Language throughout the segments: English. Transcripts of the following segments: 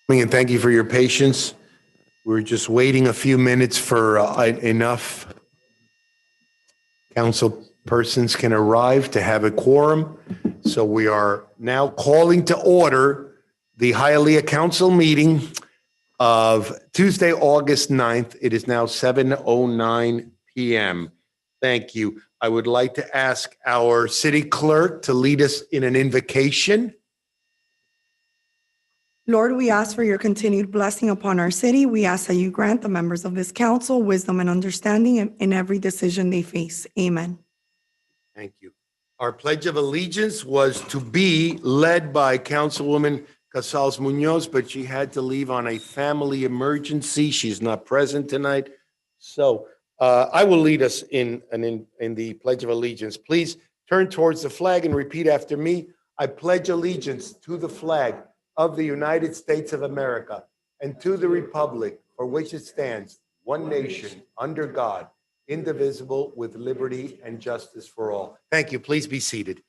And thank you for your patience. We're just waiting a few minutes for enough council persons can arrive to have a quorum. So we are now calling to order the Hialeah Council meeting of Tuesday, August 9th. It is now 7:09 p.m. Thank you. I would like to ask our city clerk to lead us in an invocation. Lord, we ask for your continued blessing upon our city. We ask that you grant the members of this council wisdom and understanding in every decision they face. Amen. Thank you. Our Pledge of Allegiance was to be led by Councilwoman Casals Munoz, but she had to leave on a family emergency. She's not present tonight. So I will lead us in the Pledge of Allegiance. Please turn towards the flag and repeat after me. I pledge allegiance to the flag of the United States of America and to the republic for which it stands, one nation, under God, indivisible, with liberty and justice for all. Thank you. Please be seated.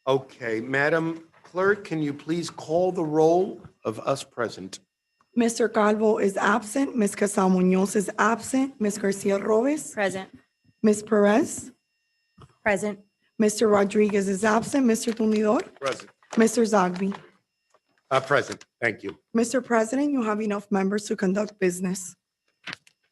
Okay, Madam Clerk, can you please call the roll of us present? Mr. Calvo is absent. Ms. Casal Munoz is absent. Ms. Garcia Robes. Present. Ms. Perez. Present. Mr. Rodriguez is absent. Mr. Tumidor. Present. Mr. Zogby. Present. Thank you. Mr. President, you have enough members to conduct business.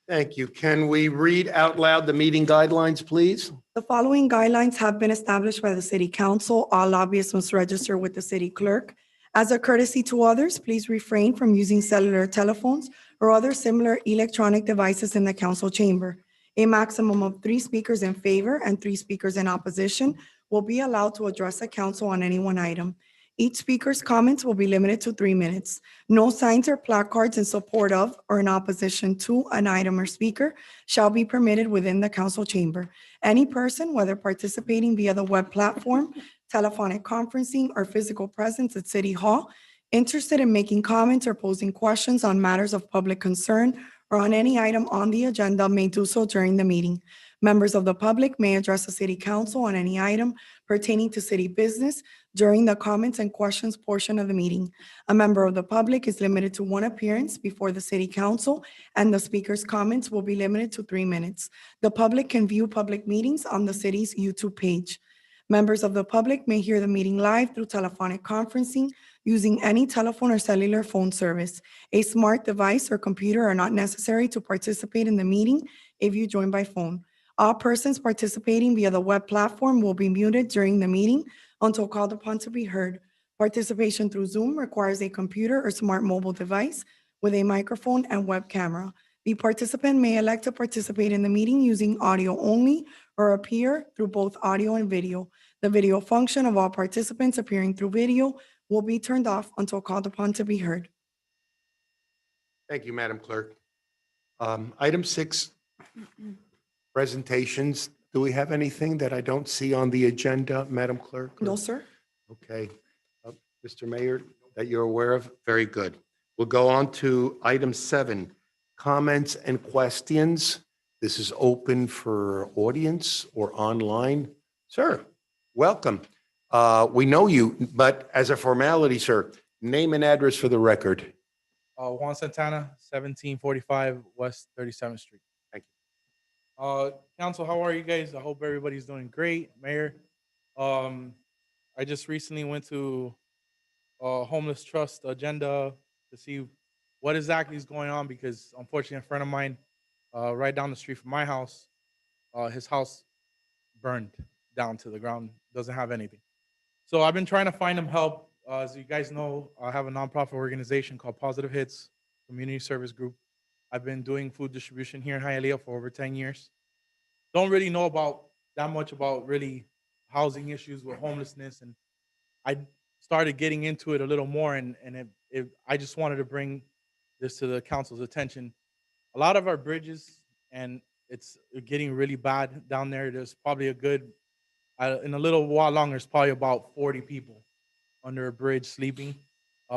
Thank you. Can we read out loud the meeting guidelines, please? The following guidelines have been established by the City Council. All lobbyists must register with the city clerk. As a courtesy to others, please refrain from using cellular telephones or other similar electronic devices in the council chamber. A maximum of 3 speakers in favor and 3 speakers in opposition will be allowed to address the council on any one item. Each speaker's comments will be limited to 3 minutes. No signs or placards in support of or in opposition to an item or speaker shall be permitted within the council chamber. Any person, whether participating via the web platform, telephonic conferencing, or physical presence at City Hall, interested in making comments or posing questions on matters of public concern or on any item on the agenda may do so during the meeting. Members of the public may address the City Council on any item pertaining to city business during the comments and questions portion of the meeting. A member of the public is limited to 1 appearance before the City Council, and the speaker's comments will be limited to 3 minutes. The public can view public meetings on the city's YouTube page. Members of the public may hear the meeting live through telephonic conferencing using any telephone or cellular phone service. A smart device or computer are not necessary to participate in the meeting if you join by phone. All persons participating via the web platform will be muted during the meeting until called upon to be heard. Participation through Zoom requires a computer or smart mobile device with a microphone and web camera. The participant may elect to participate in the meeting using audio only or appear through both audio and video. The video function of all participants appearing through video will be turned off until called upon to be heard. Thank you, Madam Clerk. Item 6, presentations. Do we have anything that I don't see on the agenda, Madam Clerk? No, sir. Okay. Mr. Mayor, that you're aware of? Very good. We'll go on to item 7, comments and questions. This is open for audience or online. Sir, welcome. We know you, but as a formality, sir, name and address for the record. Juan Santana, 1745 West 37th Street. Thank you. Council, how are you guys? I hope everybody's doing great. Mayor, I just recently went to Homeless Trust agenda to see what exactly is going on because unfortunately a friend of mine right down the street from my house, his house burned down to the ground, doesn't have anything. So I've been trying to find him help. As you guys know, I have a nonprofit organization called Positive Hits Community Service Group. I've been doing food distribution here in Hialeah for over 10 years. Don't really know about that much about really housing issues with homelessness. And I started getting into it a little more. And I just wanted to bring this to the council's attention. A lot of our bridges, and it's getting really bad down there. There's probably a good, in a little while longer, it's probably about 40 people under a bridge sleeping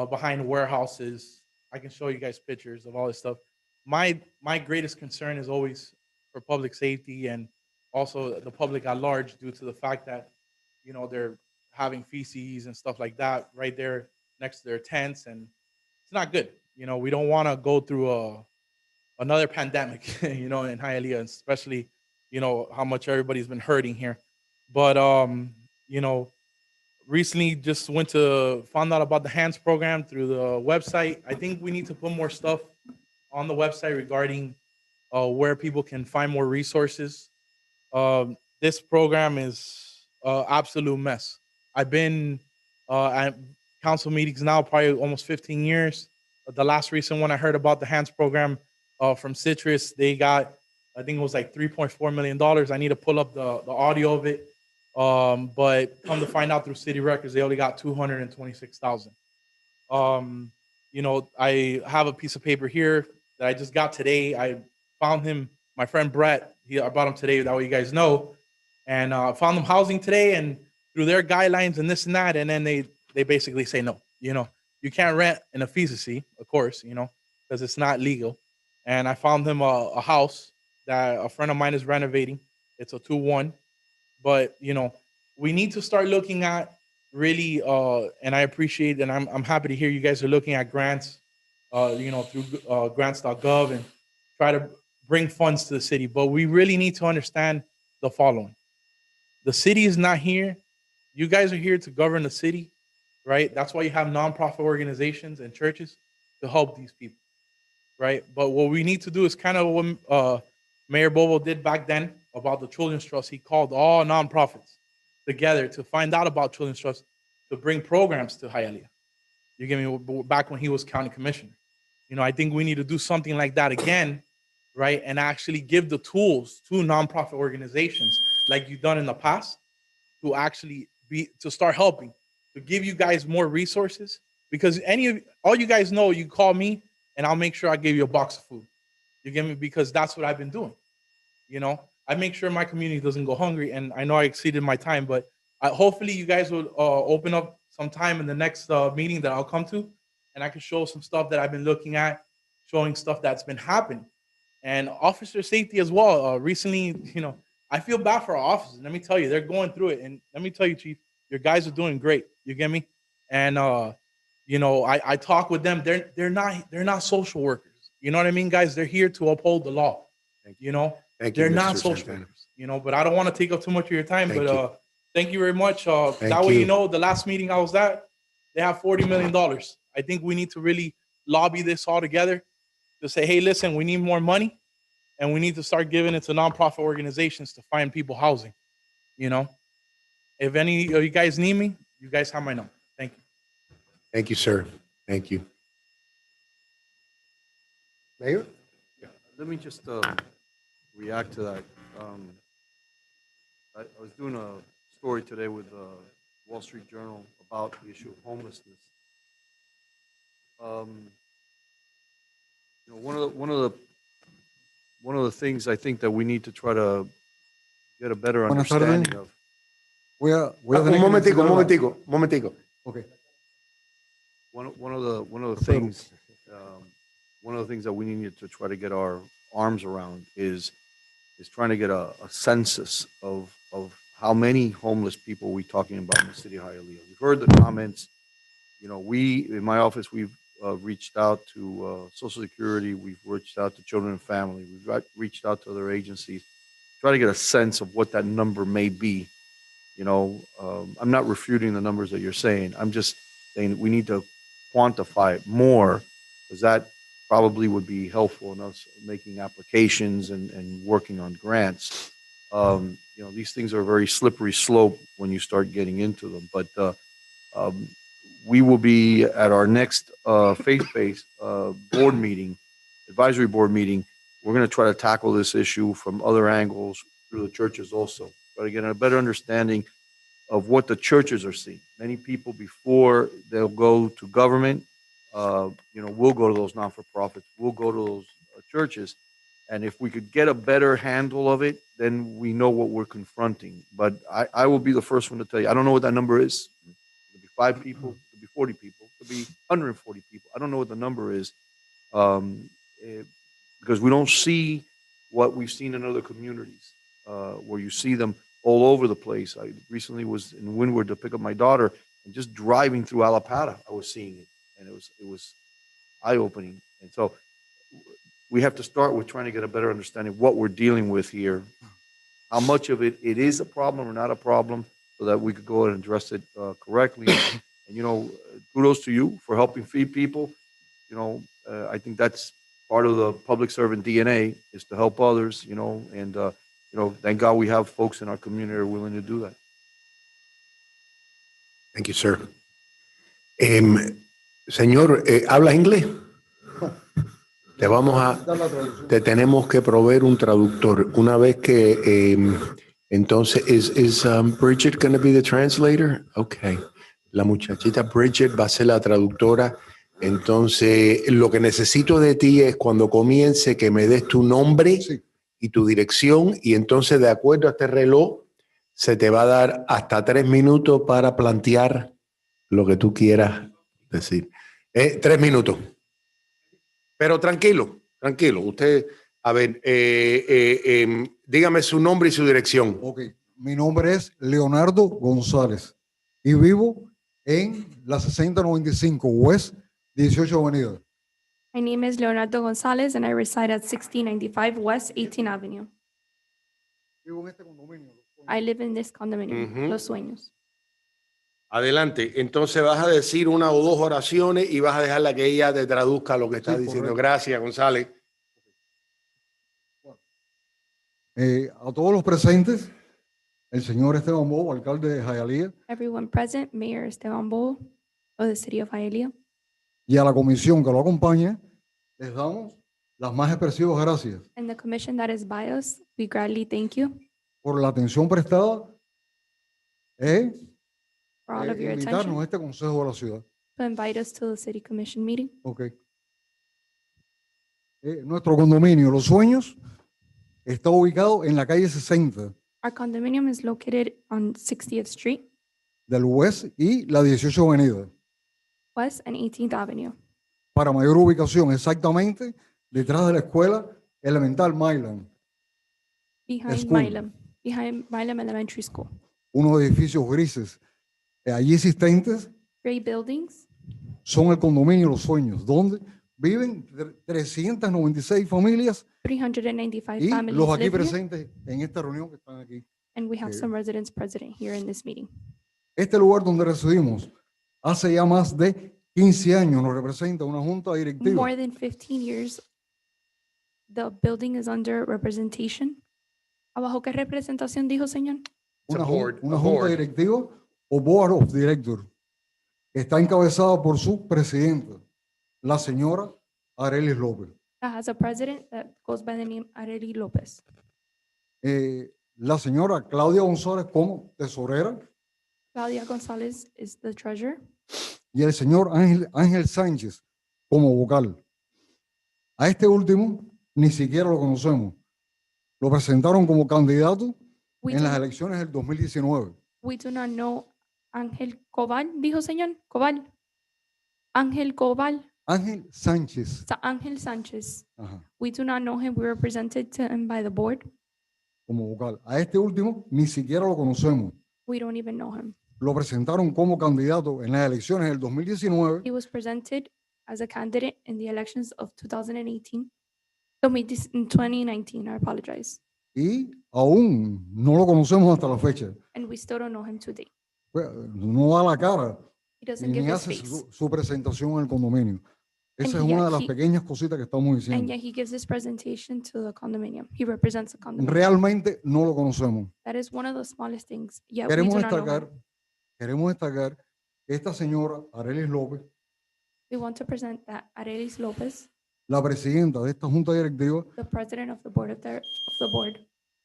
behind warehouses. I can show you guys pictures of all this stuff. My greatest concern is always for public safety and also the public at large due to the fact that, you know, they're having feces and stuff like that right there next to their tents, and it's not good. We don't want to go through another pandemic, in Hialeah, especially, how much everybody's been hurting here. But you know, recently just found out about the hands program through the website. I think we need to put more stuff on the website regarding where people can find more resources. This program is absolute mess. I've been at council meetings now probably almost 15 years. The last recent one I heard about the hands program from Citrus, they got, I think it was like $3.4 million. I need to pull up the audio of it. But come to find out through city records, they only got 226,000. I have a piece of paper here that I just got today. I found him, my friend Brett. I brought him today. That way you guys know. And found them housing today, and through their guidelines and this and that, and then they basically say no. You can't rent in a efficiency, of course, because it's not legal. And I found him a house that a friend of mine is renovating. It's a 2-1, but we need to start looking at really. And I appreciate, and I'm happy to hear you guys are looking at grants, through grants.gov, and try to bring funds to the city. But we really need to understand the following. The city is not here. You guys are here to govern the city, right? That's why you have nonprofit organizations and churches to help these people, right? But what we need to do is kind of what Mayor Bobo did back then about the Children's Trust. He called all nonprofits together to find out about Children's Trust, to bring programs to Hialeah. You get me? Back when he was county commissioner. I think we need to do something like that again, right? And actually give the tools to nonprofit organizations like you've done in the past to actually to start helping, to give you guys more resources. Because all you guys know, you call me and I'll make sure I give you a box of food. You get me? Because that's what I've been doing. I make sure my community doesn't go hungry. And I know I exceeded my time, but hopefully you guys will open up some time in the next meeting that I'll come to, and I can show some stuff that I've been looking at, showing stuff that's been happening, and officer safety as well. Recently, I feel bad for our officers. Let me tell you, they're going through it, and let me tell you, Chief, your guys are doing great. You get me? And I talk with them. They're not social workers. You know what I mean, guys? They're here to uphold the law. Thank You know, Thank you, they're not Mr. social Santana. workers. But I don't want to take up too much of your time. Thank But you. thank you very much. Thank That way, you. the last meeting I was at, they have $40 million. I think we need to really lobby this all together to say, hey, listen, we need more money, and we need to start giving it to nonprofit organizations to find people housing. If any of you guys need me, you guys have my number. Thank you. Thank you, sir. Thank you. Mayor? Let me just react to that. I was doing a story today with the Wall Street Journal about the issue of homelessness. One of the things I think that we need to try to get a better Buenas tardes. understanding of. Voy a Un tener que momentico, un necesitar momentico, un momentico. Ok. One of the things one of the things that we need to try to get our arms around is trying to get a census of how many homeless people we're talking about in the city of Hialeah. We've heard the comments. We in my office we've reached out to Social Security. We've reached out to Children and Family. We've reached out to other agencies. Try to get a sense of what that number may be. I'm not refuting the numbers that you're saying. I'm just saying we need to quantify it more, because that probably would be helpful in us making applications and working on grants. These things are a very slippery slope when you start getting into them. But we will be at our next faith-based board meeting, advisory board meeting. We're going to try to tackle this issue from other angles through the churches also. But again, a better understanding of what the churches are seeing. Many people, before they'll go to government, we'll go to those non-for-profits, we'll go to those churches. And if we could get a better handle of it, then we know what we're confronting. But I will be the first one to tell you, I don't know what that number is. It could be 5 people, it could be 40 people, it could be 140 people. I don't know what the number is, because we don't see what we've seen in other communities, where you see them all over the place. I recently was in Windward to pick up my daughter, And just driving through Alapata, I was seeing it, and it was eye-opening. And so we have to start with trying to get a better understanding of what we're dealing with here, how much of it is a problem or not a problem, so that we could go and address it correctly. And, you know, kudos to you for helping feed people. You know, I think that's part of the public servant DNA, is to help others, you know, and, you know, thank God we have folks in our community who are willing to do that. Thank you, sir. Señor, ¿hablas inglés? Te tenemos que proveer un traductor. Una vez que, entonces, is Bridget going to be the translator? Okay. La muchachita Bridget va a ser la traductora. Entonces, lo que necesito de ti es cuando comience que me des tu nombre y tu dirección, y entonces, de acuerdo a este reloj, se te va a dar hasta 3 minutos para plantear lo que tú quieras decir. 3 minutos. Pero tranquilo, tranquilo. Usted, a ver, dígame su nombre y su dirección. Ok, mi nombre es Leonardo González y vivo en la 6095 West 18 Avenida. My name is Leonardo Gonzalez and I reside at 1695 West 18th Avenue. Vivo en este condominio. I live in this condominium, Ujú. Los Sueños. Adelante. Entonces vas a decir 1 o 2 oraciones y vas a dejarla que ella te traduzca lo que está Sí, diciendo. correcto. Gracias, González. A todos los presentes, el señor Esteban Bobo, alcalde de Hialeah, Everyone present, Mayor Esteban Bo of the city of Hialeah, y a la comisión que lo acompaña, les damos las más expresivas gracias and the commission that is by us, we gladly thank you por la atención prestada for all of your invitarnos attention a este consejo de la ciudad. to invite us to the city commission meeting. Okay. Nuestro condominio, Los Sueños, está ubicado en la calle 60 Our condominium is located on 60th Street, del West y la 18 Avenida. West and 18th Avenue. Para mayor ubicación, exactamente detrás de la escuela elemental Mylan, School. Behind Milam Elementary School. unos edificios grises allí existentes Gray buildings son el condominio Los Sueños, donde viven 396 familias 395 y families los aquí live here, presentes en esta reunión que están aquí. and we have some residents present here in this meeting. Este lugar donde residimos hace ya más de 15 años nos representa una junta directiva. More than 15 years, the building is under representation. ¿Abajo qué representación dijo, señor? Una, It's a board, una a junta board. directiva o board of directors, que está encabezada por su presidenta, la señora Arelis López. That has a president that goes by the name Arely Lopez. La señora Claudia González como tesorera Claudia Gonzalez is the treasurer, y el señor Ángel Sánchez como vocal. A este último ni siquiera lo conocemos. Lo presentaron como candidato We en las do, elecciones del 2019. we do not know Ángel Cobal, dijo señor, Cobal. Ángel Cobal, Ángel Sánchez. Ángel Sánchez. Ajá, We do not know him. We were presented to him by the board. como vocal. A este último ni siquiera lo conocemos. We don't even know him. Lo presentaron como candidato en las elecciones del 2019 He was presented as a candidate in the elections of 2018. No, in 2019, I apologize. y aún no lo conocemos hasta la fecha. And we still don't know him today. Pues, no da la cara He doesn't ni give his hace face. su presentación en el condominio. Esa es And una de yet las he- pequeñas cositas que estamos And diciendo. yet he gives his presentation to the condominium. He represents the condominium. Realmente no lo conocemos. That is one of the smallest things. Yet we do not know him. Queremos destacar que esta señora Arelis López, We want to present that Arelis Lopez, la presidenta de esta junta directiva, the president of the board of the board,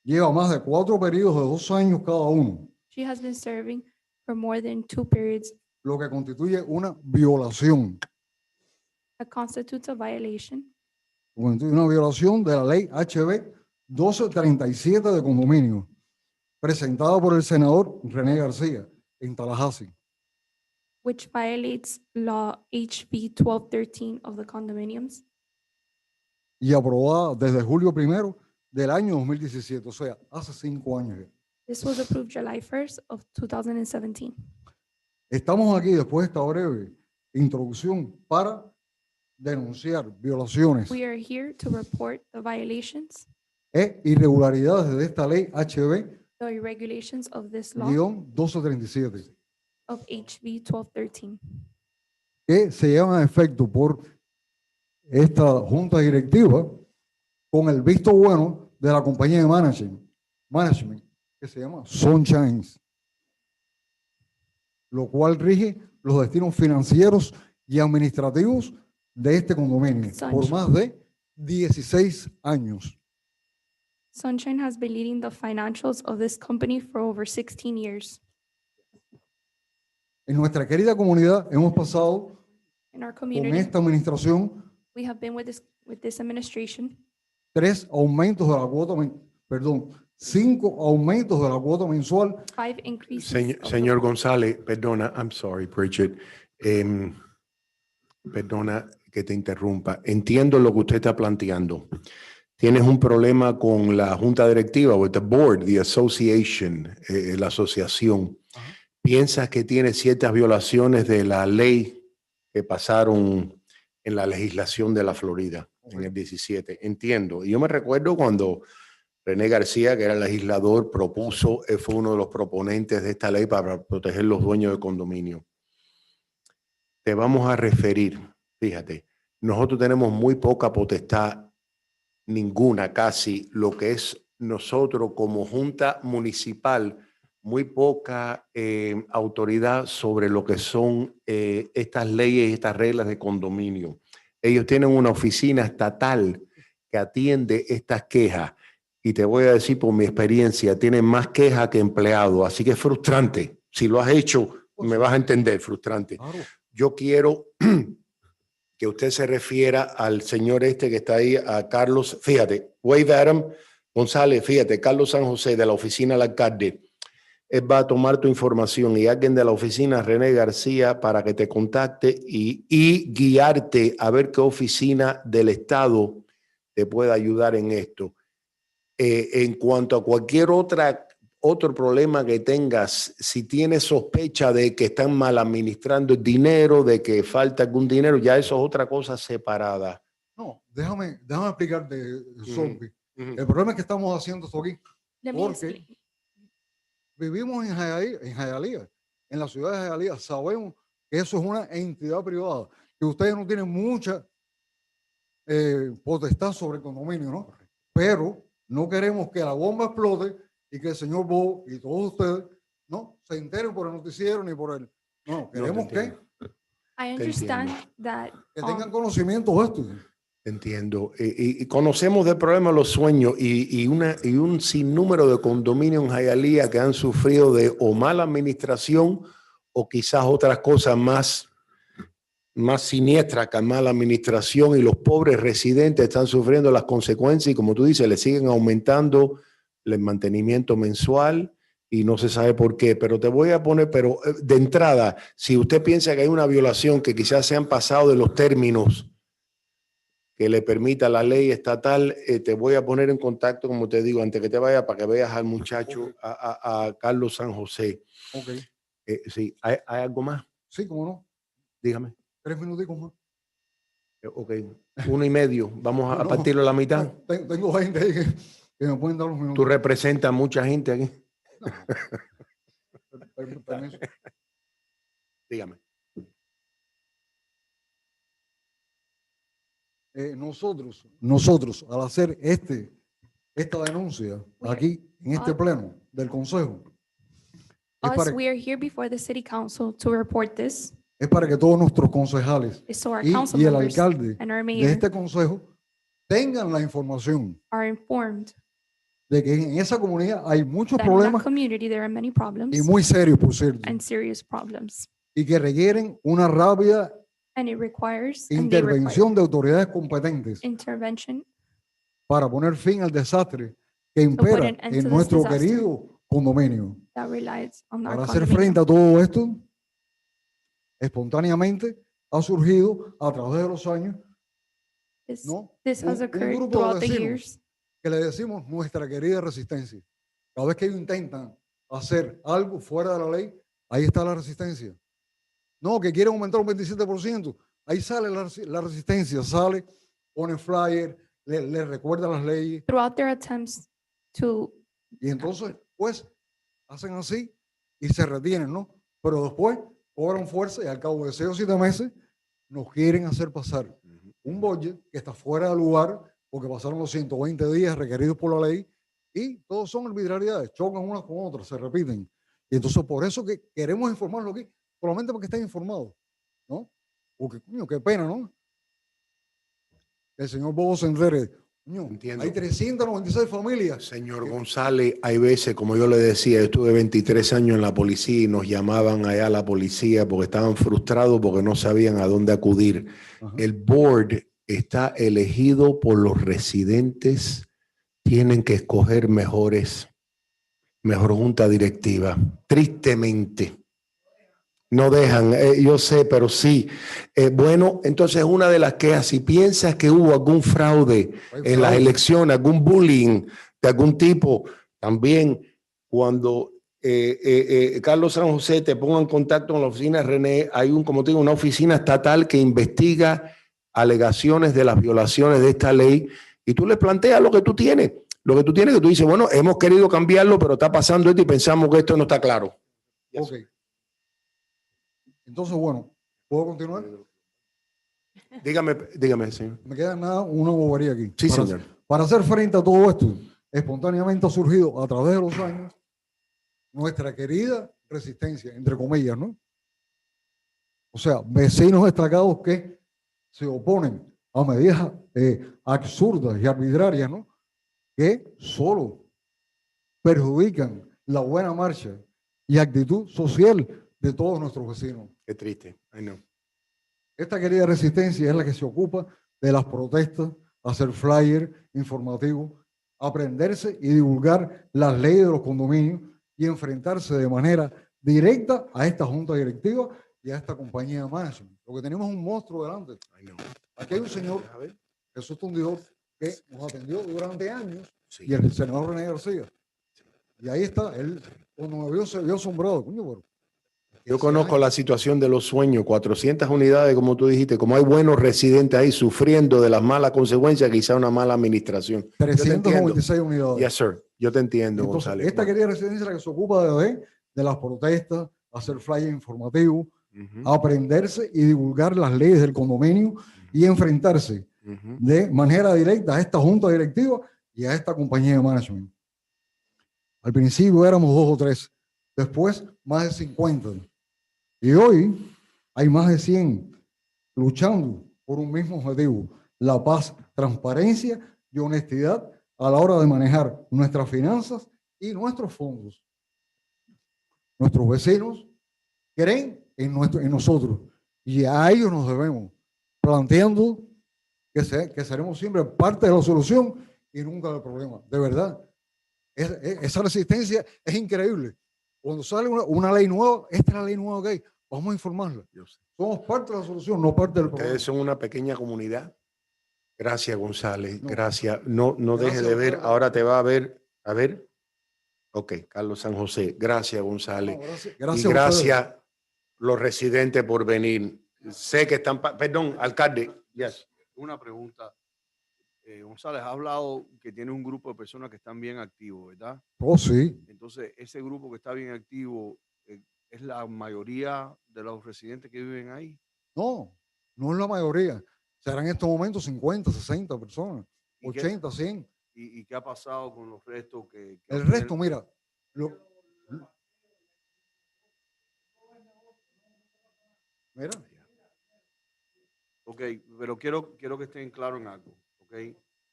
lleva más de 4 periodos de 2 años cada uno, she has been serving for more than 2 periods. lo que constituye una violación. That constitutes a violation Constituye una violación de la ley HB 1237 de condominio, presentada por el senador René García en Tallahassee. which violates law HB 1213 of the condominiums Y aprobada desde julio 1 del año 2017, o sea, hace 5 años. Ya. This was approved July 1st of 2017. Estamos aquí después de esta breve introducción para denunciar violaciones We are here to report the violations, e irregularidades de esta ley HB-1237. the irregulations of this law of HB 1213, Que se llevan a efecto por esta junta directiva con el visto bueno de la compañía de management que se llama Sunshine, lo cual rige los destinos financieros y administrativos de este condominio por Sunshine. más de 16 años. Sunshine has been leading the financials of this company for over 16 years. En nuestra querida comunidad hemos pasado In our con community, esta administración we have been with this administration 5 aumentos de la cuota mensual. 5 increases. Señor González, perdona, I'm sorry, Bridget. Perdona que te interrumpa. Entiendo lo que usted está planteando. Tienes un problema con la junta directiva, with the board, the association, la asociación. Piensas que tiene ciertas violaciones de la ley que pasaron en la legislación de la Florida en el 17. Entiendo. Y yo me recuerdo cuando René García, que era el legislador, propuso, fue uno de los proponentes de esta ley para proteger los dueños de condominio. Te vamos a referir, fíjate, nosotros tenemos muy poca potestad, ninguna casi, lo que es nosotros como junta municipal, muy poca autoridad sobre lo que son estas leyes y estas reglas de condominio. Ellos tienen una oficina estatal que atiende estas quejas. Y te voy a decir por mi experiencia, tienen más quejas que empleados, así que es frustrante. Si lo has hecho, me vas a entender, frustrante. Claro. Yo quiero que usted se refiera al señor este que está ahí, a Carlos, fíjate, wave at him, González, fíjate, Carlos San José de la oficina del alcalde. Él va a tomar tu información y alguien de la oficina, René García, para que te contacte y guiarte a ver qué oficina del Estado te pueda ayudar en esto. En cuanto a cualquier otro problema que tengas, si tienes sospecha de que están mal administrando el dinero, de que falta algún dinero, ya eso es otra cosa separada. No, déjame explicarte, Zombie. Ujú. El problema es que estamos haciendo esto aquí. Let me Porque explain. vivimos en Hialeah, en la ciudad de Hialeah. Sabemos que eso es una entidad privada, que ustedes no tienen mucha potestad sobre el condominio, ¿no? Pero no queremos que la bomba explote y que el señor Bo y todos ustedes no se enteren por el noticiero ni por el... No, queremos que I understand that tengan conocimiento de esto. Entiendo. Y conocemos del problema de los sueños y un sinnúmero de condominios en Hialeah que han sufrido de o mala administración o quizás otras cosas más siniestras que mala administración, y los pobres residentes están sufriendo las consecuencias y, como tú dices, le siguen aumentando el mantenimiento mensual y no se sabe por qué. Pero te voy a poner, pero de entrada, si usted piensa que hay una violación que quizás se han pasado de los términos que le permita la ley estatal, te voy a poner en contacto, como te digo, antes que te vaya, para que veas al muchacho, a Carlos San José. Ok. Sí, ¿hay algo más? Sí, cómo no. Dígame. 3 minuticos más. Ok, 1 y medio. Vamos a No, partirlo a la mitad. no, tengo gente ahí que me pueden dar los minutos. Tú representas a mucha gente aquí. No. Permiso. Dígame. Nosotros, al hacer esta denuncia aquí en este pleno del Consejo, we are here before the city council to report this. es para que todos nuestros concejales So our y council el members alcalde and our de mayor este consejo tengan la información are informed de que en esa comunidad hay muchos that in that problemas community there are many problems y muy serios, por cierto, and serious problems. y que requieren una rápida And it requires and they require intervención de autoridades competentes intervention para poner fin al desastre que put impera an end to en this nuestro disaster. querido condominio. that relies on our Para hacer condominium. frente a todo esto, espontáneamente ha surgido a través de los años, This, ¿no? this has un occurred grupo de throughout the vecinos years. que le decimos nuestra querida resistencia. Cada vez que ellos intentan hacer algo fuera de la ley, ahí está la resistencia. No, que quieren aumentar un 27%. Ahí sale la resistencia, sale, pone flyer, le recuerda las leyes Throughout their attempts to, y entonces, pues, hacen así y se retienen, ¿no? Pero después cobran fuerza y al cabo de 6 o 7 meses nos quieren hacer pasar un budget que está fuera de lugar porque pasaron los 120 días requeridos por la ley y todos son arbitrariedades, chocan unas con otras, se repiten. Y entonces por eso que queremos informarlo aquí, solamente porque estén informados, ¿no? Porque, coño, qué pena, ¿no? El señor Bobo se entere. Coño, Entiendo. hay 396 familias. Señor González, hay veces, como yo le decía, yo estuve 23 años en la policía y nos llamaban allá a la policía porque estaban frustrados porque no sabían a dónde acudir. Ajá. El board está elegido por los residentes, tienen que escoger mejor junta directiva. Tristemente. No dejan, yo sé, pero sí. Bueno, entonces una de las quejas, si piensas que hubo algún fraude en las elecciones, algún bullying de algún tipo, también cuando Carlos San José te ponga en contacto con la oficina René, hay como te digo, una oficina estatal que investiga alegaciones de las violaciones de esta ley y tú le planteas lo que tú tienes. Lo que tú tienes, que tú dices, bueno, hemos querido cambiarlo, pero está pasando esto y pensamos que esto no está claro. Ok. Entonces, bueno, ¿puedo continuar? Dígame, señor. Me queda nada, una bobería aquí. Sí, señor. Para hacer frente a todo esto, espontáneamente ha surgido a través de los años nuestra querida resistencia, entre comillas, ¿no? O sea, vecinos destacados que se oponen a medidas absurdas y arbitrarias, ¿no? Que solo perjudican la buena marcha y actitud social de todos nuestros vecinos. Qué triste. I know. Esta querida resistencia es la que se ocupa de las protestas, hacer flyer informativos, aprenderse y divulgar las leyes de los condominios y enfrentarse de manera directa a esta junta directiva y a esta compañía de management. Lo que tenemos es un monstruo delante. I know. Aquí hay un señor, Jesús Tundidor, que nos atendió durante años, Sí. y el senador René García. Y ahí está, él cuando me vio se vio asombrado. Coño, pero, Yo conozco la situación de los sueños, 400 unidades, como tú dijiste, como hay buenos residentes ahí sufriendo de las malas consecuencias, quizá una mala administración. Yo te entiendo. 396 unidades. Yes, sir. Yo te entiendo, Entonces, González. esta querida residencia es la que se ocupa de las protestas, hacer flyers informativos, aprenderse y divulgar las leyes del condominio y enfrentarse de manera directa a esta junta directiva y a esta compañía de management. Al principio éramos 2 o 3, después más de 50. Y hoy hay más de 100 luchando por un mismo objetivo, la paz, transparencia y honestidad a la hora de manejar nuestras finanzas y nuestros fondos. Nuestros vecinos creen en nosotros y a ellos nos debemos, planteando que seremos siempre parte de la solución y nunca del problema. De verdad, esa resistencia es increíble. Cuando sale una ley nueva, esta es la ley nueva que hay, vamos a informarla. Somos parte de la solución, no parte del problema. Ustedes son una pequeña comunidad. Gracias, González. No. Gracias. No Gracias deje de a ver. ustedes. Ahora te va a ver. A ver. Ok, Carlos San José. Gracias, González. No, gracias Y a ustedes. gracias los residentes por venir. Sé que están... Perdón, alcalde. Yes. Una pregunta. González ha hablado que tiene un grupo de personas que están bien activos, ¿verdad? Oh, sí. Entonces, ese grupo que está bien activo es la mayoría de los residentes que viven ahí. No, no es la mayoría. Serán en estos momentos 50, 60 personas, ¿Y qué- 80, 100. ¿Y qué ha pasado con los restos que El resto, mira, mira, Ok, pero quiero que estén claros en algo, ok.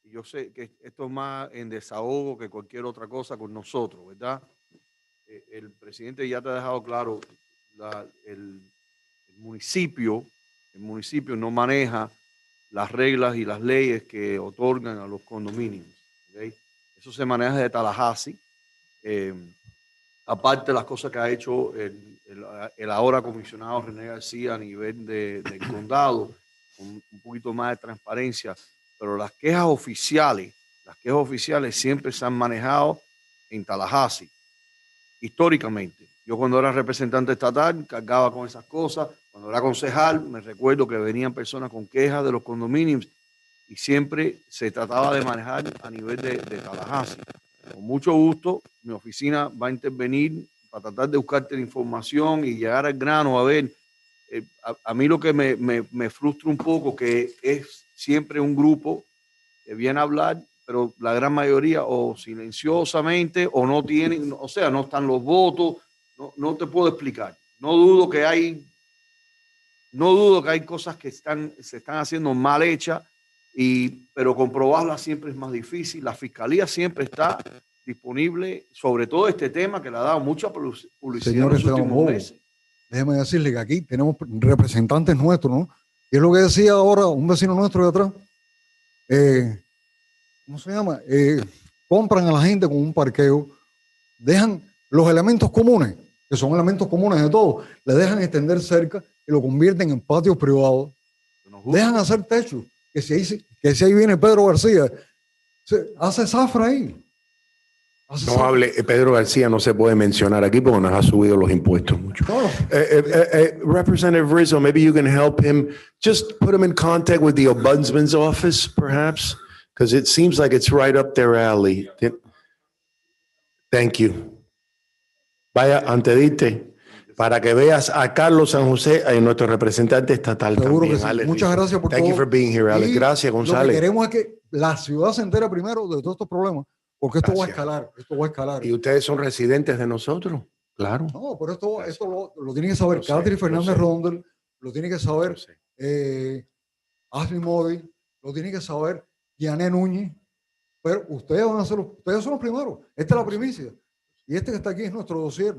Y yo sé que esto es más en desahogo que cualquier otra cosa con nosotros, ¿verdad? El presidente ya te ha dejado claro, el municipio no maneja las reglas y las leyes que otorgan a los condominios, ¿ok? Eso se maneja desde Tallahassee. Aparte de las cosas que ha hecho el ahora comisionado René García a nivel del condado, con un poquito más de transparencia, pero las quejas oficiales siempre se han manejado en Tallahassee, históricamente. Yo cuando era representante estatal cargaba con esas cosas, Cuando era concejal, me recuerdo que venían personas con quejas de los condominios y siempre se trataba de manejar a nivel de Tallahassee. Con mucho gusto, mi oficina va a intervenir para tratar de buscarte la información y llegar al grano. A ver, a mí lo que me frustra un poco que es siempre un grupo que viene a hablar, pero la gran mayoría o silenciosamente o no tienen, o sea, no están los votos, no te puedo explicar. No dudo que hay cosas que se están haciendo mal hechas, pero comprobarlas siempre es más difícil. La fiscalía siempre está disponible, sobre todo este tema que le ha dado mucha publicidad en Señor los Esteban últimos Bobo, meses. déjeme decirle que aquí tenemos representantes nuestros, ¿no? Y es lo que decía ahora un vecino nuestro de atrás. ¿Cómo se llama? Compran a la gente con un parqueo, dejan los elementos comunes, que son elementos comunes de todos, le dejan extender cerca y lo convierten en patios privados. Dejan hacer techo, que si ahí viene Pedro García, hace zafra ahí. No hable, Pedro García no se puede mencionar aquí porque nos ha subido los impuestos mucho. No. Representative Rizzo, maybe you can help him. Just put him in contact with the ombudsman's office, perhaps, because it seems like it's right up their alley. Thank you. Vaya, antedite, para que veas a Carlos San José, nuestro representante estatal Seguro también. que sí. Alex Muchas Rizzo. gracias por Thank todo. you for being here, Alex. Y Gracias, Lo que González. queremos es que la ciudad se entere primero de todos estos problemas, porque esto va a Gracias. escalar, esto va a escalar. Y ustedes son residentes de nosotros, claro. No, pero esto lo tiene que saber Lo sé, Catherine lo Fernández sé. Rondel, lo tiene que saber Lo sé. Ashley Modi, lo tiene que saber Yané Núñez, pero ustedes son los primeros. Esta es la primicia. Y este que está aquí es nuestro dossier,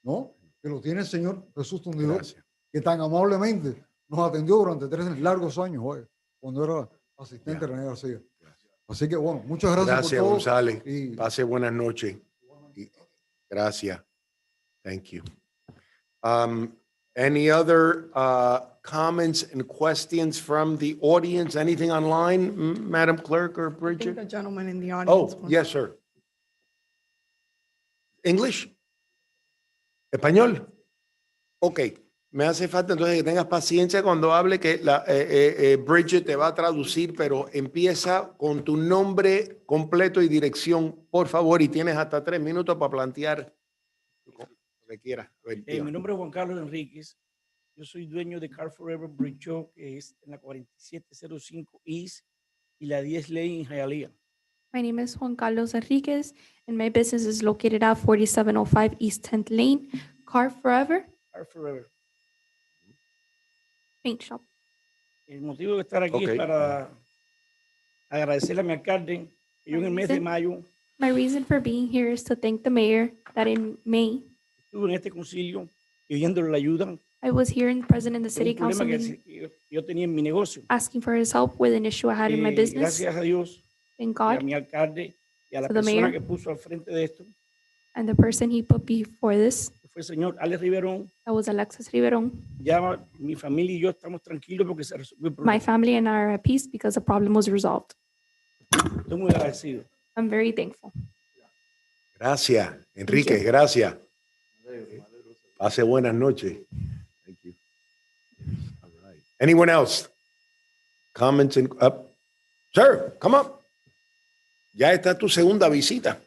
¿no? Que lo tiene el señor Jesús Tundidor, Gracias. que tan amablemente nos atendió durante 3 largos años, cuando era asistente de René García. Así que bueno, muchas gracias, Gracias, por todo. González. Y Pase buenas noches. Gracias. Thank you. Any other comments and questions from the audience? Anything online, Madam Clerk or I think Bridget? the gentleman in the audience. Oh, yes, sir. English? ¿Español? Ok. Me hace falta entonces que tengas paciencia cuando hable, que Bridget te va a traducir, pero empieza con tu nombre completo y dirección, por favor, y tienes hasta 3 minutos para plantear lo que quieras. Mi nombre es Juan Carlos Enríquez. Yo soy dueño de Car Forever Bridge Shop, que es en la 4705 East y la 10 Lane en Hialeah. My name is Juan Carlos Enriquez, and my business is located at 4705 East 10th Lane, Car Forever Car Forever. Paint Shop. El motivo de estar aquí Ok. es para agradecerle a mi alcalde que yo en el mes de mayo My reason for being here is to thank the mayor that in May, estuve en este concilio pidiéndole la ayuda I was here in present in the de city un problema council que meeting yo tenía en mi negocio. asking for his help with an issue I had in my business. Gracias a Dios Thank y a God mi alcalde y a la To the persona mayor. que puso al frente de esto, and the person he put before this, que fue el señor Alex Riverón. that was Alexis Riveron. Ya mi familia y yo estamos tranquilos porque se resolvió el My problema. family and I are at peace because the problem was resolved. Estoy muy agradecido. I'm very thankful. Gracias, Enrique, gracias. Pase buenas noches. Thank you. All right. Anyone else? Comments and up? Sir, come up. Ya está tu segunda visita.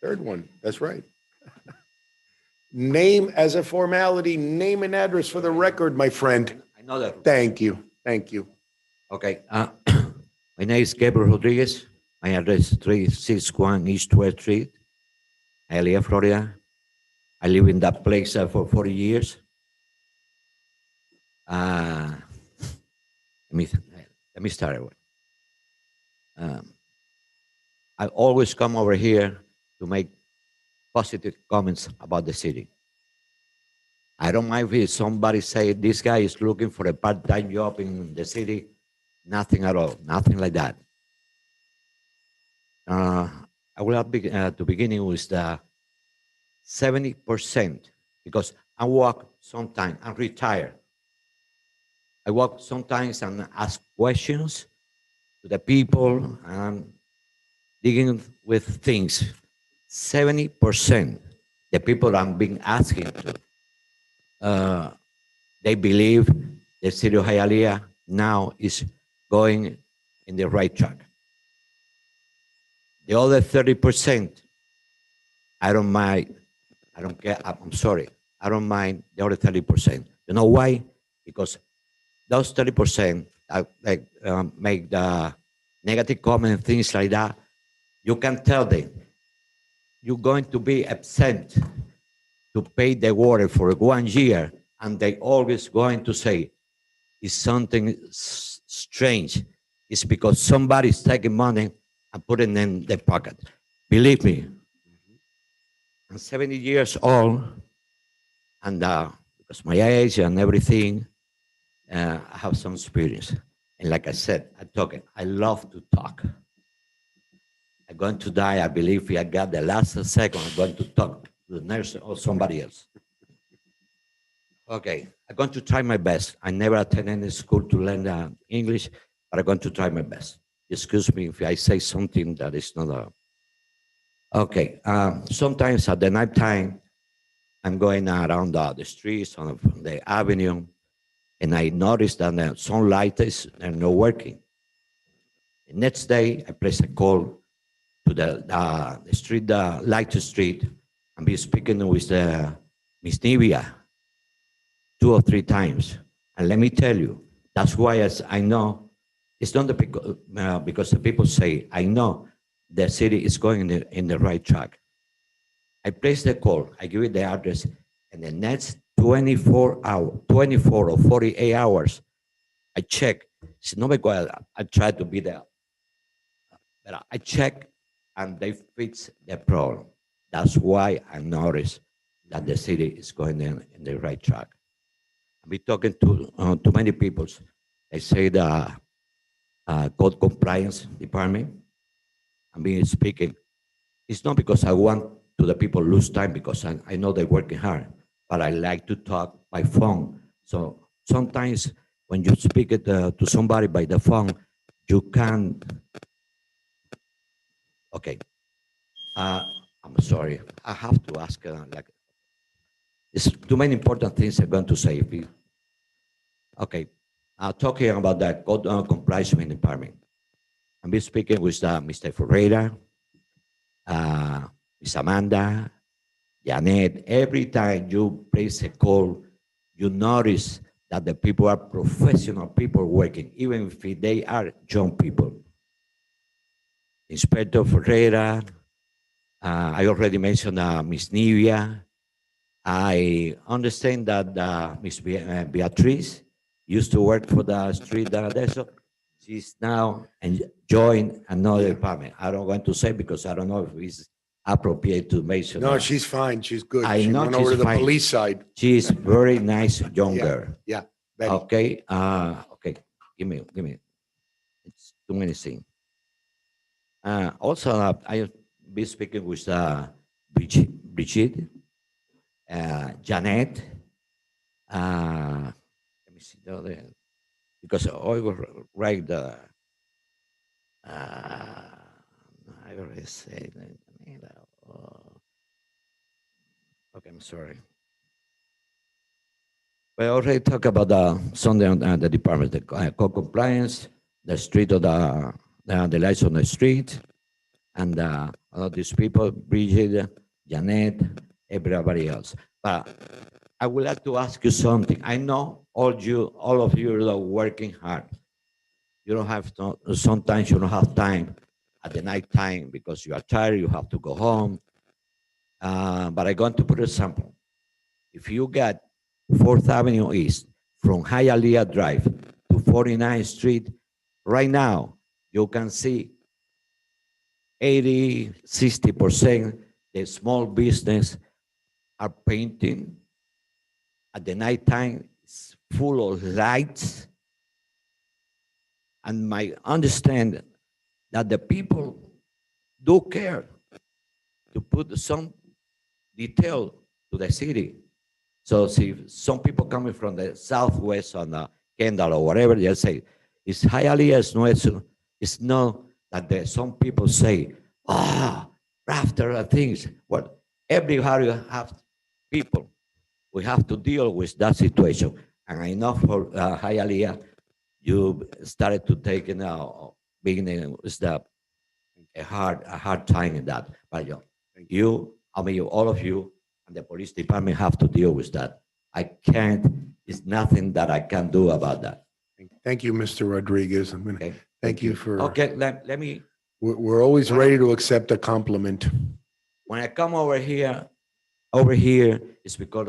Third one, that's right. Name as a formality, name and address for the record, my friend. I know that. Thank you, thank you. Okay. My name is Gabriel Rodriguez. My address is 361 East 12th Street, Hialeah, Florida. I live in that place for 40 years. Let me start with. I always come over here to make positive comments about the city. I don't mind if somebody say this guy is looking for a part-time job in the city. Nothing at all, nothing like that. I will have to beginning with the 70% because I walk sometimes, I'm retired. I walk sometimes and ask questions to the people and digging with things. 70%, the people I'm being asking to, they believe the city of Hialeah now is going in the right track. The other 30%, I don't mind. I don't care. I'm sorry. I don't mind the other 30%. You know why? Because those 30% make the negative comment, things like that. You can tell them you're going to be absent to pay the water for 1 year, and they always going to say it's something strange. It's because somebody's taking money and putting it in their pocket. Believe me, I'm 70 years old, and because my age and everything, I have some experience. And like I said, I love to talk. I'm going to die, I believe, if I got the last second, I'm going to talk to the nurse or somebody else. Okay, I'm going to try my best. I never attended any school to learn English, but I'm going to try my best. Excuse me if I say something that is not okay. Sometimes at the night time, I'm going around the streets on the avenue, and I noticed that some lights are not working. The next day, I place a call to the street, the light street, and be speaking with Miss Nivia 2 or 3 times. And let me tell you, that's why as I know, it's not because the people say, I know the city is going in the right track. I place the call, I give it the address, and the next 24 or 48 hours, I check. It's not because I try to be there, but I check and they fix the problem. That's why I noticed that the city is going in the right track. I've been talking to many people. They say the code compliance department. I've been speaking. It's not because I want to the people lose time, because I know they're working hard, but I like to talk by phone. So sometimes when you speak to somebody by the phone, you can. Okay. I'm sorry. I have to ask. There's too many important things I'm going to say. Okay. Talking about the code compliance department. I've been speaking with Mr. Ferreira, Miss Amanda, Janet. Every time you place a call, you notice that the people are professional people working, even if they are young people. Inspector Ferreira, I already mentioned Miss Nivia. I understand that Miss Beatriz used to work for the street Adesso. She's now joined another department. I don't want to say because I don't know if it's appropriate to mention. No, she's fine. She's good. I She know went over she's to the fine. police side. She's very nice young Yeah. girl. Yeah, Betty. Okay. Okay. Give me. It's too many things. Also, I'll be speaking with Brigitte, Janet. Let me see the other, because I will write the. I already said. Okay, I'm sorry. We already talked about the department, the code compliance, the street of the lights on the street, and all these people, Bridget, Janet, everybody else. But I would like to ask you something. I know all of you are working hard. You don't have to, sometimes you don't have time at the night time because you are tired, you have to go home. But I'm going to put a sample. If you got 4th Avenue East from Hialeah Drive to 49th Street, right now, you can see 80, 60% the small business are painting. At the nighttime, it's full of lights. And my understanding that the people do care to put some detail to the city. So see, some people coming from the southwest on Kendall or whatever, they say, it's Hialeah, it's not that some people say, rafter things. Well, everybody have people we have to deal with that situation. And I know for Hialeah, you started to take beginning with a hard time in that. But all of you, and the police department have to deal with that. I can't. It's nothing that I can do about that. Thank you, Mr. Rodriguez. I'm gonna, Okay. thank you for, Okay. Let me. we're always ready to accept a compliment. When I come over here, it's because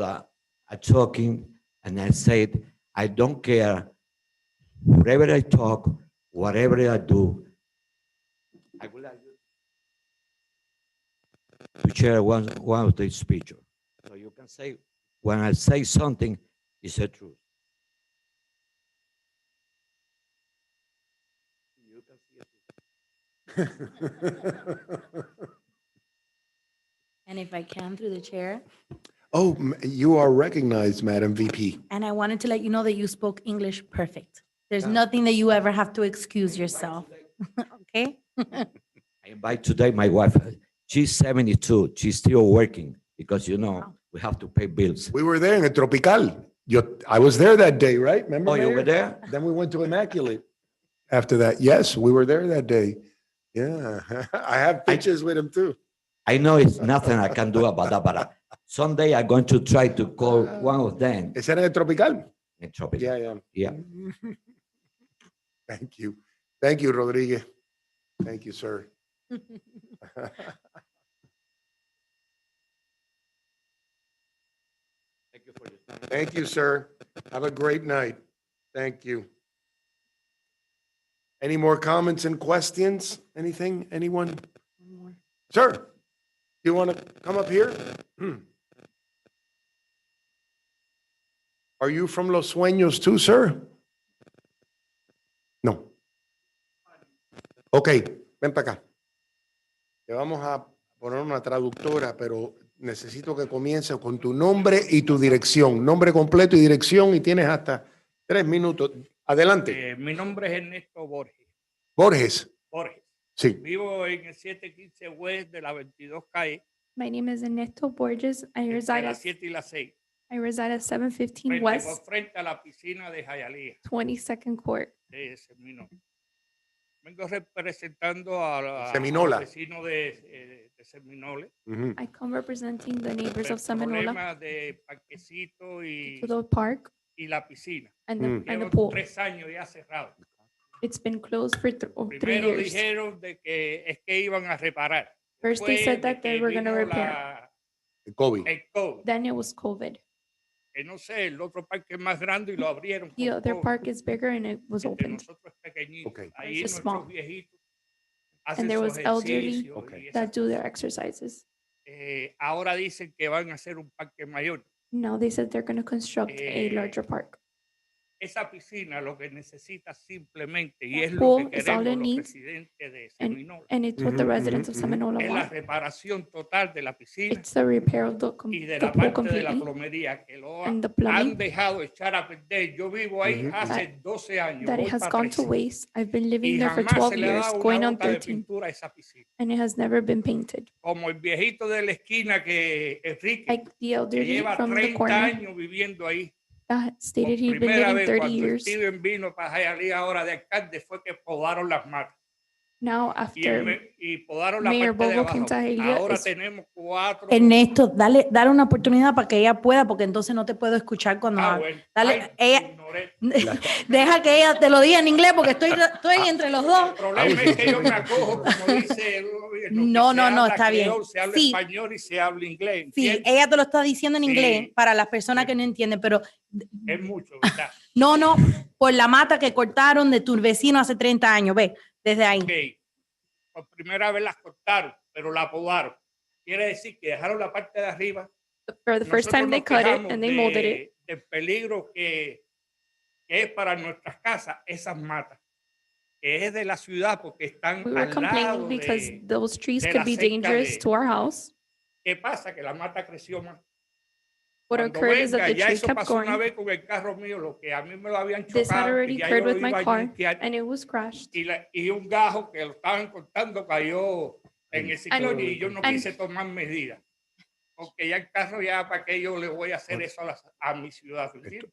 I'm talking and I said, I don't care. Whatever I talk, whatever I do, I would like you to share one of these pictures. So you can say, when I say something, it's the truth. You can see it. And if I can, through the chair. Oh, you are recognized, Madam VP. And I wanted to let you know that you spoke English perfect. There's Yeah. nothing that you ever have to excuse yourself. Okay? I invite today my wife. She's 72. She's still working because, we have to pay bills. We were there in a Tropical. I was there that day, right? Remember? Oh, you Mayor? were there? Then we went to Immaculate after that. Yes, we were there that day. Yeah, I have pictures with him too. I know it's nothing I can do about that, but someday I'm going to try to call one of them. ¿Ese era en el Tropical? In Tropical. Yeah. Yeah. Thank you. Thank you, Rodriguez. Thank you, sir. Thank you, sir. Have a great night. Thank you. Any more comments and questions? Anything? Anyone? Sir, you want to come up here? Are you from Los Sueños too, sir? No. Ok, ven para acá. Te vamos a poner una traductora, pero necesito que comiences con tu nombre y tu dirección. Nombre completo y dirección, y tienes hasta 3 minutos. Adelante. Mi nombre es Ernesto Borges. Borges. Sí. Vivo en el 715 West de la 22 calle, My name is Ernesto Borges. entre las 7 y las 6. I reside at 715 West, Frente a la piscina de Hialeah, 22nd Court. de Seminola. Vengo representando a Seminola. los vecinos de Seminola. Ujú. I come representing the neighbors of El Seminola problema de parquecito to the park y la piscina. and the Llevo pool. 3 años ya cerrado. It's been closed for 3 Primero years. dijeron de que es que iban a reparar. First they Después said de that they que were going to vino repair. El COVID. el COVID. Then it was COVID. Que no sé, el otro parque es más grande y lo abrieron. The con other todo. park is bigger and it was El de opened. nosotros es pequeñito. Ok. Ahí It's nuestros small. viejitos hacen And there su was elderly ejercicio Ok. y esas that do their cosas. exercises. Ahora dicen que van a hacer un parque mayor. Now they said they're going to construct a larger park. Esa piscina lo que necesita simplemente, y es That lo que pool is all queremos it los needs, residentes de Seminola, And it's what the residents of Seminola es la want. reparación total de la piscina It's the repair of y de the la pool parte de la completely plomería que lo and the han plumbing dejado echar a perder. Yo vivo ahí hace 12 años, that it voy has para gone to 13, waste. I've been living y there for jamás 12 se le ha years, dado going una on gota de 13, pintura a esa piscina. and it has never been painted. Como el viejito de la esquina que Enrique, Like the que elderly lleva from the 30 corner años viviendo ahí. that stated Por he'd been primera living vez 30 cuando years. Steven vino para Hialeah ahora de alcalde fue que podaron las matas. Now after Y podaron la Mayor parte de Bobo came abajo. to Hialeah, Ahora it's- tenemos 4. Ernesto, dale una oportunidad para que ella pueda, porque entonces no te puedo escuchar cuando habla. Bueno. Dale, Ay, ella, ignoré. deja que ella te lo diga en inglés, porque estoy entre los dos. El problema es que yo me acojo, como dice el gobierno, que No, se no, habla está bien. creol, se habla Sí. español y se habla inglés. Sí, ¿entiendes? ella te lo está diciendo en Sí. inglés para las personas que no entienden, pero Es mucho, ¿verdad? no, por la mata que cortaron de tu vecino hace 30 años, ve, desde ahí. Ok. Por primera vez las cortaron, pero la podaron. Quiere decir que dejaron la parte de arriba. for the first Nosotros time they nos cut it quejamos and they molded it. del peligro que es para nuestras casas esas matas, que es de la ciudad porque están We were al lado complaining because de... those trees de could la be cerca dangerous de- to our house. ¿Qué pasa? Que la mata creció más. What Cuando occurred is that venga, the ya tree eso kept pasó una growing. vez con el carro mío, lo que a mí me lo habían This had chocado, que already ya occurred yo with lo my iba a car limpiar, and it was crashed. y un gajo que lo estaban cortando cayó en el ciclón y yo no and- quise tomar medidas. Porque ya el carro, ya para qué yo le voy a hacer eso a mi ciudad. ¿Entiendes?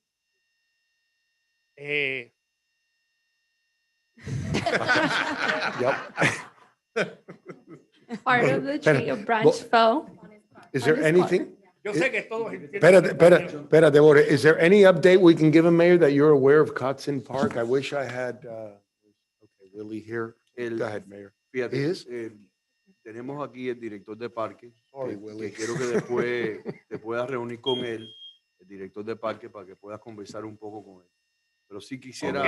Part of the tree, a branch Well, fell. Is on there his car. anything? Yo sé que todos entienden. Espérate, Borja. Is there any update we can give him, Mayor, that you're aware of Kotzen Park? I wish I had, okay, Willie here. Go ahead, Mayor. Fíjate, Is? tenemos aquí el director de parque, Sorry, que Willie. quiero que después te puedas reunir con él, el director de parque, para que puedas conversar un poco con él. Pero sí quisiera... Ok,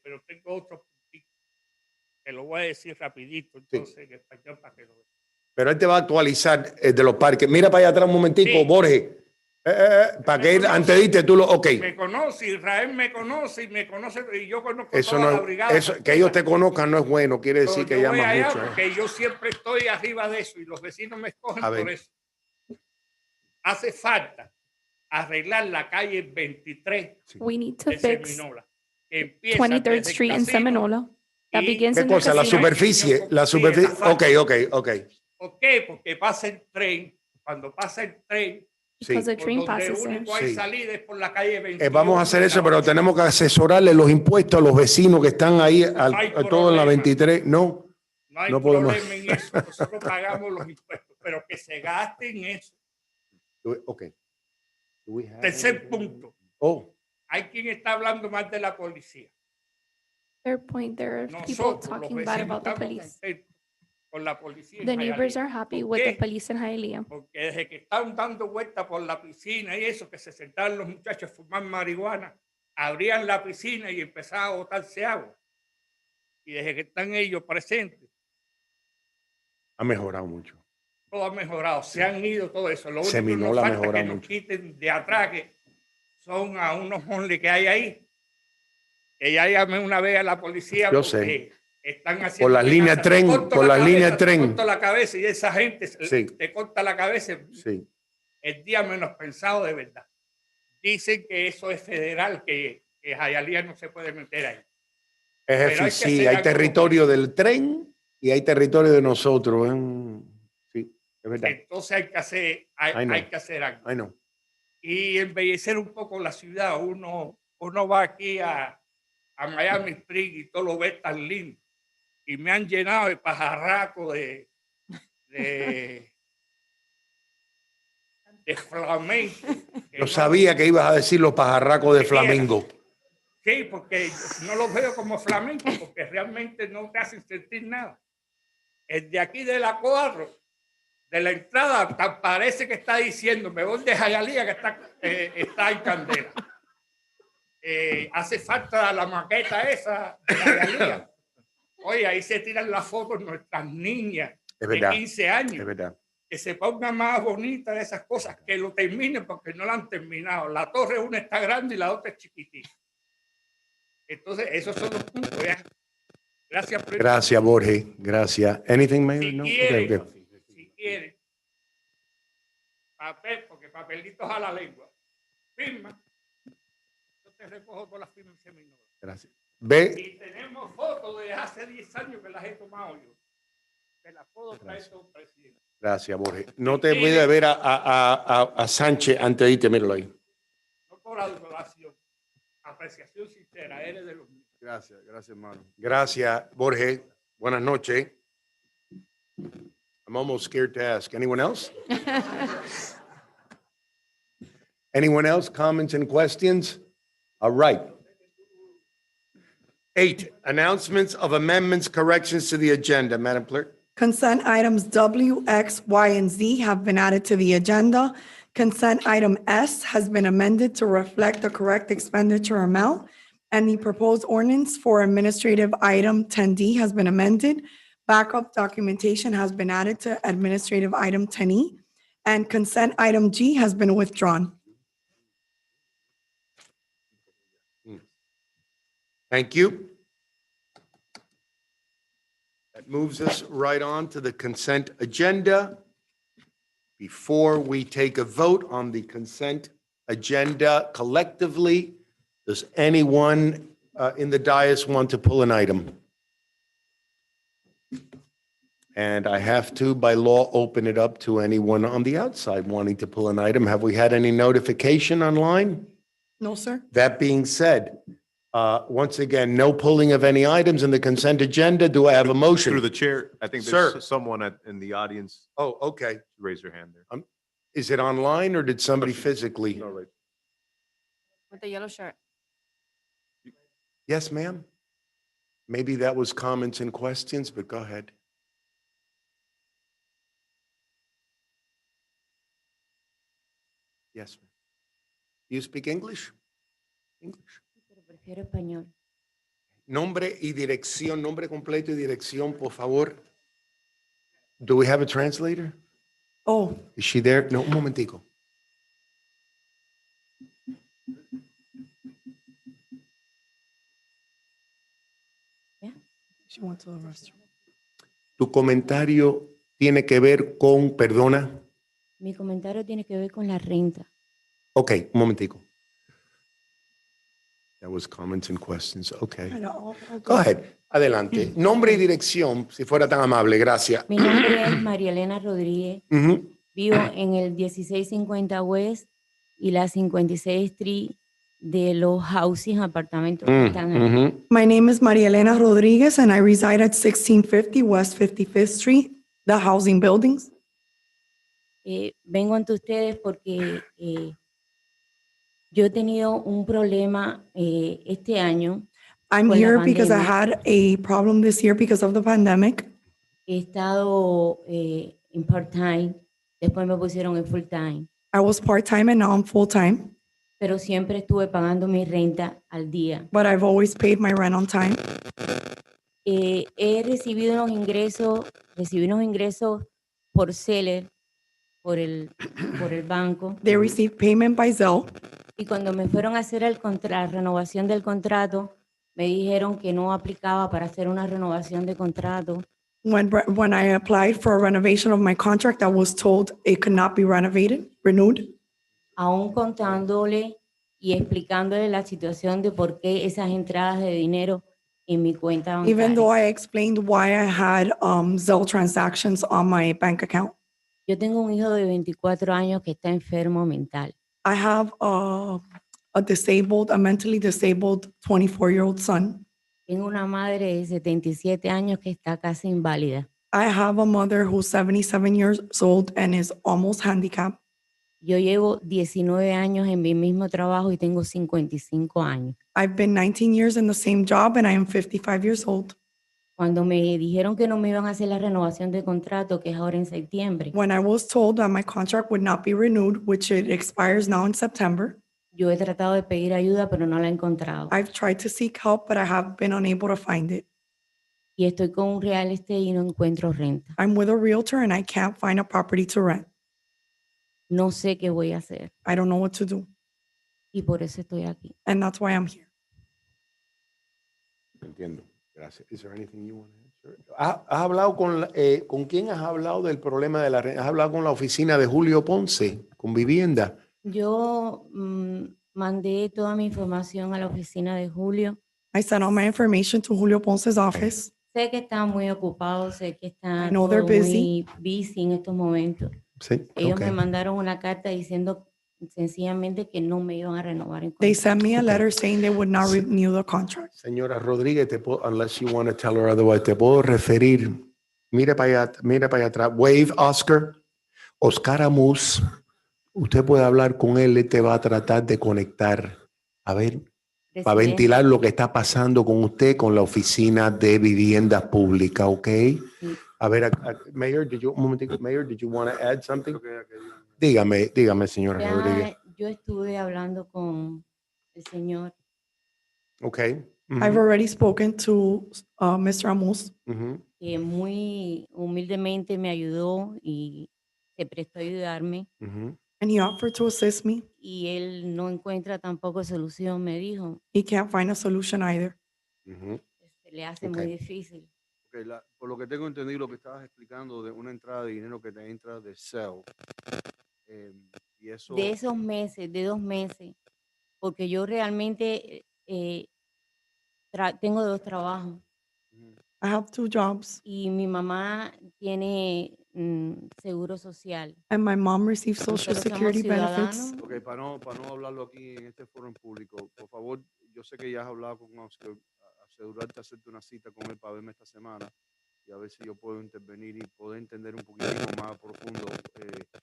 pero tengo otro puntito, que lo voy a decir rapidito, entonces, en español, para que lo vean. Pero él te va a actualizar de los parques. Mira para allá atrás un momentico, Sí. Borges. Para que él, antes de irte, tú lo... Ok. Me conoce, Israel me conoce y yo conozco Eso toda no la es, brigada. eso, que ellos te conozcan no es bueno. Quiere decir Pero que yo voy llamas allá mucho. porque yo siempre estoy arriba de eso y los vecinos me escogen A ver. por eso. Hace falta arreglar la calle 23 We need to de fix Seminola. Que empieza 23rd desde el Street in casino. Seminola. That y- begins ¿Qué in the cosa? La casino. superficie. La Sí, superficie. esa Ok, falta. ok. ¿Por qué? Porque pasa el tren. Cuando pasa el tren, Sí. Because the por train donde passes there. único hay Sí. salida es por la calle 21. Vamos a hacer de eso, la pero 23. tenemos que asesorarle los impuestos a los vecinos que están ahí, hay a todo en la problema. 23. No. No hay No podemos. problema en eso. Nosotros pagamos los impuestos, pero que se gasten eso. Ok. Tercer punto. Oh, Hay quien está hablando mal de la policía. Third point, there are people Nosotros, los talking bad vecinos, about the estamos police. contentos con la policía. en The neighbors Hialeah. are happy ¿Por with the qué? police in Hialeah. Porque desde que están dando vueltas por la piscina y eso, que se sentaban los muchachos a fumar marihuana, abrían la piscina y empezaban a botarse agua. Y desde que están ellos presentes, ha mejorado mucho. todo ha mejorado. Se han ido todo eso. Lo único que Seminola nos ha falta es que mejorado nos mucho. quiten de atrás, que son a unos hombres que hay ahí. Que ya llamé una vez a la policía Yo porque sé. están haciendo... Por las líneas de tren, por las líneas de tren. Te corto la cabeza y esa gente Sí. te corta la cabeza. Sí. El día menos pensado de verdad. Dicen que eso es federal, que Hialeah no se puede meter ahí. Es Pero hay que sí, hacer hay algo territorio del tren y hay territorio de nosotros. Sí, es verdad. Entonces hay que hacer, I know. hay que hacer algo. I know. Y embellecer un poco la ciudad. Uno va aquí a Miami Spring y todo lo ve tan lindo. Y me han llenado de pajarraco de flamenco. que Yo no- sabía que ibas a decir los pajarracos de Flamingo. Sí, porque no los veo como flamenco, porque realmente no te hacen sentir nada. El de aquí de la 4, de la entrada, parece que está diciendo, me voy de Hialeah, que está en candela. Hace falta la maqueta esa de Hialeah. Oye, ahí se tiran las fotos nuestras niñas Es verdad. de 15 años. Es verdad. Que se ponga más bonita de esas cosas, que lo terminen porque no la han terminado. La torre una está grande y la otra es chiquitita. Entonces, esos son los puntos. ¿Ya? Gracias, presidente. Gracias, Borges. Gracias. Anything, Mayor? Si No? quiere, Okay. si quiere, papel, porque papelitos a la lengua. Firma. Yo te recojo todas las firmas en Seminola. Gracias. Ve, Y tenemos fotos de hace 10 años que las he tomado yo. Te las puedo traer todo, presidente. gracias, Borges. No te voy a ver a Sánchez antes de irte, míralo ahí. No por adoración, apreciación sincera, eres de los míos. Gracias, hermano. Gracias, Borges. Buenas noches. I'm almost scared to ask. Anyone else? Anyone else? Comments and questions? All right. 8, announcements of amendments, corrections to the agenda. Madam Clerk. Consent items W, X, Y, and Z have been added to the agenda. Consent item S has been amended to reflect the correct expenditure amount, and the proposed ordinance for administrative item 10D has been amended. Backup documentation has been added to administrative item 10E, and consent item G has been withdrawn. Thank you. That moves us right on to the consent agenda. Before we take a vote on the consent agenda collectively, does anyone in the dais want to pull an item? And I have to, by law, open it up to anyone on the outside wanting to pull an item. Have we had any notification online? No, sir. That being said, once again, no pulling of any items in the consent agenda. Do I have a motion? Through the chair, I think Sir. there's someone in the audience. Oh, okay. Raise your hand there. Is it online or did somebody physically? No, right. With the yellow shirt. Yes, ma'am. Maybe that was comments and questions, but go ahead. Yes, ma'am. You speak English? English. Pero prefiero español. Nombre y dirección, nombre completo y dirección, por favor. Do we have a translator? Oh, Is she there? No, un momentico. she went to the restroom. Tu comentario tiene que ver con, perdona. Mi comentario tiene que ver con la renta. Ok, un momentico. That was comments and questions. Okay. I know, I'll Go ahead. Adelante. Nombre y dirección, si fuera tan amable. Gracias. Mi nombre es María Elena Rodríguez. Ujú. Vivo en el 1650 West y la 56 Street de los housing apartamentos que están ahí. Ujú. My name is Maria Elena Rodriguez, and I reside at 1650 West 55th Street, the housing buildings. Vengo ante ustedes porque yo he tenido un problema este año. I'm Con la here because I pandemia. had a problem this year because of the pandemic. He estado en part-time, después me pusieron en full-time, I was part-time and now I'm full-time, pero siempre estuve pagando mi renta al día. but I've always paid my rent on time. He recibido unos ingresos, recibí unos ingresos por Seller, por el banco, They received payment by Zelle. y cuando me fueron a hacer la renovación del contrato, me dijeron que no aplicaba para hacer una renovación de contrato. When I applied for a renovation of my contract, I was told it could not be renewed. Aún contándole y explicándole la situación de por qué esas entradas de dinero en mi cuenta Even though bancaria. I explained why I had Zelle transactions on my bank account. Yo tengo un hijo de 24 años que está enfermo mental. I have a mentally disabled 24-year-old son. Tengo una madre de 77 años que está casi inválida. I have a mother who's 77 years old and is almost handicapped. Yo llevo 19 años en mi mismo trabajo y tengo 55 años. I've been 19 years in the same job and I am 55 years old. Cuando me dijeron que no me iban a hacer la renovación de contrato, que es ahora en septiembre, When I was told that my contract would not be renewed, which it expires now in September, yo he tratado de pedir ayuda, pero no la he encontrado. I've tried to seek help, but I have been unable to find it. Y estoy con un real estate y no encuentro renta. I'm with a realtor and I can't find a property to rent. No sé qué voy a hacer I don't know what to do. y por eso estoy aquí. And that's why I'm here. Entiendo. Gracias. Is there anything you want to answer? ¿Has hablado con quién has hablado del problema de la renta? ¿Has hablado con la oficina de Julio Ponce, con vivienda? Yo mandé toda mi información a la oficina de Julio. I sent all my information to Julio Ponce's office. Sé que están muy ocupados, sé que están I know they're muy busy en estos momentos. Sí. Ellos ok. me mandaron una carta diciendo sencillamente que no me iban a renovar el They contrato. sent me a Okay. letter saying they would not renew the contract. Señora Rodríguez, unless you want to tell her otherwise, te puedo referir. Mire para allá atrás. Wave Oscar. Oscar Amus. Usted puede hablar con él, él te va a tratar de conectar. A ver, para Presidente, ventilar lo que está pasando con usted con la oficina de vivienda pública, ¿ok? Sí. A ver, Mayor, un momentico, Mayor, did you want to add something? Dígame, señora Rodríguez. ya yo estuve hablando con el señor. Ok. I've already spoken to Mr. Amos. Ujú. Que muy humildemente me ayudó y se prestó a ayudarme, Ujú. And he offered to assist me. y él no encuentra tampoco solución, me dijo. He can't find a solution either. Ujú. Se le hace Ok. muy difícil. Ok, por lo que tengo entendido, lo que estabas explicando de una entrada de dinero que te entra de Cell. Y eso. De esos meses, de 2 meses, porque yo realmente tengo 2 trabajos. Ujú. I have 2 jobs, y mi mamá tiene seguro social. and my mom receives Social Nosotros somos Security benefits. ciudadanos. Ok, para no hablarlo aquí en este foro en público, por favor, yo sé que ya has hablado con Oscar, asegurarte de hacerte una cita con él para verme esta semana y a ver si yo puedo intervenir y poder entender un poquitico más profundo.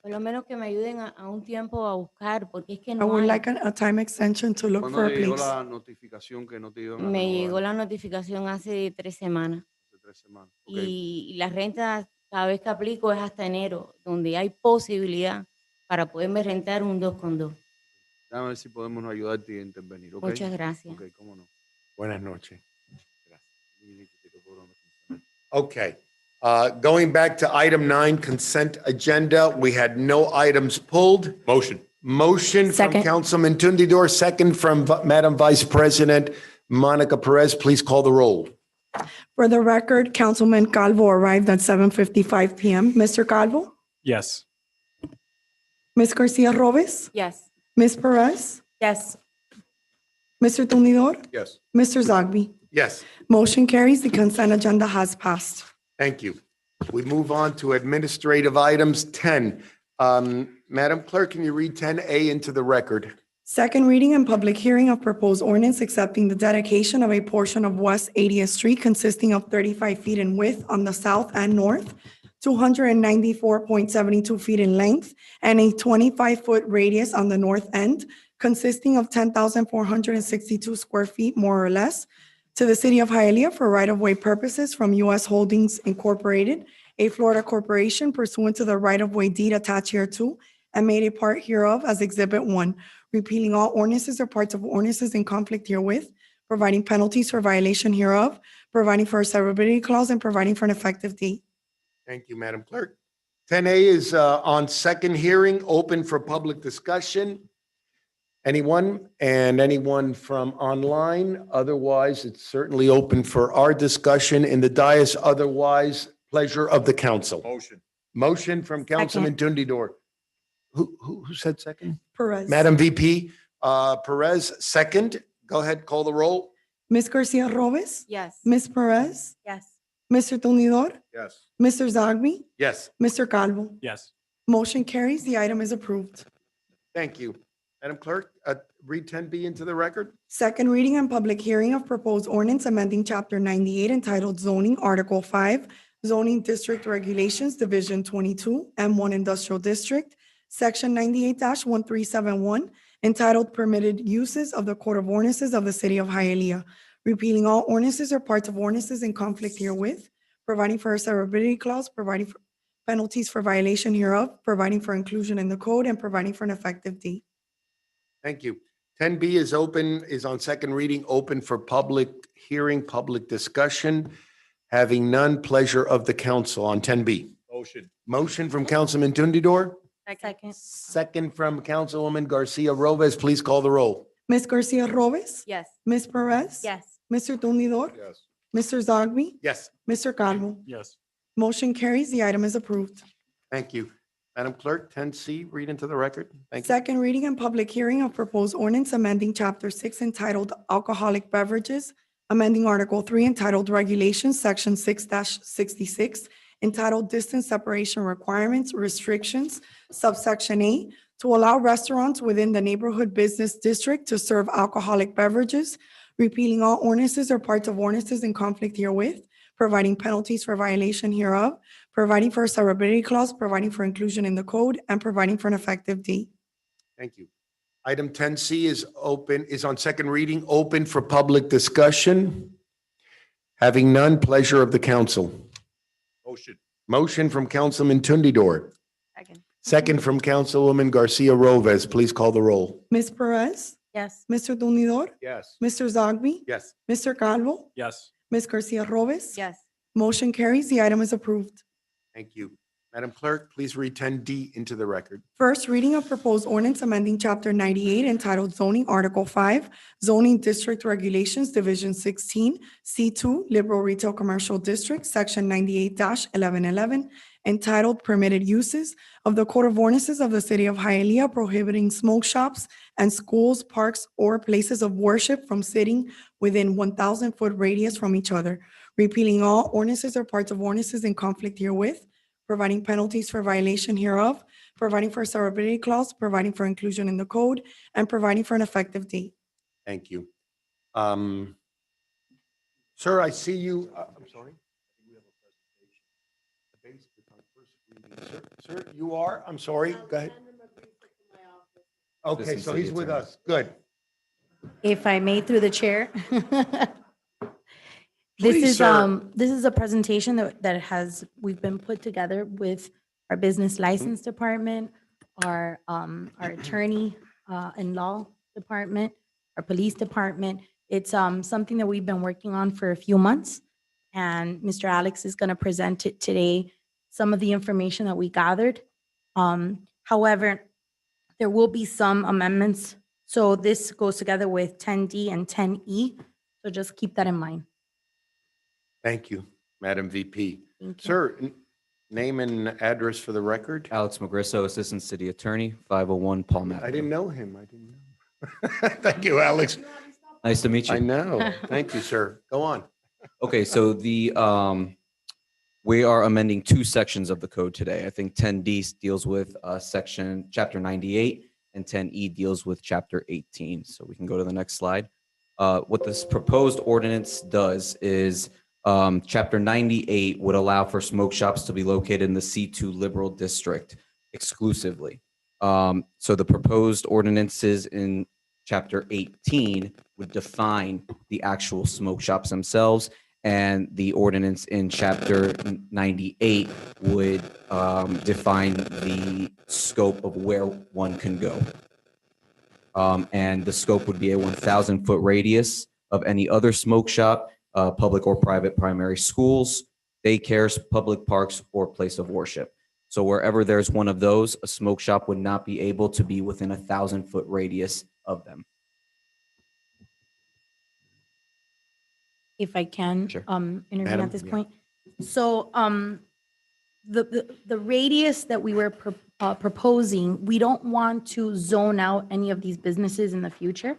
Por lo menos que me ayuden a un tiempo a buscar, porque es que I no would hay. like a time extension to look ¿Cuándo for a te llegó place. la notificación que no te iban a Me renovar llegó la notificación hace 3 semanas hace 3 semanas? Ok, y la renta cada vez que aplico es hasta enero, donde hay posibilidad para poderme rentar un 2x2. déjame ver si podemos ayudarte y intervenir, ¿ok? Muchas gracias. Ok, cómo no. Buenas noches. Okay. Going back to item 9, consent agenda, we had no items pulled. Motion. Motion from Second. Councilman Tundidor, second from Madam Vice President Monica Perez. Please call the roll. For the record, Councilman Calvo arrived at 7:55 PM. Mr. Calvo? Yes. Ms. Garcia Robes? Yes. Ms. Perez? Yes. Mr. Tumidor? Yes. Mr. Zogby? Yes, Motion carries. The consent agenda has passed. thank you. We move on to administrative items 10. Madam Clerk, can you read 10A into the record? Second reading and public hearing of proposed ordinance accepting the dedication of a portion of West 80th Street consisting of 35 feet in width on the south and north, 294.72 feet in length, and a 25-foot radius on the north end, consisting of 10,462 square feet, more or less, to the city of Hialeah for right-of-way purposes from U.S. Holdings Incorporated, a Florida corporation pursuant to the right-of-way deed attached hereto, and made a part hereof as Exhibit 1, repealing all ordinances or parts of ordinances in conflict herewith, providing penalties for violation hereof, providing for a severability clause, and providing for an effective date. Thank you, Madam Clerk. 10A is on second hearing, open for public discussion. Anyone and anyone from online? Otherwise, it's certainly open for our discussion in the dais. Otherwise, pleasure of the council. Motion. Motion from Councilman Tundidor. Who said second? Perez. Madam VP Perez, second. Go ahead, call the roll. Ms. Garcia Robes? Yes. Ms. Perez? Yes. Mr. Tumidor? Yes. Mr. Zogby? Yes, Mr. Calvo? Yes. Motion carries. The item is approved. thank you. Madam Clerk, read 10B into the record. Second reading and public hearing of proposed ordinance amending Chapter 98 entitled Zoning, Article 5, Zoning District Regulations, Division 22, M1 Industrial District, Section 98-1371, entitled Permitted Uses of the Code of Ordinances of the City of Hialeah, repealing all ordinances or parts of ordinances in conflict herewith, providing for a severability clause, providing for penalties for violation hereof, providing for inclusion in the code, and providing for an effective date. Thank you. 10B is open, is on second reading, open for public hearing, public discussion. Having none, pleasure of the council on 10B. Motion. Motion from Councilman Tundidor, Second. second from Councilwoman Garcia Robes. Please call the roll. Ms. Garcia Robes? Yes. Ms. Perez? Yes. Mr. Tumidor? Yes. Mr. Zogby? Yes, Mr. Calvo? Yes. Motion carries. The item is approved. thank you. Madam Clerk, 10C, read into the record. Thank you. Second reading and public hearing of proposed ordinance amending Chapter 6 entitled Alcoholic Beverages, amending Article 3 entitled Regulations, Section 6-66, entitled Distance Separation Requirements, Restrictions, subsection A, to allow restaurants within the neighborhood business district to serve alcoholic beverages, repealing all ordinances or parts of ordinances in conflict herewith, providing penalties for violation hereof, providing for a severability clause, providing for inclusion in the code, and providing for an effective date. Thank you. Item 10C is open, is on second reading, open for public discussion. Having none, pleasure of the council. Motion. Motion from Councilman Tundidor, Second. second from Councilwoman Garcia Robes. Please call the roll. Ms. Perez? Yes. Mr. Tumidor? Yes. Mr. Zogby? Yes, Mr. Calvo? Yes. Ms. Garcia Robes? Yes. Motion carries. The item is approved. thank you. Madam Clerk, please read 10D into the record. First reading of proposed ordinance amending Chapter 98 entitled Zoning, Article 5, Zoning District Regulations, Division 16, C2, Liberal Retail Commercial District, Section 98-1111, entitled Permitted Uses of the Code of Ordinances of the City of Hialeah prohibiting smoke shops and schools, parks, or places of worship from sitting within 1,000-foot radius from each other, repealing all ordinances or parts of ordinances in conflict herewith, providing penalties for violation hereof, providing for a severability clause, providing for inclusion in the code, and providing for an effective date. Thank you. Sir, I see you, I'm sorry. Sir, you are, I'm sorry, go ahead. Okay, Assistant so City he's with Attorney. us, good. If I may, through the chair. This Please, is, sir. this is a presentation we've been put together with our business license department, our attorney, and law department, our police department. It's, something that we've been working on for a few months. And Mr. Alex is going to present it today, some of the information that we gathered. However, there will be some amendments. So this goes together with 10D and 10E. So just keep that in mind. Thank you, Madam VP. Thank you. Sir, name and address for the record? Alex Magrisso, Assistant City Attorney, 501 Palm Avenue. I didn't know him, I didn't know. Thank you, Alex. Nice to meet I you. know, thank you, sir. Go on. Okay, so we are amending two sections of the code today. I think 10D deals with chapter 98 and 10E deals with chapter 18. So we can go to the next slide. What this proposed ordinance does is chapter 98 would allow for smoke shops to be located in the C2 liberal district exclusively. So the proposed ordinances in chapter 18 would define the actual smoke shops themselves, and the ordinance in chapter 98 would define the scope of where one can go. And the scope would be a 1,000-foot radius of any other smoke shop, public or private primary schools, daycares, public parks, or place of worship. So wherever there's one of those, a smoke shop would not be able to be within a 1,000-foot radius of them. If I can, Sure. intervene Madam, at this yeah. point. So, the radius that we were proposing, we don't want to zone out any of these businesses in the future.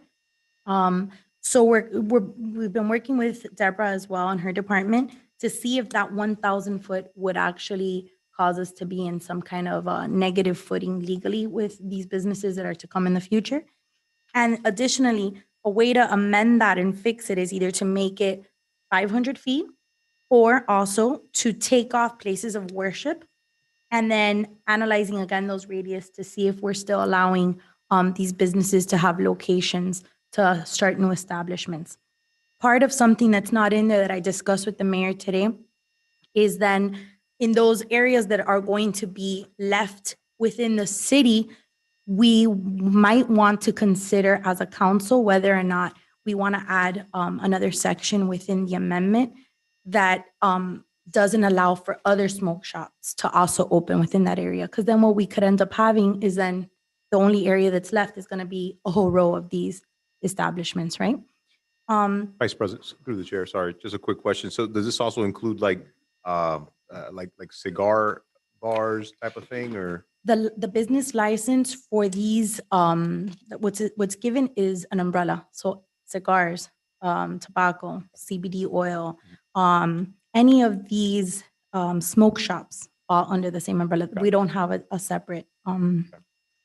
So we've been working with Deborah as well in her department to see if that 1,000 foot would actually cause us to be in some kind of negative footing legally with these businesses that are to come in the future. And additionally, a way to amend that and fix it is either to make it 500 feet or also to take off places of worship and then analyzing again those radius to see if we're still allowing these businesses to have locations to start new establishments. Part of something that's not in there that I discussed with the mayor today is then in those areas that are going to be left within the city, we might want to consider as a council whether or not we want to add another section within the amendment that doesn't allow for other smoke shops to also open within that area. Because then what we could end up having is then the only area that's left is going to be a whole row of these establishments, right? Vice President, through the chair, sorry, just a quick question. So does this also include like cigar bars type of thing, or? The business license for these, what's given is an umbrella. So cigars, tobacco, CBD oil, any of these smoke shops fall under the same umbrella. We don't have a separate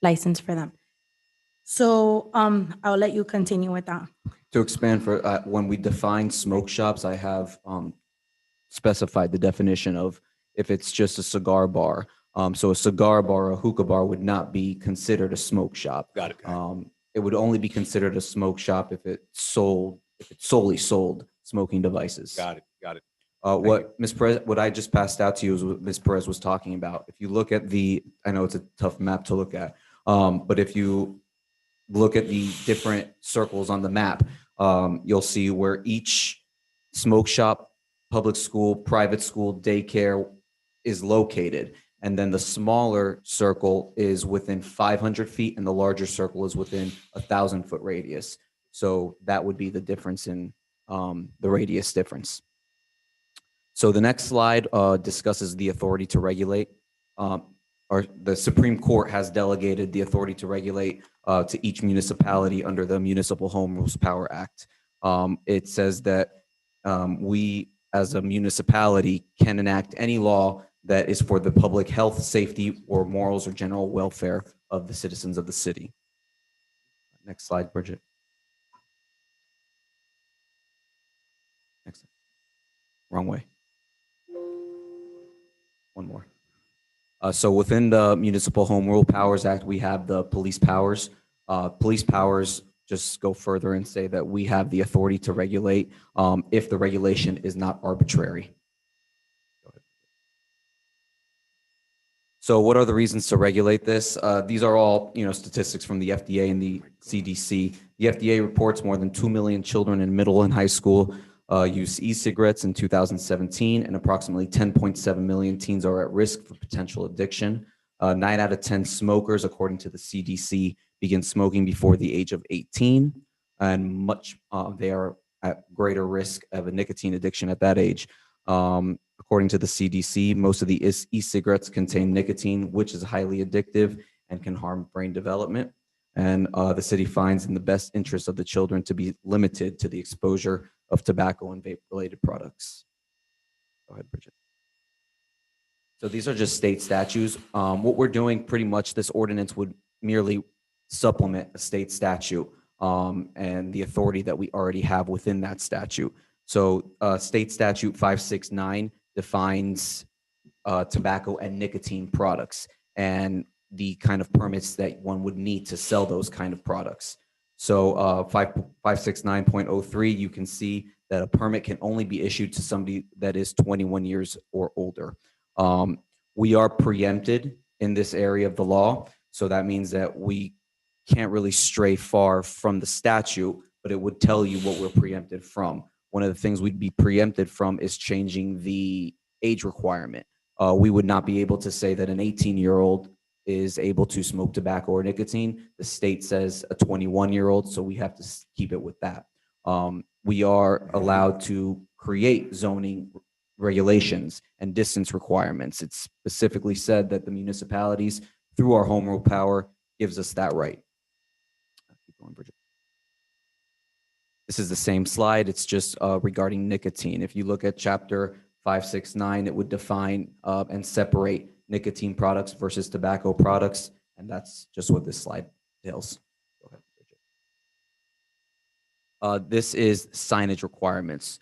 license for them. So I'll let you continue with that. To expand for, when we define smoke shops, I have specified the definition of if it's just a cigar bar. So a cigar bar, a hookah bar would not be considered a smoke shop. Got it. It would only be considered a smoke shop if it solely sold smoking devices. Got it. What I just passed out to you is what Ms. Perez was talking about. If you look at I know it's a tough map to look at, but if you look at the different circles on the map, you'll see where each smoke shop, public school, private school, daycare is located. And then the smaller circle is within 500 feet and the larger circle is within 1,000-foot radius. So that would be the difference in the radius difference. So the next slide discusses the authority to regulate. The Supreme Court has delegated the authority to regulate to each municipality under the Municipal Home Rules Power Act. It says that we as a municipality, can enact any law that is for the public health, safety, or morals or general welfare of the citizens of the city. Next slide, Bridget. Next. Wrong way. One more. So within the Municipal Home Rule Powers Act, we have the police powers. Police powers just go further and say that we have the authority to regulate if the regulation is not arbitrary. So what are the reasons to regulate this? These are all, statistics from the FDA and the CDC. The FDA reports more than 2 million children in middle and high school use e-cigarettes in 2017, and approximately 10.7 million teens are at risk for potential addiction. 9 out of 10 smokers, according to the CDC, begin smoking before the age of 18, and they are at greater risk of a nicotine addiction at that age. According to the CDC, most of the e-cigarettes contain nicotine, which is highly addictive and can harm brain development. And the city finds in the best interest of the children to be limited to the exposure of tobacco and vape-related products. Go ahead, Bridget. So these are just state statutes. What we're doing, pretty much, this ordinance would merely supplement a state statute and the authority that we already have within that statute. So State Statute 569 defines tobacco and nicotine products and the kind of permits that one would need to sell those kind of products. So 569.03, you can see that a permit can only be issued to somebody that is 21 years or older. We are preempted in this area of the law, so that means that we can't really stray far from the statute, but it would tell you what we're preempted from. One of the things we'd be preempted from is changing the age requirement. We would not be able to say that an 18-year-old is able to smoke tobacco or nicotine. The state says a 21-year-old, so we have to keep it with that. We are allowed to create zoning regulations and distance requirements. It's specifically said that the municipalities, through our home rule power, gives us that right. Keep going, Bridget. This is the same slide. It's just regarding nicotine. If you look at Chapter 569, it would define and separate nicotine products versus tobacco products, and that's just what this slide entails. Go ahead, Bridget. This is signage requirements.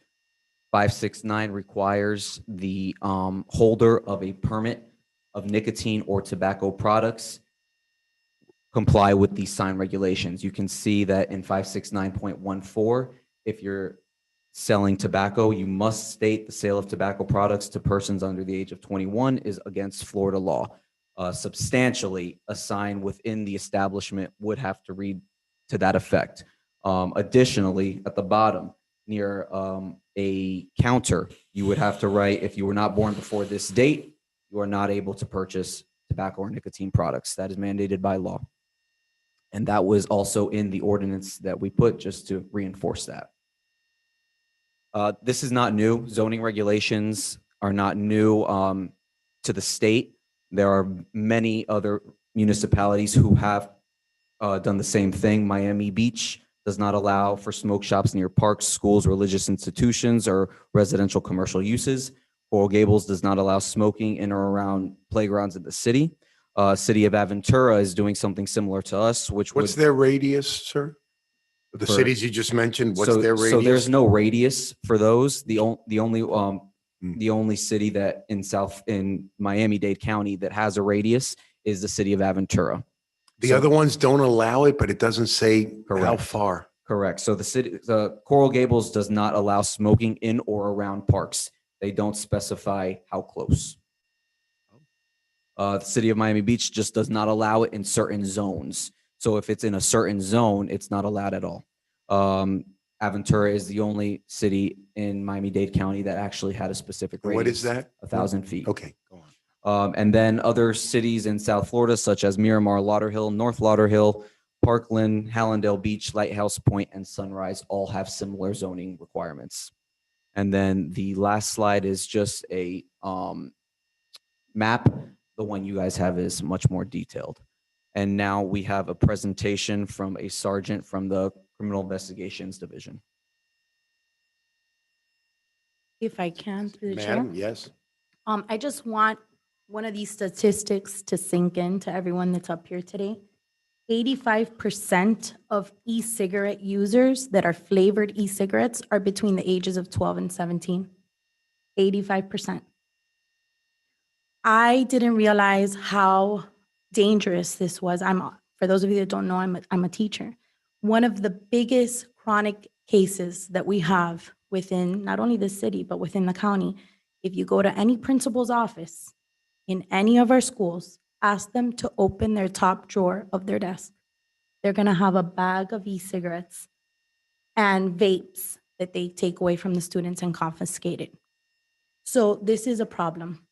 569 requires the holder of a permit of nicotine or tobacco products comply with these sign regulations. You can see that in 569.14, if you're selling tobacco, you must state the sale of tobacco products to persons under the age of 21 is against Florida law. Substantially, a sign within the establishment would have to read to that effect. Additionally, at the bottom, near a counter, you would have to write, if you were not born before this date, you are not able to purchase tobacco or nicotine products. That is mandated by law. And that was also in the ordinance that we put just to reinforce that. This is not new. Zoning regulations are not new to the state. There are many other municipalities who have done the same thing. Miami Beach does not allow for smoke shops near parks, schools, religious institutions, or residential commercial uses. Coral Gables does not allow smoking in or around playgrounds in the city. City of Aventura is doing something similar to us, which What's their radius, sir? The For- cities you just mentioned, what's so, their radius? So there's no radius for those. The only city that in Miami-Dade County that has a radius is the city of Aventura. The other ones don't allow it, but it doesn't say how Correct. far. Correct. So the Coral Gables does not allow smoking in or around parks. They don't specify how close. The city of Miami Beach just does not allow it in certain zones. So if it's in a certain zone, it's not allowed at all. Aventura is the only city in Miami-Dade County that actually had a specific radius. What is that? 1,000 feet. Okay, go on. And then other cities in South Florida, such as Miramar, Lauderhill, North Lauderhill, Parkland, Hallandale Beach, Lighthouse Point, and Sunrise all have similar zoning requirements. And then the last slide is just a map. The one you guys have is much more detailed. And now we have a presentation from a sergeant from the Criminal Investigations Division. If I can, through the chair. Madam, yes. I just want one of these statistics to sink in to everyone that's up here today. 85% of e-cigarette users that are flavored e-cigarettes are between the ages of 12 and 17. 85%. I didn't realize how dangerous this was. For those of you that don't know, I'm a teacher. One of the biggest chronic cases that we have within not only the city, but within the county, if you go to any principal's office in any of our schools, ask them to open their top drawer of their desk. They're gonna have a bag of e-cigarettes and vapes that they take away from the students and confiscate it. So this is a problem.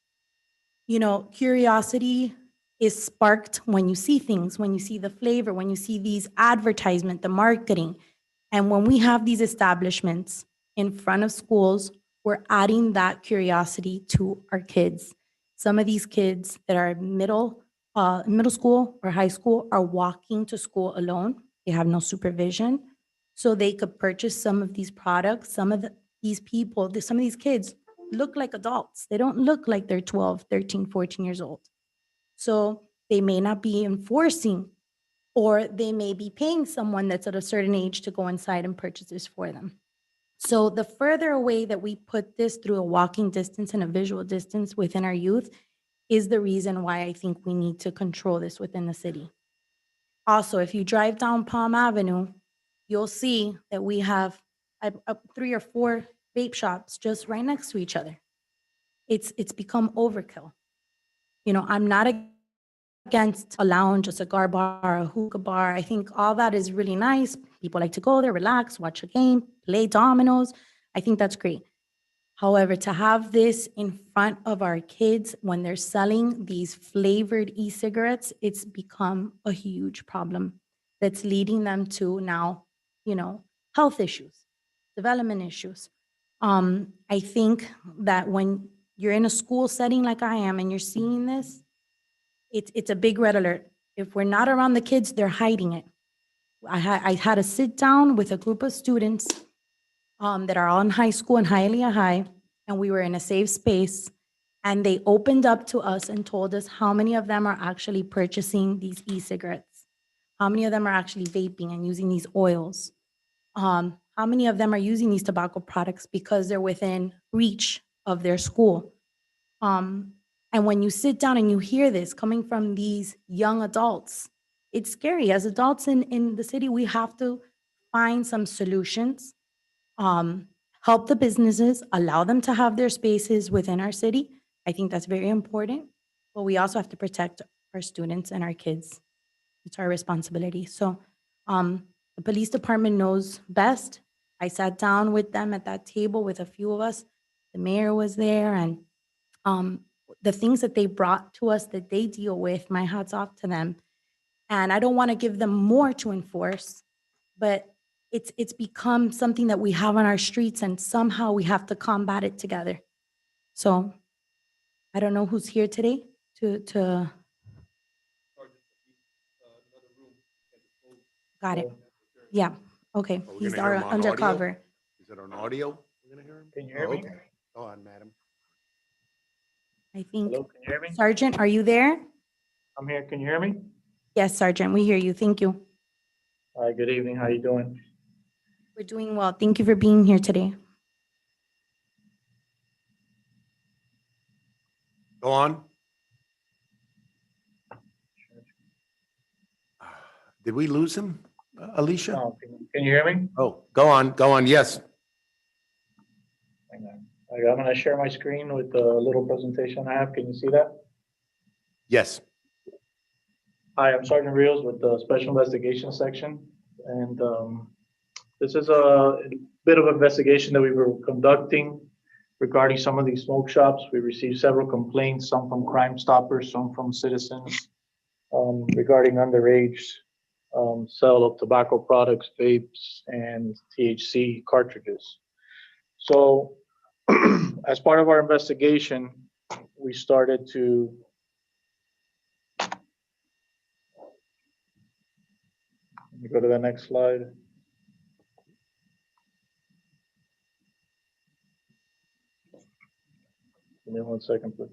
You know, curiosity is sparked when you see things, when you see the flavor, when you see these advertisement, the marketing. And when we have these establishments in front of schools, we're adding that curiosity to our kids. Some of these kids that are middle school or high school are walking to school alone. They have no supervision. So they could purchase some of these products. Some of these people, some of these kids look like adults. They don't look like they're 12, 13, 14 years old. So they may not be enforcing, or they may be paying someone that's at a certain age to go inside and purchase this for them. So the further away that we put this through a walking distance and a visual distance within our youth is the reason why I think we need to control this within the city. Also, if you drive down Palm Avenue, you'll see that we have 3 or 4 vape shops just right next to each other. It's become overkill. You know, I'm not against a lounge, a cigar bar, a hookah bar. I think all that is really nice. People like to go there, relax, watch a game, play dominoes. I think that's great. However, to have this in front of our kids when they're selling these flavored e-cigarettes, it's become a huge problem that's leading them to now, you know, health issues, development issues. I think that when you're in a school setting like I am and you're seeing this, it's a big red alert. If we're not around the kids, they're hiding it. I had a sit down with a group of students that are all in high school in Hialeah High, and we were in a safe space, and they opened up to us and told us how many of them are actually purchasing these e-cigarettes, how many of them are actually vaping and using these oils, how many of them are using these tobacco products because they're within reach of their school. And when you sit down and you hear this coming from these young adults, it's scary. As adults in the city, we have to find some solutions, help the businesses, allow them to have their spaces within our city. I think that's very important. But we also have to protect our students and our kids. It's our responsibility. So the police department knows best. I sat down with them at that table with a few of us. The mayor was there, and the things that they brought to us that they deal with, my hats off to them. And I don't want to give them more to enforce, but it's become something that we have on our streets, and somehow we have to combat it together. So I don't know who's here today to got it. Yeah, okay. Are we He's gonna hear our him on audio? undercover. Is it on audio? We're gonna hear him? Can you hear Oh, me? okay. Go on, madam. I think. Hello, can you hear me? Sergeant, are you there? I'm here. Can you hear me? Yes, Sergeant, we hear you. Thank you. Hi, good evening. How you doing? We're doing well. Thank you for being here today. Go on. Did we lose him, Alicia? No, can you hear me? Oh, go on, yes. Hang on. Okay, I'm gonna share my screen with the little presentation I have. Can you see that? Yes. Hi, I'm Sergeant Rios with the Special Investigation Section. And this is a bit of investigation that we were conducting regarding some of these smoke shops. We received several complaints, some from Crime Stoppers, some from citizens, regarding underage sale of tobacco products, vapes, and THC cartridges. So as part of our investigation, we started to let me go to the next slide. Give me 1 second, please.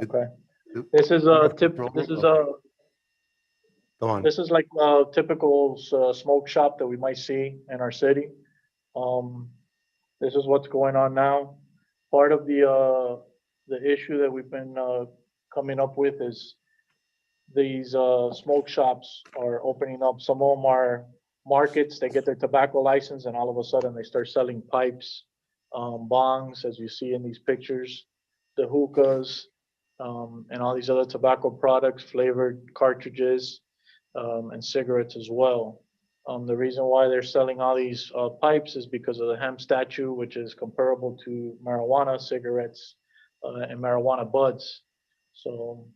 Okay. This is a Go on. This is like a typical smoke shop that we might see in our city. This is what's going on now. Part of the issue that we've been coming up with is these smoke shops are opening up. Some of them are markets. They get their tobacco license, and all of a sudden they start selling pipes, bongs, as you see in these pictures, the hookahs, and all these other tobacco products, flavored cartridges, and cigarettes as well. The reason why they're selling all these pipes is because of the hemp statute, which is comparable to marijuana cigarettes and marijuana buds. So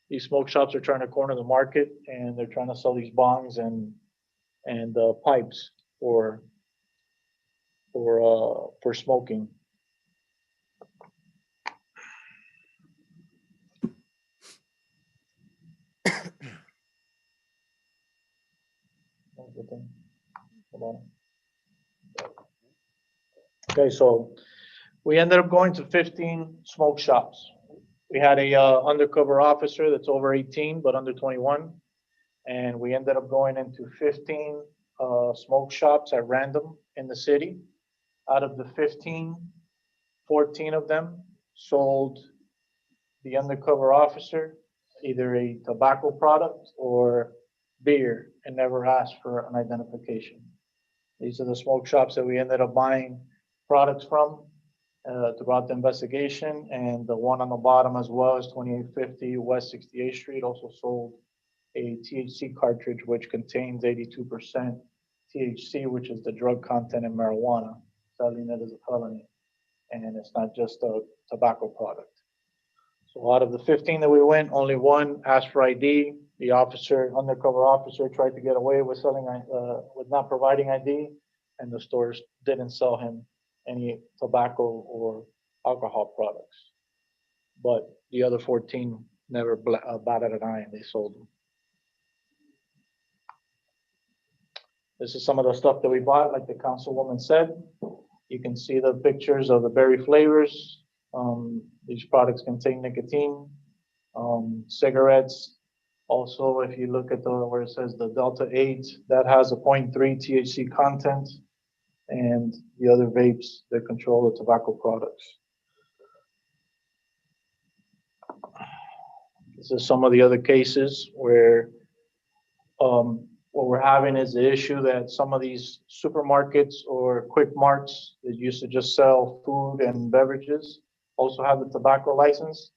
these smoke shops are trying to corner the market, and they're trying to sell these bongs and pipes for smoking. Okay, so we ended up going to 15 smoke shops. We had a undercover officer that's over 18 but under 21, and we ended up going into 15 smoke shops at random in the city. Out of the 15, 14 of them sold the undercover officer either a tobacco product or beer and never asked for an identification. These are the smoke shops that we ended up buying products from throughout the investigation, and the one on the bottom as well is 2850 West 68th Street, also sold a THC cartridge which contains 82% THC, which is the drug content in marijuana. Selling it is a felony, and it's not just a tobacco product. So out of the 15 that we went, only one asked for ID. The undercover officer, tried to get away with with not providing ID, and the stores didn't sell him any tobacco or alcohol products. But the other 14 never batted an eye, and they sold them. This is some of the stuff that we bought, like the councilwoman said. You can see the pictures of the berry flavors. These products contain nicotine, cigarettes. Also, if you look at where it says the Delta 8, that has a 0.3 THC content, and the other vapes that control the tobacco products. This is some of the other cases where what we're having is the issue that some of these supermarkets or quick marts that used to just sell food and beverages also have the tobacco license.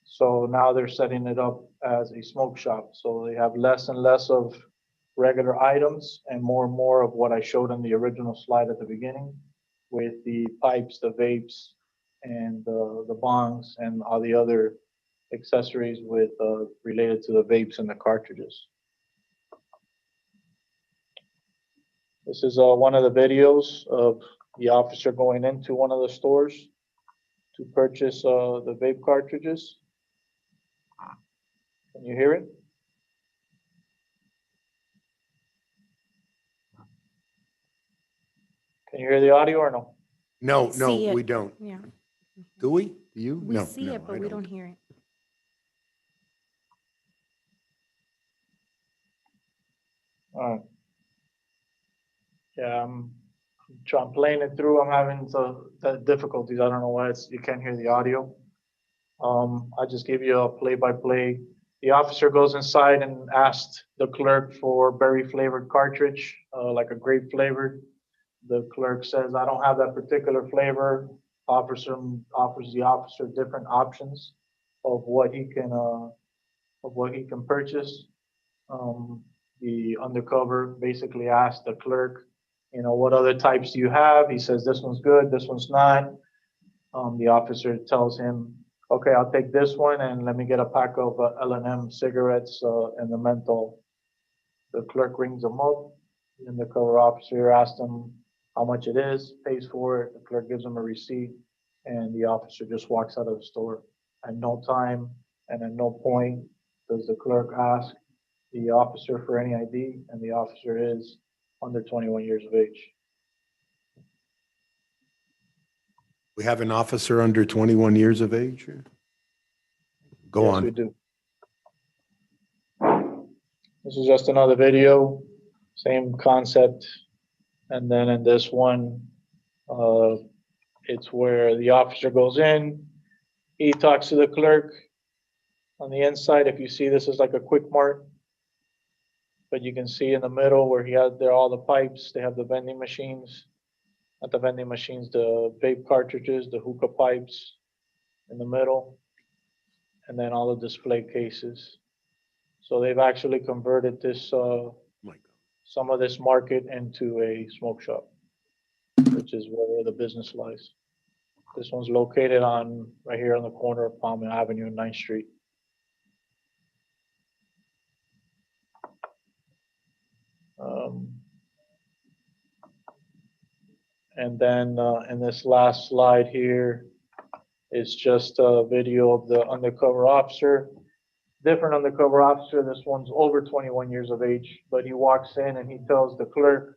So now they're setting it up as a smoke shop. So they have less and less of regular items and more of what I showed in the original slide at the beginning, with the pipes, the vapes, and the bongs and all the other accessories with related to the vapes and the cartridges. This is one of the videos of the officer going into one of the stores to purchase the vape cartridges. Can you hear it? Can you hear the audio or no? No, See no, it. we don't. Yeah. Do we? Do you? We No, see no, it, but I we don't hear it. All right. Yeah, I'm playing it through. I'm having the difficulties. I don't know why you can't hear the audio. I just gave you a play-by-play. The officer goes inside and asks the clerk for berry flavored cartridge, like a grape flavored. The clerk says, "I don't have that particular flavor." Offers the officer different options of what he can purchase. The undercover basically asked the clerk, "What other types do you have?" He says, "This one's good, this one's not." The officer tells him, "Okay, I'll take this one, and let me get a pack of L&M cigarettes and the menthol." The clerk rings him up. The undercover officer asks him how much it is, pays for it. The clerk gives him a receipt, and the officer just walks out of the store. At no time and at no point does the clerk ask the officer for any ID, and the officer is under 21 years of age. We have an officer under 21 years of age? Go Yes, on. we do. This is just another video, same concept. And then in this one, it's where the officer goes in, he talks to the clerk. On the inside, if you see, this is like a quick mart. But you can see in the middle where he had there all the pipes, they have the vending machines. Not the vending machines, the vape cartridges, the hookah pipes in the middle. And then all the display cases. So they've actually converted this, some of this market into a smoke shop, which is where the business lies. This one's located right here on the corner of Palm Avenue and 9th Street. And then in this last slide here is just a video of the undercover officer. Different undercover officer. This one's over 21 years of age, but he walks in and he tells the clerk,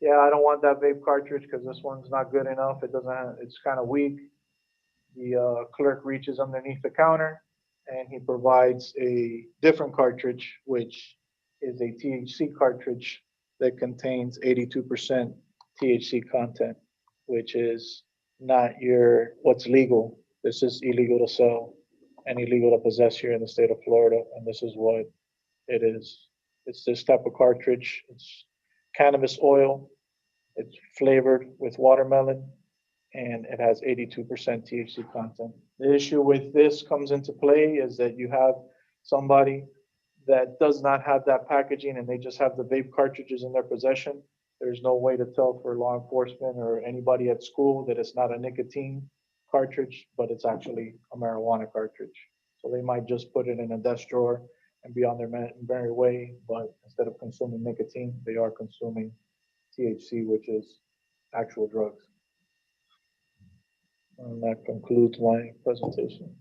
yeah, I don't want that vape cartridge because this one's not good enough. It's kind of weak. The clerk reaches underneath the counter and he provides a different cartridge, which is a THC cartridge that contains 82% THC content, which is not what's legal. This is illegal to sell and illegal to possess here in the state of Florida, and this is what it is. It's this type of cartridge. It's cannabis oil. It's flavored with watermelon, and it has 82% THC content. The issue with this comes into play is that you have somebody that does not have that packaging and they just have the vape cartridges in their possession. There's no way to tell for law enforcement or anybody at school that it's not a nicotine cartridge, but it's actually a marijuana cartridge. So they might just put it in a desk drawer and be on their merry way, but instead of consuming nicotine, they are consuming THC, which is actual drugs. And that concludes my presentation.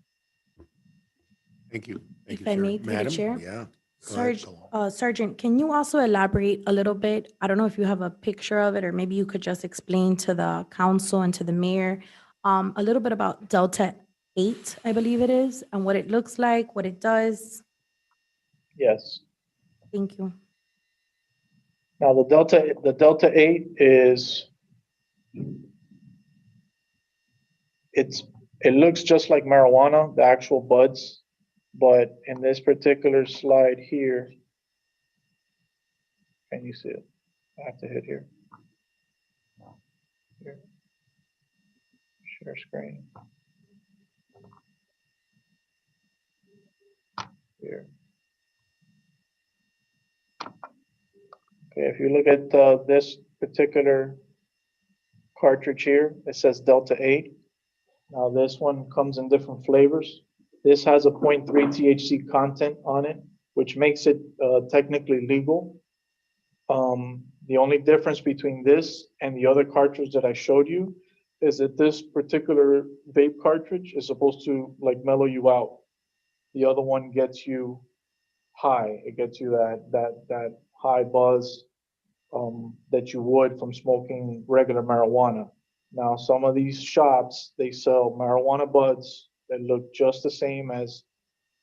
Thank you. Thank If you, I sir. may, through the Madam? chair? Yeah. Go ahead, Colon. Sergeant, can you also elaborate a little bit? I don't know if you have a picture of it, or maybe you could just explain to the council and to the mayor a little bit about Delta 8, I believe it is, and what it looks like, what it does. Yes. Thank you. Now the Delta 8 is, it looks just like marijuana, the actual buds, but in this particular slide here, can you see it? I have to hit here. Here. Share screen. Here. Okay, if you look at this particular cartridge here, it says Delta 8. Now this one comes in different flavors. This has a 0.3 THC content on it, which makes it technically legal. The only difference between this and the other cartridge that I showed you is that this particular vape cartridge is supposed to like mellow you out. The other one gets you high. It gets you that high buzz that you would from smoking regular marijuana. Now, some of these shops, they sell marijuana buds that look just the same as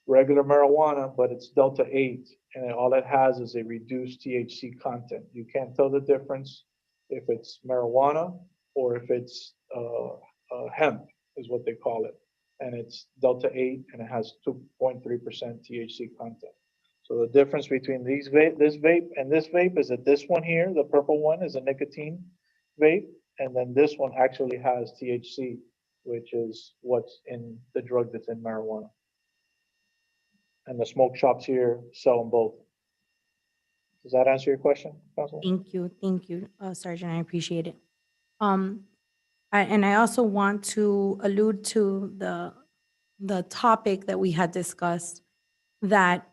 regular marijuana, but it's Delta 8, and all it has is a reduced THC content. You can't tell the difference if it's marijuana or if it's hemp, is what they call it. And it's Delta 8, and it has 2.3% THC content. So the difference between this vape and this vape is that this one here, the purple one, is a nicotine vape, and then this one actually has THC, which is what's in the drug that's in marijuana. And the smoke shops here sell them both. Does that answer your question, Council? Thank you, Sergeant. I appreciate it. And I also want to allude to the topic that we had discussed, that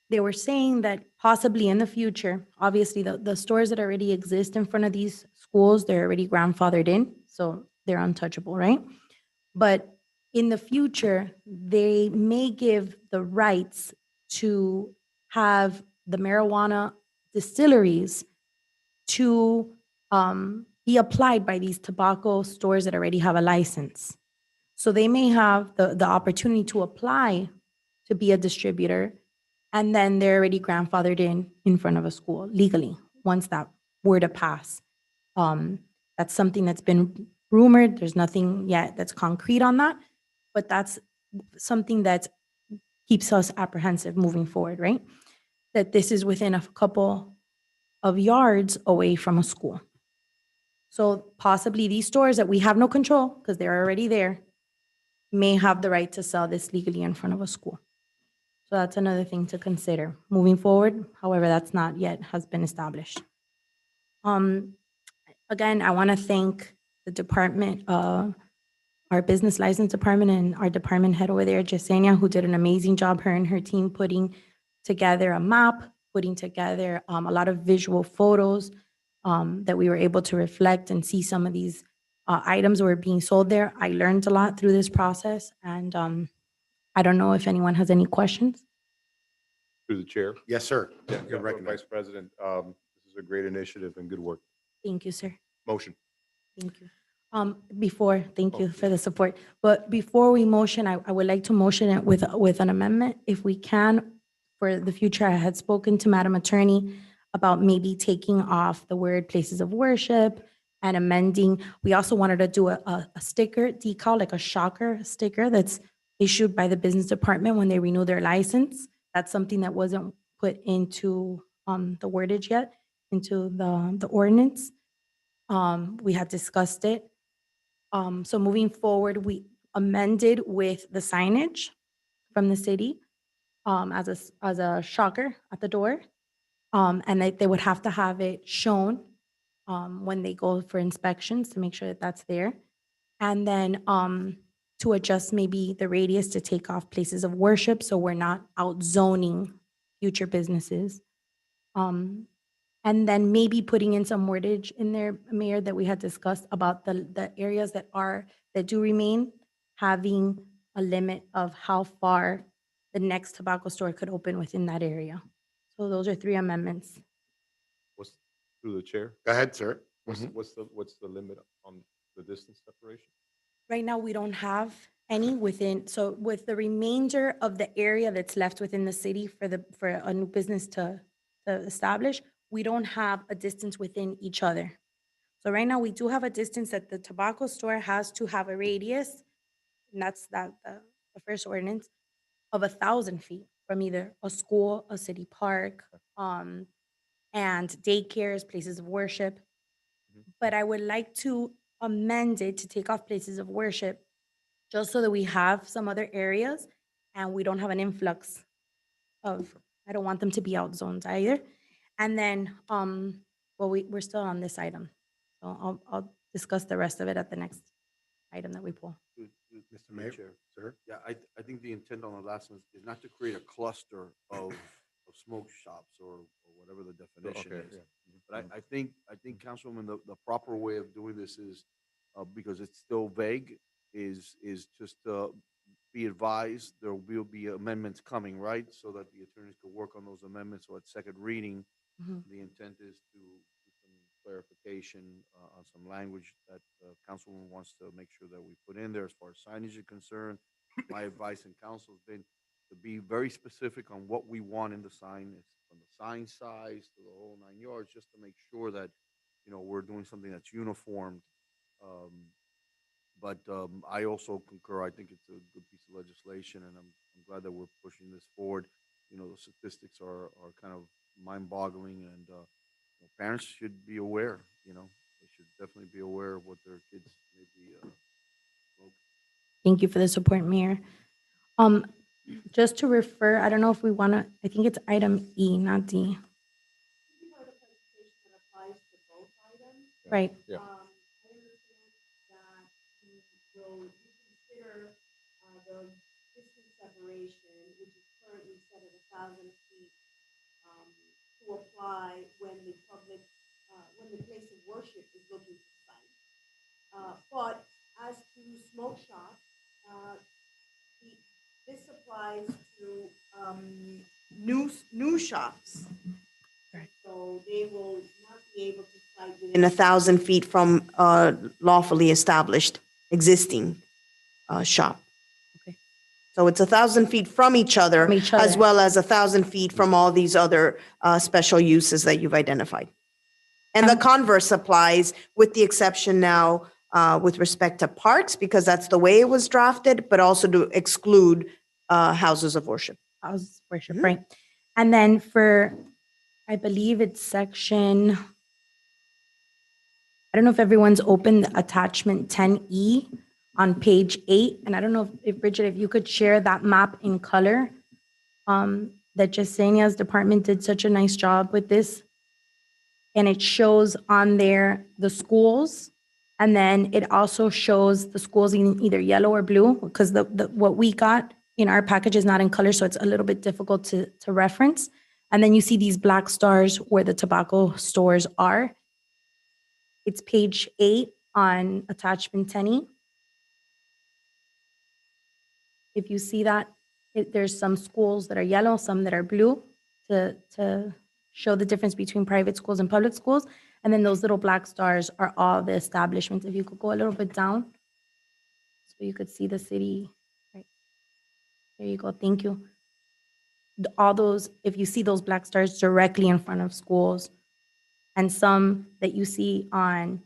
they were saying that possibly in the future, obviously the stores that already exist in front of these schools, they're already grandfathered in, so they're untouchable, right? But in the future, they may give the rights to have the marijuana distilleries to be applied by these tobacco stores that already have a license. So they may have the opportunity to apply to be a distributor, and then they're already grandfathered in front of a school legally, once that were to pass. That's something that's been rumored. There's nothing yet that's concrete on that, but that's something that keeps us apprehensive moving forward, right? That this is within a couple of yards away from a school. So possibly these stores that we have no control, because they're already there, may have the right to sell this legally in front of a school. So that's another thing to consider moving forward. However, that's not yet has been established. Again, I want to thank the department, our business license department and our department head over there, Jasenia, who did an amazing job, her and her team putting together a map, putting together a lot of visual photos that we were able to reflect and see some of these items were being sold there. I learned a lot through this process, and I don't know if anyone has any questions. Through the chair. Yes, sir. Yeah, You're recognized. Vice President, this is a great initiative and good work. Thank you, sir. Motion. Thank you. Thank you for the support. But before we motion, I would like to motion it with an amendment, if we can, for the future. I had spoken to Madam Attorney about maybe taking off the word places of worship and amending. We also wanted to do a sticker decal, like a shocker sticker that's issued by the business department when they renew their license. That's something that wasn't put into the wordage yet, into the ordinance. We had discussed it. So moving forward, we amended with the signage from the city as a shocker at the door. And they would have to have it shown when they go for inspections to make sure that that's there. And then to adjust maybe the radius to take off places of worship, so we're not outzoning future businesses. And then maybe putting in some wordage in there, Mayor, that we had discussed about the areas that do remain, having a limit of how far the next tobacco store could open within that area. So those are 3 amendments. What's through the chair? Go ahead, sir. What's the limit on the distance separation? Right now, we don't have any within, so with the remainder of the area that's left within the city for a new business to establish, we don't have a distance within each other. So right now, we do have a distance that the tobacco store has to have a radius, and that's the first ordinance, of 1,000 feet from either a school, a city park, and daycares, places of worship. But I would like to amend it to take off places of worship, just so that we have some other areas and we don't have an influx of, I don't want them to be outzones either. And then, well, we're still on this item. So I'll discuss the rest of it at the next item that we pull. Mr. Mayor, sir. Yeah, I think the intent on the last one is not to create a cluster of smoke shops or whatever the definition Okay, is. yeah. But I think Councilwoman, the proper way of doing this is, because it's still vague, is just be advised, there will be amendments coming, right? So that the attorneys can work on those amendments. So at second reading, the intent is to do some clarification on some language that Councilwoman wants to make sure that we put in there as far as signage is concerned. My advice and counsel has been to be very specific on what we want in the sign, from the sign size to the whole 9 yards, just to make sure that, we're doing something that's uniform. But I also concur. I think it's a good piece of legislation, and I'm glad that we're pushing this forward. The statistics are kind of mind-boggling, and parents should be aware. They should definitely be aware of what their kids may be smoking. Thank you for the support, Mayor. Just to refer, I don't know if we want to, I think it's item E, not D. Right. Yeah. To apply when the public, when the place of worship is looking for site. But as to smoke shops, this applies to new shops. Right. So they will not be able to site within 1,000 feet from lawfully established existing shop. Okay. So it's 1,000 feet from each other, From each as other. well as 1,000 feet from all these other special uses that you've identified. And the converse applies, with the exception now with respect to parks, because that's the way it was drafted, but also to exclude houses of worship. Houses of worship, right? And then for, I believe it's section, I don't know if everyone's opened attachment 10E on page 8. And I don't know if Bridget, if you could share that map in color. That Yesenia's department did such a nice job with this. And it shows on there the schools. And then it also shows the schools in either yellow or blue, because what we got in our package is not in color, so it's a little bit difficult to reference. And then you see these black stars where the tobacco stores are. It's page 8 on attachment 10E. If you see that, there's some schools that are yellow, some that are blue, to show the difference between private schools and public schools. And then those little black stars are all the establishments. If you could go a little bit down, so you could see the city. Right. There you go. Thank you. All those, if you see those black stars directly in front of schools, and some that you see on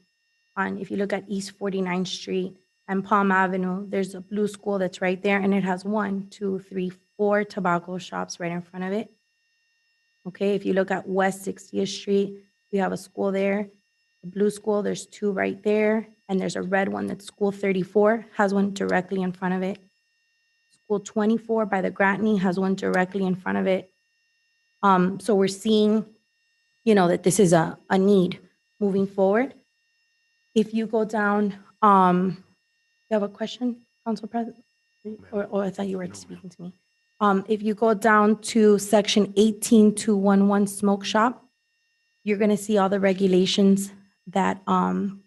if you look at East 49th Street and Palm Avenue, there's a blue school that's right there, and it has 1, 2, 3, 4 tobacco shops right in front of it. Okay, if you look at West 60th Street, we have a school there. The blue school, there's 2 right there, and there's a red one that's School 34, has one directly in front of it. School 24 by the Gratney has one directly in front of it. So we're seeing, that this is a need moving forward. If you go down, you have a question, Council President? Or I thought you were speaking to me. If you go down to section 18211 smoke shop, you're going to see all the regulations that,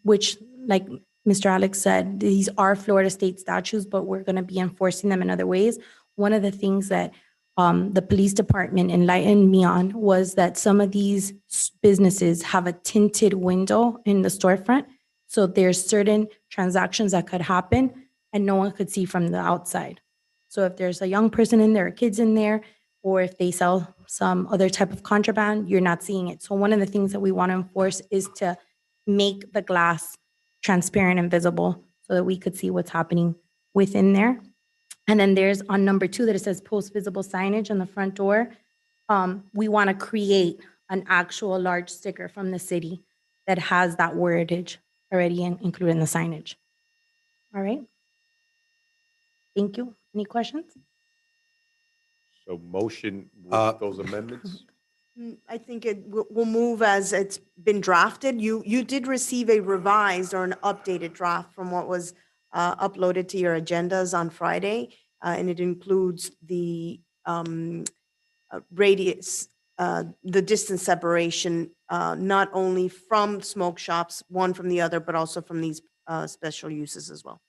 which, like Mr. Alex said, these are Florida state statutes, but we're going to be enforcing them in other ways. One of the things that the police department enlightened me on was that some of these businesses have a tinted window in the storefront. So there's certain transactions that could happen and no one could see from the outside. So if there's a young person in there, or kids in there, or if they sell some other type of contraband, you're not seeing it. So one of the things that we want to enforce is to make the glass transparent and visible so that we could see what's happening within there. And then there's on number 2 that it says post visible signage on the front door. We want to create an actual large sticker from the city that has that wordage already included in the signage. All right. Thank you. Any questions? So motion with those amendments? I think it will move as it's been drafted. You did receive a revised or an updated draft from what was uploaded to your agendas on Friday, and it includes the radius, the distance separation, not only from smoke shops, one from the other, but also from these special uses as well.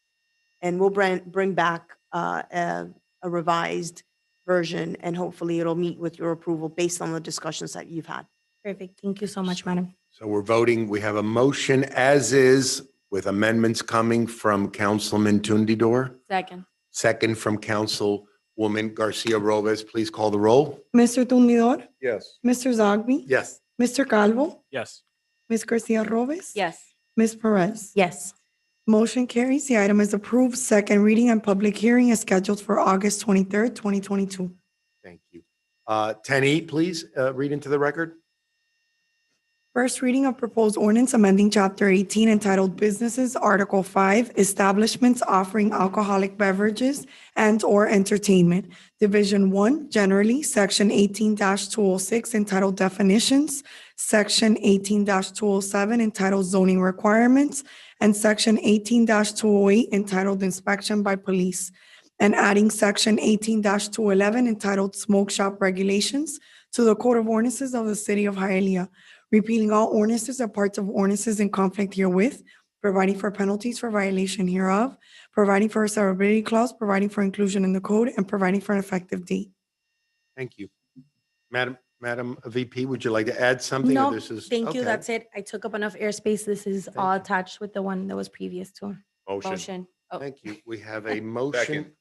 And we'll bring back a revised version, and hopefully it'll meet with your approval based on the discussions that you've had. Perfect. Thank you so much, Madam. So we're voting, we have a motion as is with amendments coming from Councilman Tundidor, Second. second from Councilwoman Garcia Robles. Please call the roll. Mr. Tumidor, Yes. Mr. Zogby, Yes. Mr. Calvo, Yes. Ms. Garcia Robles, Yes. Ms. Perez. Yes. Motion carries. The item is approved. Second reading and public hearing is scheduled for August 23rd, 2022. Thank you. 10E, please read into the record. First reading of proposed ordinance amending Chapter 18 entitled Businesses, Article 5, Establishments Offering Alcoholic Beverages and/or Entertainment. Division 1, generally, Section 18-206 entitled Definitions, Section 18-207 entitled Zoning Requirements, and Section 18-208 entitled Inspection by Police, and adding Section 18-211 entitled Smoke Shop Regulations to the Code of Ordinances of the City of Hialeah, repealing all ordinances or parts of ordinances in conflict herewith, providing for penalties for violation hereof, providing for a severability clause, providing for inclusion in the code, and providing for an effective date. Thank you. Madam VP, would you like to add something? or No, this is thank you. okay. That's it. I took up enough airspace. This is all attached with the one that was previous to. Motion. Motion. Thank you. We have a motion. Second.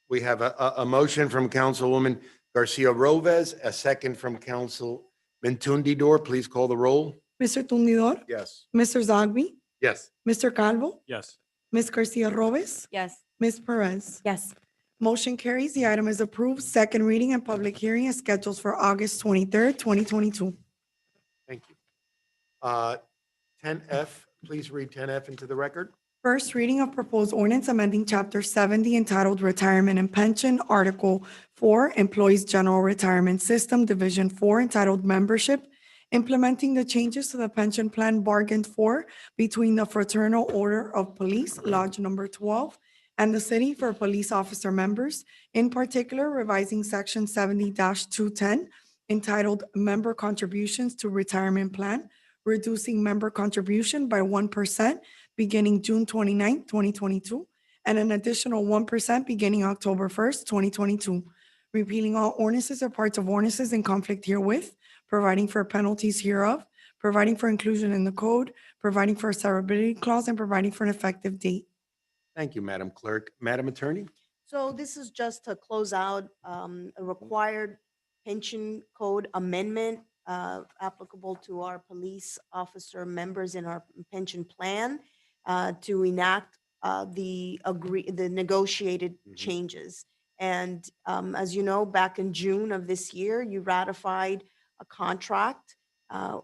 We have a motion from Councilwoman Garcia Rovez, a second from Councilman Tundidor. Please call the roll. Mr. Tundidor, Yes. Mr. Zogby, Yes. Mr. Calvo, Yes. Ms. Garcia Rovez, Yes. Ms. Perez. Yes. Motion carries. The item is approved. Second reading and public hearing is scheduled for August 23rd, 2022. Thank you. 10F, please read 10F into the record. First reading of proposed ordinance amending Chapter 70 entitled Retirement and Pension, Article 4, Employees General Retirement System, Division 4, entitled Membership, implementing the changes to the pension plan bargained for between the Fraternal Order of Police, Lodge Number 12, and the city for police officer members, in particular revising Section 70-210 entitled Member Contributions to Retirement Plan, reducing member contribution by 1% beginning June 29, 2022, and an additional 1% beginning October 1st, 2022, repealing all ordinances or parts of ordinances in conflict herewith, providing for penalties hereof, providing for inclusion in the code, providing for a severability clause, and providing for an effective date. Thank you, Madam Clerk. Madam Attorney? So this is just to close out a required pension code amendment applicable to our police officer members in our pension plan to enact the negotiated changes. And as you know, back in June of this year, you ratified a contract.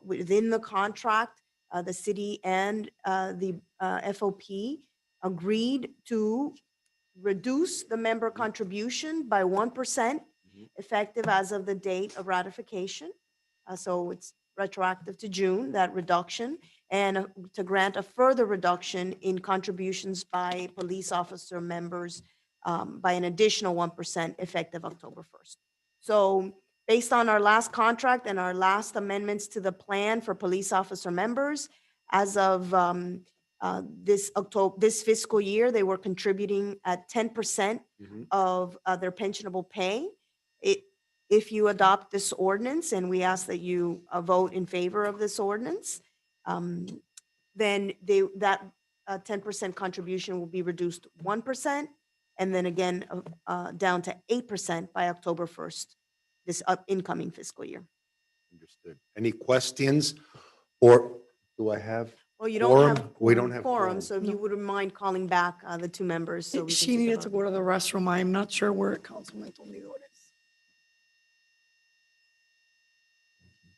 Within the contract, the city and the FOP agreed to reduce the member contribution by 1% effective as of the date of ratification. So it's retroactive to June, that reduction, and to grant a further reduction in contributions by police officer members by an additional 1% effective October 1st. So based on our last contract and our last amendments to the plan for police officer members, as of this fiscal year, they were contributing at 10% of their pensionable pay. If you adopt this ordinance, and we ask that you vote in favor of this ordinance, then that 10% contribution will be reduced 1%, and then again down to 8% by October 1st, this incoming fiscal year. Understood. Any questions? Or do I have? Well, you don't quorum? have We don't have quorum, so if you wouldn't mind calling back the two members. So we can She take a needed to vote. go to the restroom. I'm not sure where Councilman Tundidor is.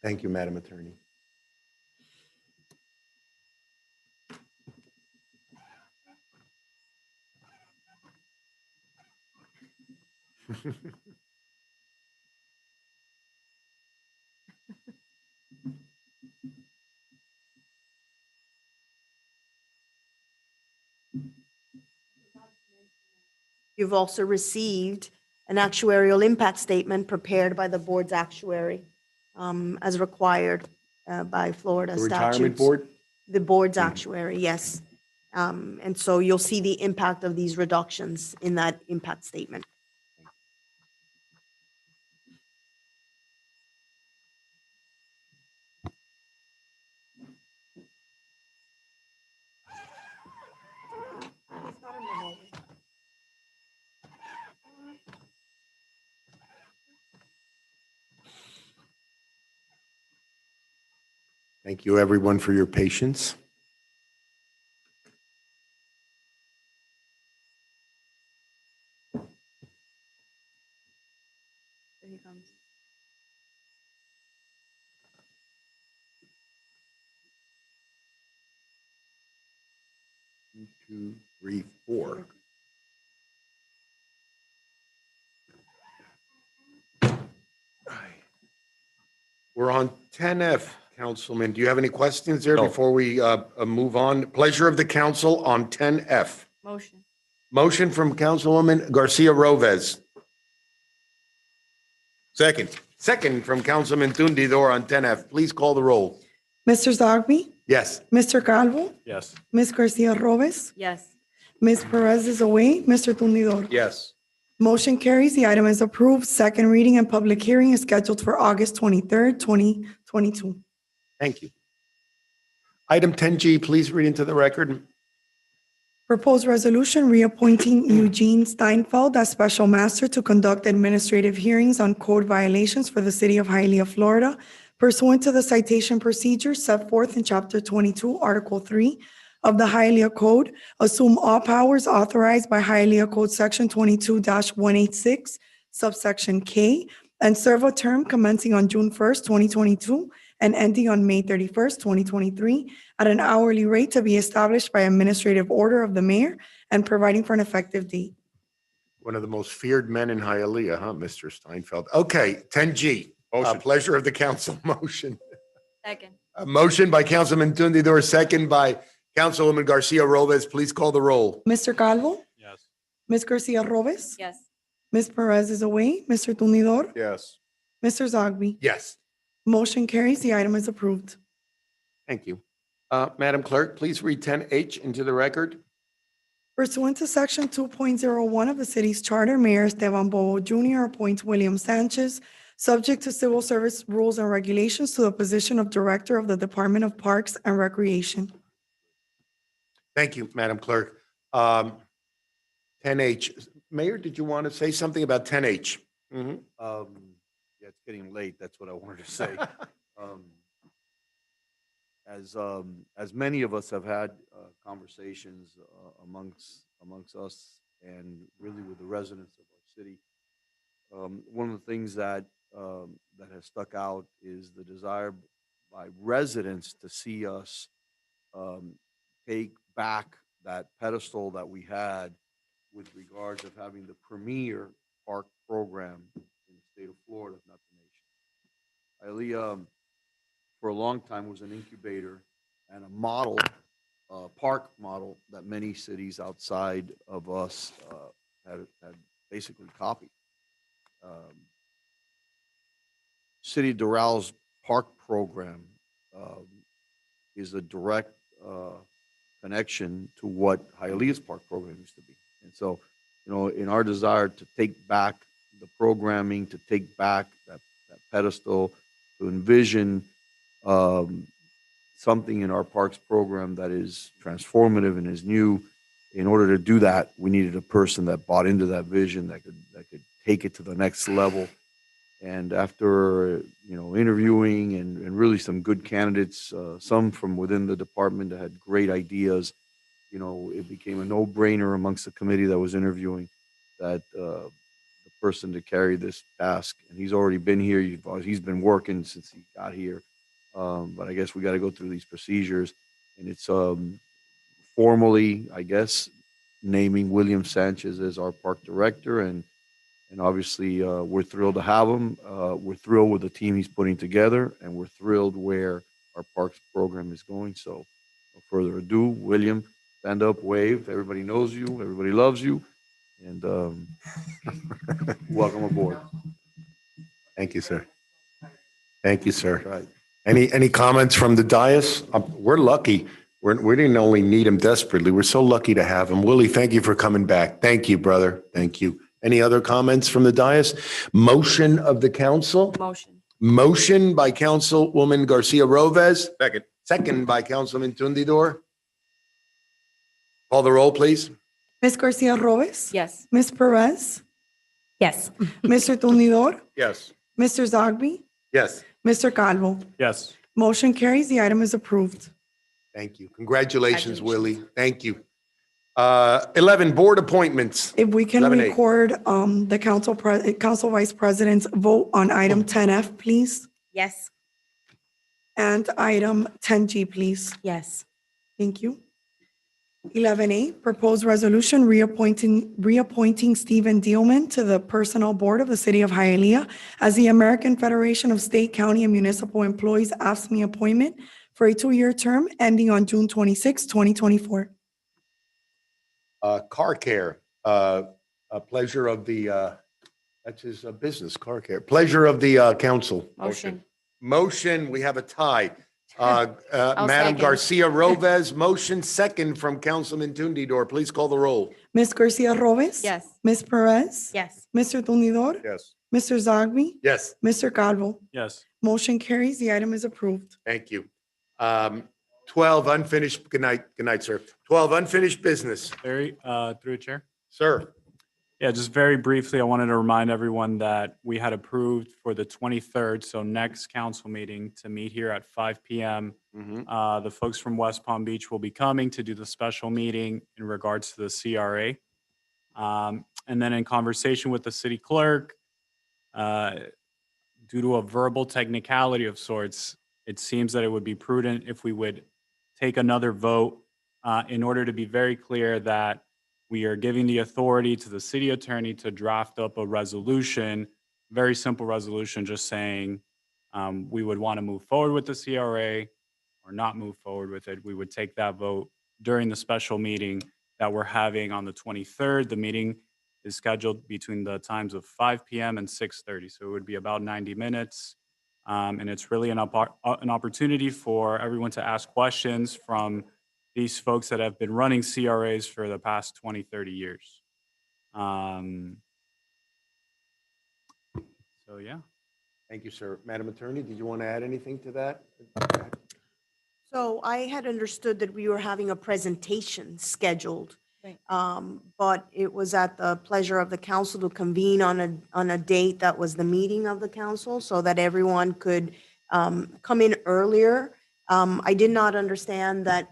Thank you, Madam Attorney. You've also received an actuarial impact statement prepared by the board's actuary as required by Florida The statutes. Retirement Board? The board's actuary, yes. And so you'll see the impact of these reductions in that impact statement. Thank you, everyone, for your patience. There he comes. 1, 2, 3, 4. We're on 10F, Councilman. Do you have any questions there No. before we move on? Pleasure of the council on 10F. Motion. Motion from Councilwoman Garcia Rovez. Second. Second from Councilman Tundidor on 10F. Please call the roll. Mr. Zogby, Yes. Mr. Calvo, Yes. Ms. Garcia Rovez, Yes. Ms. Perez is away, Mr. Tundidor. Yes. Motion carries. The item is approved. Second reading and public hearing is scheduled for August 23rd, 2022. Thank you. Item 10G, please read into the record. Proposed resolution reappointing Eugene Steinfeld as special master to conduct administrative hearings on code violations for the city of Hialeah, Florida, pursuant to the citation procedures set forth in Chapter 22, Article 3 of the Hialeah Code, assume all powers authorized by Hialeah Code Section 22-186, subsection K, and serve a term commencing on June 1st, 2022, and ending on May 31st, 2023, at an hourly rate to be established by administrative order of the mayor and providing for an effective date. One of the most feared men in Hialeah, huh, Mr. Steinfeld? Okay, 10G. Motion. Pleasure of the council. Motion. Second. A motion by Councilman Tundidor, second by Councilwoman Garcia Robles. Please call the roll. Mr. Calvo? Yes. Ms. Garcia Robles? Yes. Ms. Perez is away. Mr. Tunidor? Yes. Mr. Zogby? Yes. Motion carries. The item is approved. Thank you. Madam Clerk, please read 10H into the record. Pursuant to Section 2.01 of the city's charter, Mayor Esteban Bobo Jr. appoints William Sanchez, subject to civil service rules and regulations, to the position of Director of the Department of Parks and Recreation. Thank you, Madam Clerk. 10H. Mayor, did you want to say something about 10H? Mhm. Yeah, it's getting late. That's what I wanted to say. As many of us have had conversations amongst us and really with the residents of our city, one of the things that has stuck out is the desire by residents to see us take back that pedestal that we had with regards of having the premier park program in the state of Florida, if not the nation. Hialeah, for a long time, was an incubator and a model, park model that many cities outside of us had basically copied. City of Doral's park program is a direct connection to what Hialeah's park program used to be. And so, in our desire to take back the programming, to take back that pedestal, to envision something in our parks program that is transformative and is new. In order to do that, we needed a person that bought into that vision, that could take it to the next level. And after interviewing and really some good candidates, some from within the department that had great ideas, it became a no-brainer amongst the committee that was interviewing that the person to carry this task. And he's already been here. He's been working since he got here. But I guess we got to go through these procedures, and it's formally, I guess, naming William Sanchez as our park director, and obviously we're thrilled to have him. We're thrilled with the team he's putting together, and we're thrilled where our parks program is going. So, no further ado, William, stand up, wave. Everybody knows you. Everybody loves you, and welcome aboard. Thank you, sir. Thank you, sir. Right. Any comments from the dais? We're lucky. We didn't only need him desperately. We're so lucky to have him. Willie, thank you for coming back. Thank you, brother. Thank you. Any other comments from the dais? Motion of the council? Motion. Motion by Councilwoman Garcia Robles. Second. Second by Councilman Tundidor. Call the roll, please. Ms. Garcia Robles? Yes. Ms. Perez? Yes. Mr. Tunidor? Yes. Mr. Zogby? Yes. Mr. Calvo? Yes. Motion carries. The item is approved. Thank you. Congratulations, Willie. Thank you. 11, board appointments. If we can 11A. record the council vice president's vote on item 10F, please, Yes. and item 10G, please. Yes. Thank you. 11A, proposed resolution reappointing Stephen Dealman to the Personnel Board of the City of Hialeah as the American Federation of State, County, and Municipal Employees AFSCME appointment for a 2-year term ending on June 26, 2024. Car care, a pleasure of the, that's his business, car care. Pleasure of the council. Motion. Motion, we have a tie. Madam second. Garcia Robles, motion second from Councilman Tundidor. Please call the roll. Ms. Garcia Robles? Yes. Ms. Perez? Yes. Mr. Tunidor? Yes. Mr. Zogby? Yes. Mr. Calvo? Yes. Motion carries. The item is approved. Thank you. 12 unfinished, good night, sir. 12 unfinished business. Barry, through the chair. Sir, Yeah, just very briefly, I wanted to remind everyone that we had approved for the 23rd, so next council meeting, to meet here at 5 PM. The folks from West Palm Beach will be coming to do the special meeting in regards to the CRA. And then in conversation with the city clerk, due to a verbal technicality of sorts, it seems that it would be prudent if we would take another vote in order to be very clear that we are giving the authority to the city attorney to draft up a resolution, very simple resolution, just saying we would want to move forward with the CRA or not move forward with it. We would take that vote during the special meeting that we're having on the 23rd. The meeting is scheduled between the times of 5 PM and 6:30. So it would be about 90 minutes. And it's really an opportunity for everyone to ask questions from these folks that have been running CRAs for the past 20, 30 years. So, yeah. thank you, sir. Madam Attorney, did you want to add anything to that? So I had understood that we were having a presentation scheduled. But it was at the pleasure of the council to convene on a date that was the meeting of the council so that everyone could come in earlier. I did not understand that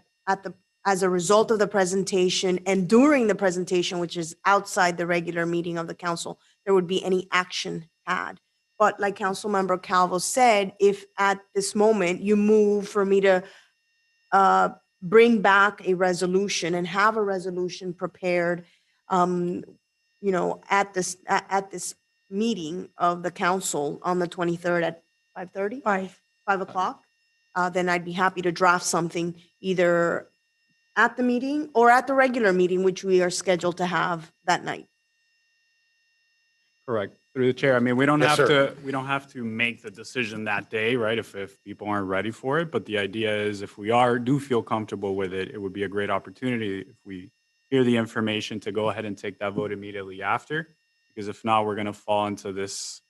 as a result of the presentation and during the presentation, which is outside the regular meeting of the council, there would be any action had. But like Councilmember Calvo said, if at this moment you move for me to bring back a resolution and have a resolution prepared, at this meeting of the council on the 23rd at 5:30? 5 o'clock, then I'd be happy to draft something either at the meeting or at the regular meeting, which we are scheduled to have that night. Correct. Through the chair, I mean, we don't Yes, have to make the decision that day, right? If people aren't ready for it. But the idea is if we do feel comfortable with it, it would be a great opportunity if we hear the information to go ahead and take that vote immediately after. Because if not, we're going to fall into this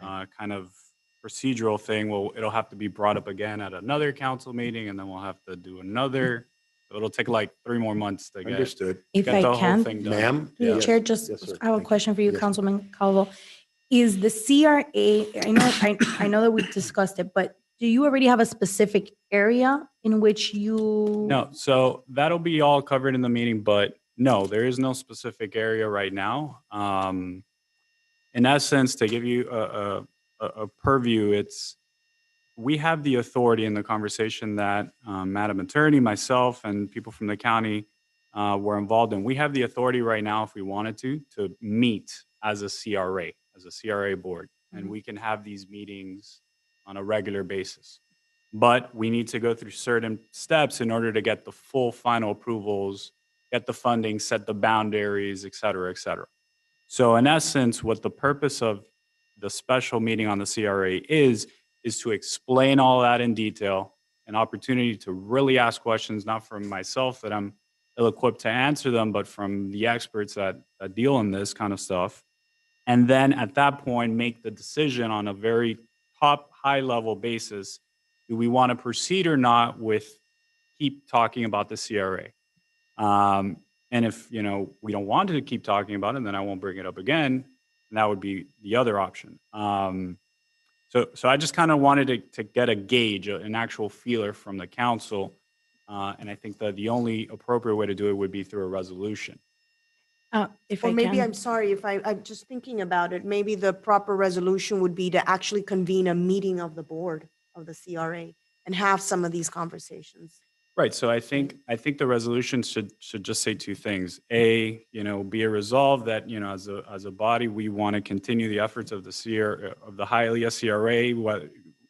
kind of procedural thing. Well, it'll have to be brought up again at another council meeting, and then we'll have to do another. So it'll take like 3 more months to get, Understood. If get I the whole can, thing done. Ma'am? Through the Yes. chair, just, Yes, sir. I have a Thank you. question for you, Yes. Councilman Calvo. Is the CRA, I know that we discussed it, but do you already have a specific area in which you? No, so that'll be all covered in the meeting, but no, there is no specific area right now. In essence, to give you a purview, we have the authority in the conversation that Madam Attorney, myself, and people from the county were involved in. We have the authority right now, if we wanted to meet as a CRA board, and we can have these meetings on a regular basis. But we need to go through certain steps in order to get the full final approvals, get the funding, set the boundaries, et cetera, et cetera. So in essence, what the purpose of the special meeting on the CRA is to explain all that in detail, an opportunity to really ask questions, not from myself that I'm ill-equipped to answer them, but from the experts that deal in this kind of stuff. And then at that point, make the decision on a very top, high-level basis. Do we want to proceed or not with keep talking about the CRA? And if, we don't want to keep talking about it, then I won't bring it up again. And that would be the other option. So I just kind of wanted to get a gauge, an actual feeler from the council. And I think that the only appropriate way to do it would be through a resolution. If Or I maybe, can. I'm sorry, I'm just thinking about it, maybe the proper resolution would be to actually convene a meeting of the board of the CRA and have some of these conversations. Right. So I think the resolution should just say 2 things. A, be a resolve that, as a body, we want to continue the efforts of the Hialeah CRA,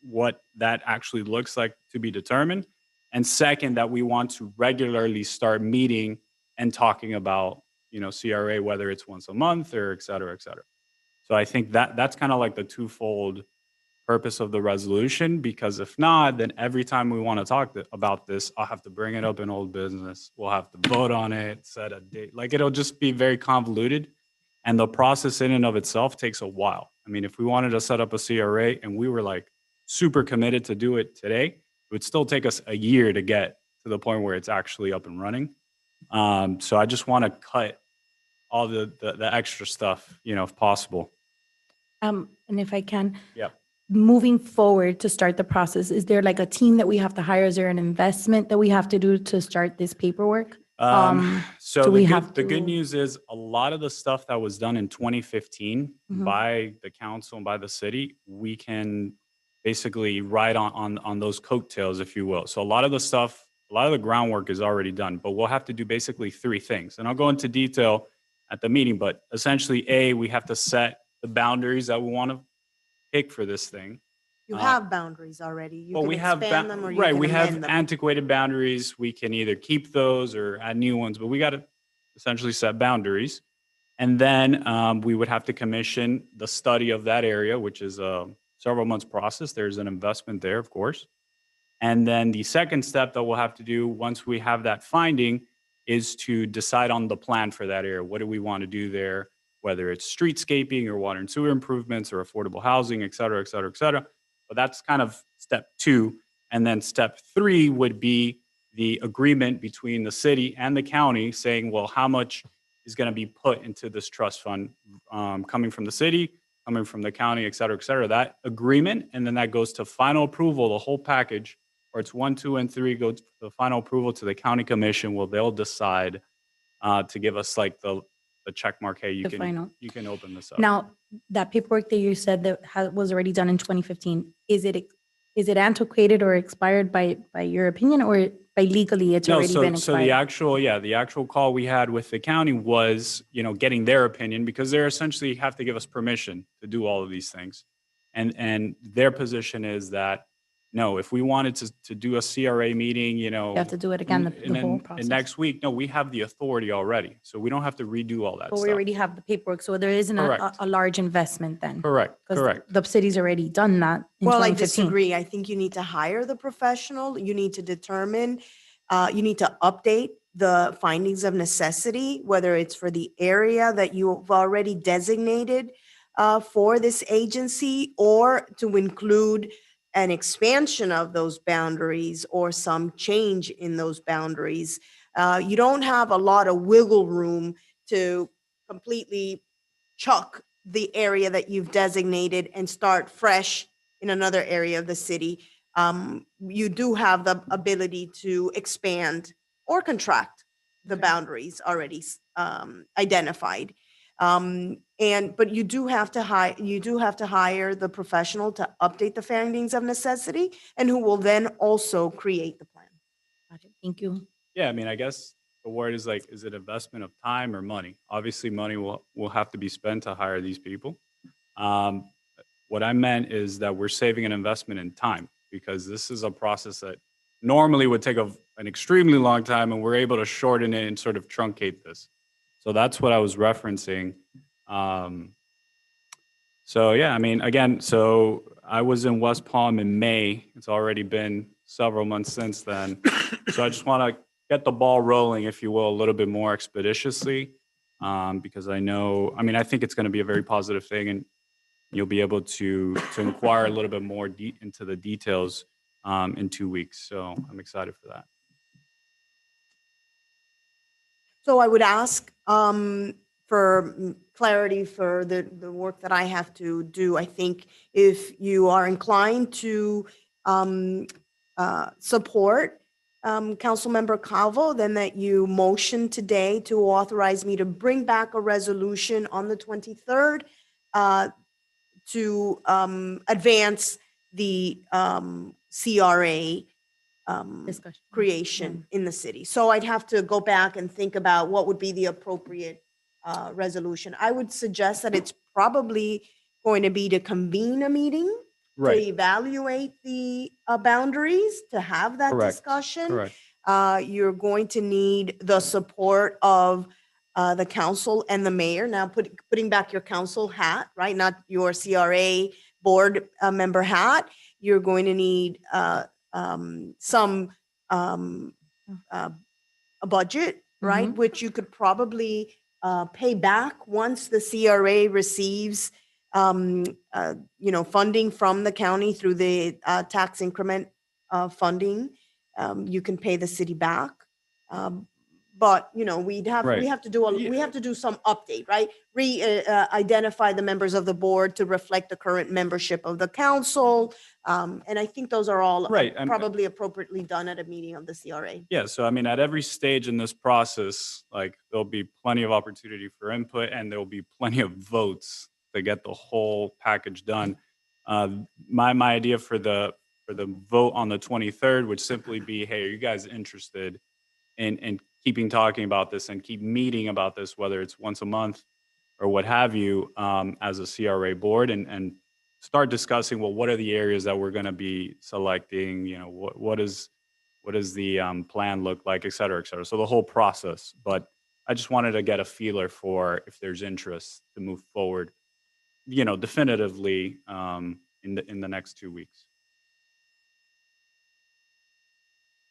what that actually looks like to be determined. And second, that we want to regularly start meeting and talking about, CRA, whether it's once a month or et cetera, et cetera. So I think that's kind of like the twofold purpose of the resolution, because if not, then every time we want to talk about this, I'll have to bring it up in old business. We'll have to vote on it, set a date. Like, it'll just be very convoluted. And the process in and of itself takes a while. I mean, if we wanted to set up a CRA and we were like super committed to do it today, it would still take us a year to get to the point where it's actually up and running. So I just want to cut all the extra stuff, if possible. And if I can, Yeah. moving forward to start the process, is there like a team that we have to hire? Is there an investment that we have to do to start this paperwork? So do we the have good to- news is a lot of the stuff that was done in 2015 Mhm. by the council and by the city, we can basically ride on those coattails, if you will. So a lot of the groundwork is already done, but we'll have to do basically three things. And I'll go into detail at the meeting, but essentially, we have to set the boundaries that we want to pick for this thing. You have boundaries already. You Well, can we have expand them or you right. can We have amend them. antiquated boundaries. We can either keep those or add new ones, but we got to essentially set boundaries. And then we would have to commission the study of that area, which is a several months process. There's an investment there, of course. And then the second step that we'll have to do once we have that finding is to decide on the plan for that area. What do we want to do there? Whether it's streetscaping or water and sewer improvements or affordable housing, et cetera, et cetera, et cetera. But that's kind of step 2. And then step 3 would be the agreement between the city and the county saying, well, how much is going to be put into this trust fund coming from the city, coming from the county, et cetera, et cetera. That agreement, and then that goes to final approval, the whole package, or it's 1, 2, and 3 go to the final approval to the county commission. Well, they'll decide to give us like the check mark. Hey, you The final. can open this up. Now, that paperwork that you said that was already done in 2015, is it antiquated or expired by your opinion, or by legally it's already been So expired? the actual call we had with the county was, getting their opinion, because they're essentially have to give us permission to do all of these things. And their position is that, no, if we wanted to do a CRA meeting, You have to do it again, the whole process. and next week, no, we have the authority already. So we don't have to redo all that But stuff. we already have the paperwork, so there isn't Correct. a large investment then. Correct, 'Cause correct. The city's already done that in Well, I 2015. disagree. I think you need to hire the professional. You need to determine, you need to update the findings of necessity, whether it's for the area that you've already designated for this agency, or to include an expansion of those boundaries or some change in those boundaries. You don't have a lot of wiggle room to completely chuck the area that you've designated and start fresh in another area of the city. You do have the ability to expand or contract the boundaries already identified. But you do have to hire the professional to update the findings of necessity, and who will then also create the plan. Thank you. Yeah, I mean, I guess the word is like, is it investment of time or money? Obviously, money will have to be spent to hire these people. What I meant is that we're saving an investment in time, because this is a process that normally would take an extremely long time, and we're able to shorten it and sort of truncate this. So that's what I was referencing. So yeah, I mean, again, so I was in West Palm in May. It's already been several months since then. So I just want to get the ball rolling, if you will, a little bit more expeditiously, because I think it's going to be a very positive thing, and you'll be able to inquire a little bit more into the details in 2 weeks. So I'm excited for that. So I would ask for clarity for the work that I have to do. I think if you are inclined to support Councilmember Calvo, then that you motion today to authorize me to bring back a resolution on the 23rd to advance the CRA creation in the city. So I'd have to go back and think about what would be the appropriate resolution. I would suggest that it's probably going to be to convene a meeting to Right. evaluate the boundaries, to have that Correct. discussion. Correct. You're going to need the support of the council and the mayor. Now, putting back your council hat, right? Not your CRA board member hat. You're going to need a budget, right? Which you could probably pay back once the CRA receives, funding from the county through the tax increment funding. you can pay the city back. But, we Right. have to do, we have to do some update, right? Identify the members of the board to reflect the current membership of the council. And I think those are all Right, probably appropriately done at a meeting of the CRA. Yeah, so I mean, at every stage in this process, like there'll be plenty of opportunity for input and there'll be plenty of votes to get the whole package done. My idea for the vote on the 23rd would simply be, hey, are you guys interested in keeping talking about this and keep meeting about this, whether it's once a month or what have you, as a CRA board, and start discussing, well, what are the areas that we're going to be selecting? What does the plan look like, et cetera, et cetera. So the whole process. But I just wanted to get a feeler for if there's interest to move forward, definitively, in the next 2 weeks.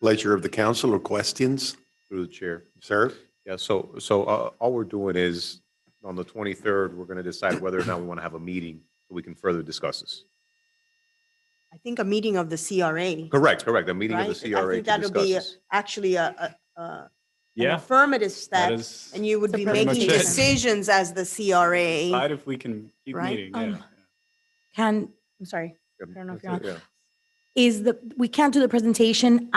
Pleasure of the council or questions? Through the chair. Sir? Yeah, so all we're doing is, on the 23rd, we're going to decide whether or not we want to have a meeting so we can further discuss this. I think a meeting of the CRA. Correct. A meeting of the right? CRA I think to that'll discuss be this. actually an Yeah, affirmative step, that is and you would It's a be pretty making much it. decisions as the CRA. decide if we can keep Right? meeting. Yeah. I'm sorry, I don't know if you're on. Yeah. We can't do the presentation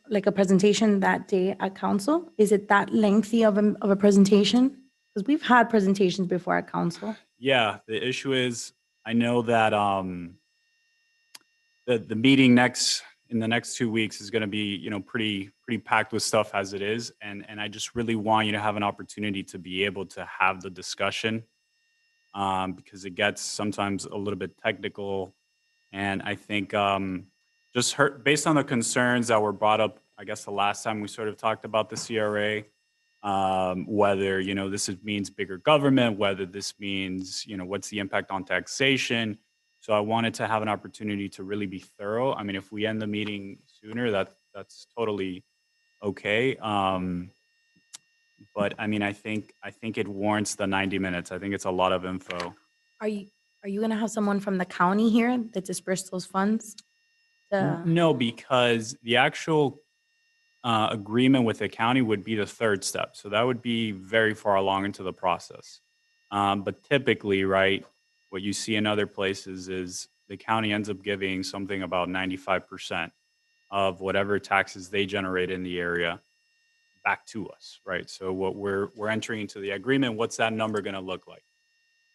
like a presentation that day at council? Is it that lengthy of a presentation? Because we've had presentations before at council. Yeah, the issue is, I know that the meeting in the next 2 weeks is going to be, pretty packed with stuff as it is, and I just really want you to have an opportunity to be able to have the discussion, because it gets sometimes a little bit technical, and I think based on the concerns that were brought up, I guess the last time we sort of talked about the CRA. Whether, this means bigger government, whether this means, what's the impact on taxation. So I wanted to have an opportunity to really be thorough. I mean, if we end the meeting sooner, that's totally okay. But I mean, I think it warrants the 90 minutes. I think it's a lot of info. Are you going to have someone from the county here that dispersed those funds? No, because the actual agreement with the county would be the third step. So that would be very far along into the process. But typically, right, what you see in other places is the county ends up giving something about 95% of whatever taxes they generate in the area back to us, right? So what we're entering into the agreement, what's that number going to look like?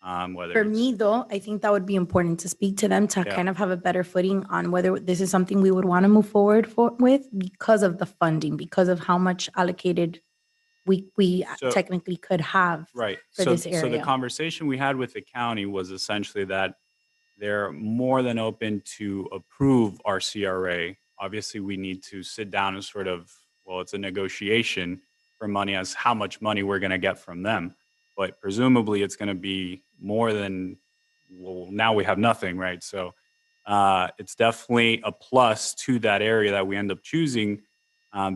For me, though, I think that would be important to speak to them to kind of have a better footing on whether this is something we would want to move forward with because of the funding, because of how much allocated we technically could have for this area. So the conversation we had with the county was essentially that they're more than open to approve our CRA. Obviously, we need to sit down and sort of, it's a negotiation for money as how much money we're going to get from them. But presumably it's going to be more than, now we have nothing, right? So it's definitely a plus to that area that we end up choosing,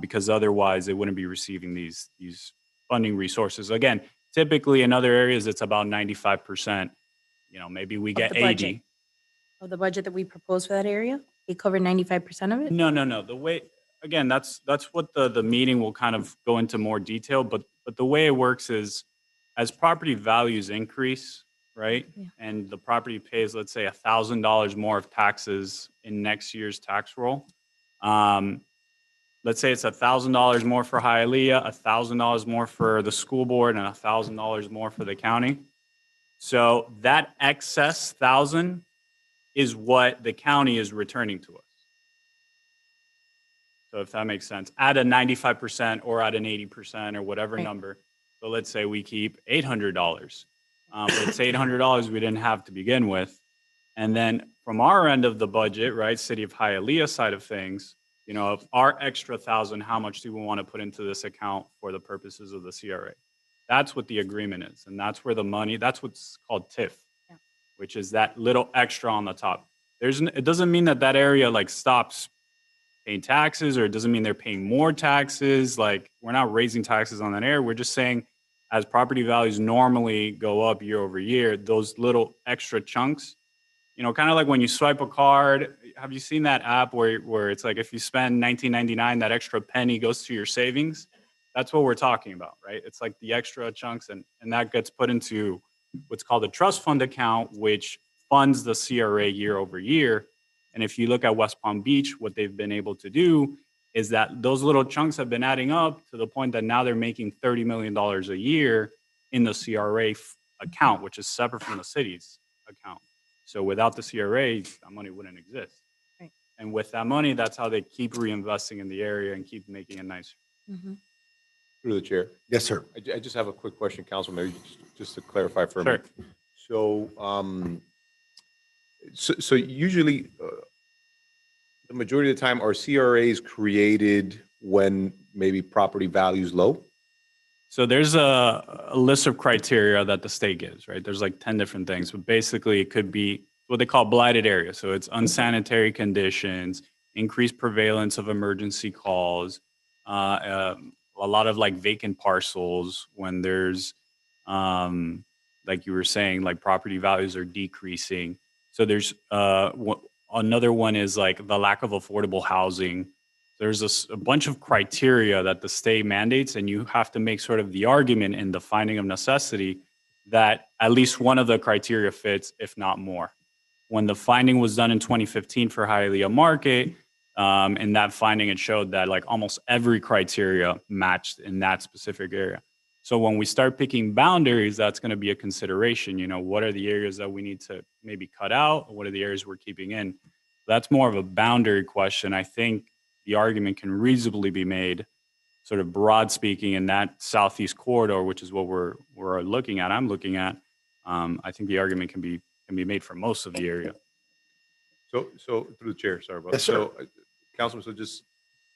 because otherwise they wouldn't be receiving these funding resources. Again, typically in other areas, it's about 95%. Maybe we get 80. Of the budget that we proposed for that area? They cover 95% of it? No. The way, again, that's what the meeting will kind of go into more detail, but the way it works is, as property values increase, right? Yeah. And the property pays, let's say, $1,000 more of taxes in next year's tax roll. Let's say it's $1,000 more for Hialeah, $1,000 more for the school board, and $1,000 more for the county. So that excess 1,000 is what the county is returning to us. So if that makes sense, at a 95% or at an 80% or whatever number. So let's say we keep $800. But it's $800 we didn't have to begin with. And then from our end of the budget, right, City of Hialeah side of things, of our extra 1,000, how much do we want to put into this account for the purposes of the CRA? That's what the agreement is. And that's where the money, that's what's called TIF, which is that little extra on the top. It doesn't mean that area like stops paying taxes, or it doesn't mean they're paying more taxes. Like, we're not raising taxes on that area. We're just saying, as property values normally go up year over year, those little extra chunks, kind of like when you swipe a card, have you seen that app where it's like if you spend $19.99, that extra penny goes to your savings? That's what we're talking about, right? It's like the extra chunks, and that gets put into what's called a trust fund account, which funds the CRA year over year. And if you look at West Palm Beach, what they've been able to do is that those little chunks have been adding up to the point that now they're making $30 million a year in the CRA account, which is separate from the city's account. So without the CRA, that money wouldn't exist. Right. And with that money, that's how they keep reinvesting in the area and keep making it nicer. Through the chair. Yes, sir. I just have a quick question, Council, maybe just to clarify for Sure. me. So, so usually, the majority of the time, are CRAs created when maybe property value's low? So there's a list of criteria that the state gives, right? There's like 10 different things, but basically it could be what they call blighted areas. So it's unsanitary conditions, increased prevalence of emergency calls, a lot of like vacant parcels when there's, like you were saying, like property values are decreasing. So there's another one is like the lack of affordable housing. There's a bunch of criteria that the state mandates, and you have to make sort of the argument in the finding of necessity that at least one of the criteria fits, if not more. When the finding was done in 2015 for Hialeah Market, in that finding, it showed that like almost every criteria matched in that specific area. So when we start picking boundaries, that's going to be a consideration. You know, what are the areas that we need to maybe cut out? What are the areas we're keeping in? That's more of a boundary question. I think the argument can reasonably be made, sort of broad speaking, in that southeast corridor, which is what we're looking at. I'm looking at. I think the argument can be made for most of the area. So through the chair, sorry about that. Yes, sir. So, Councilman,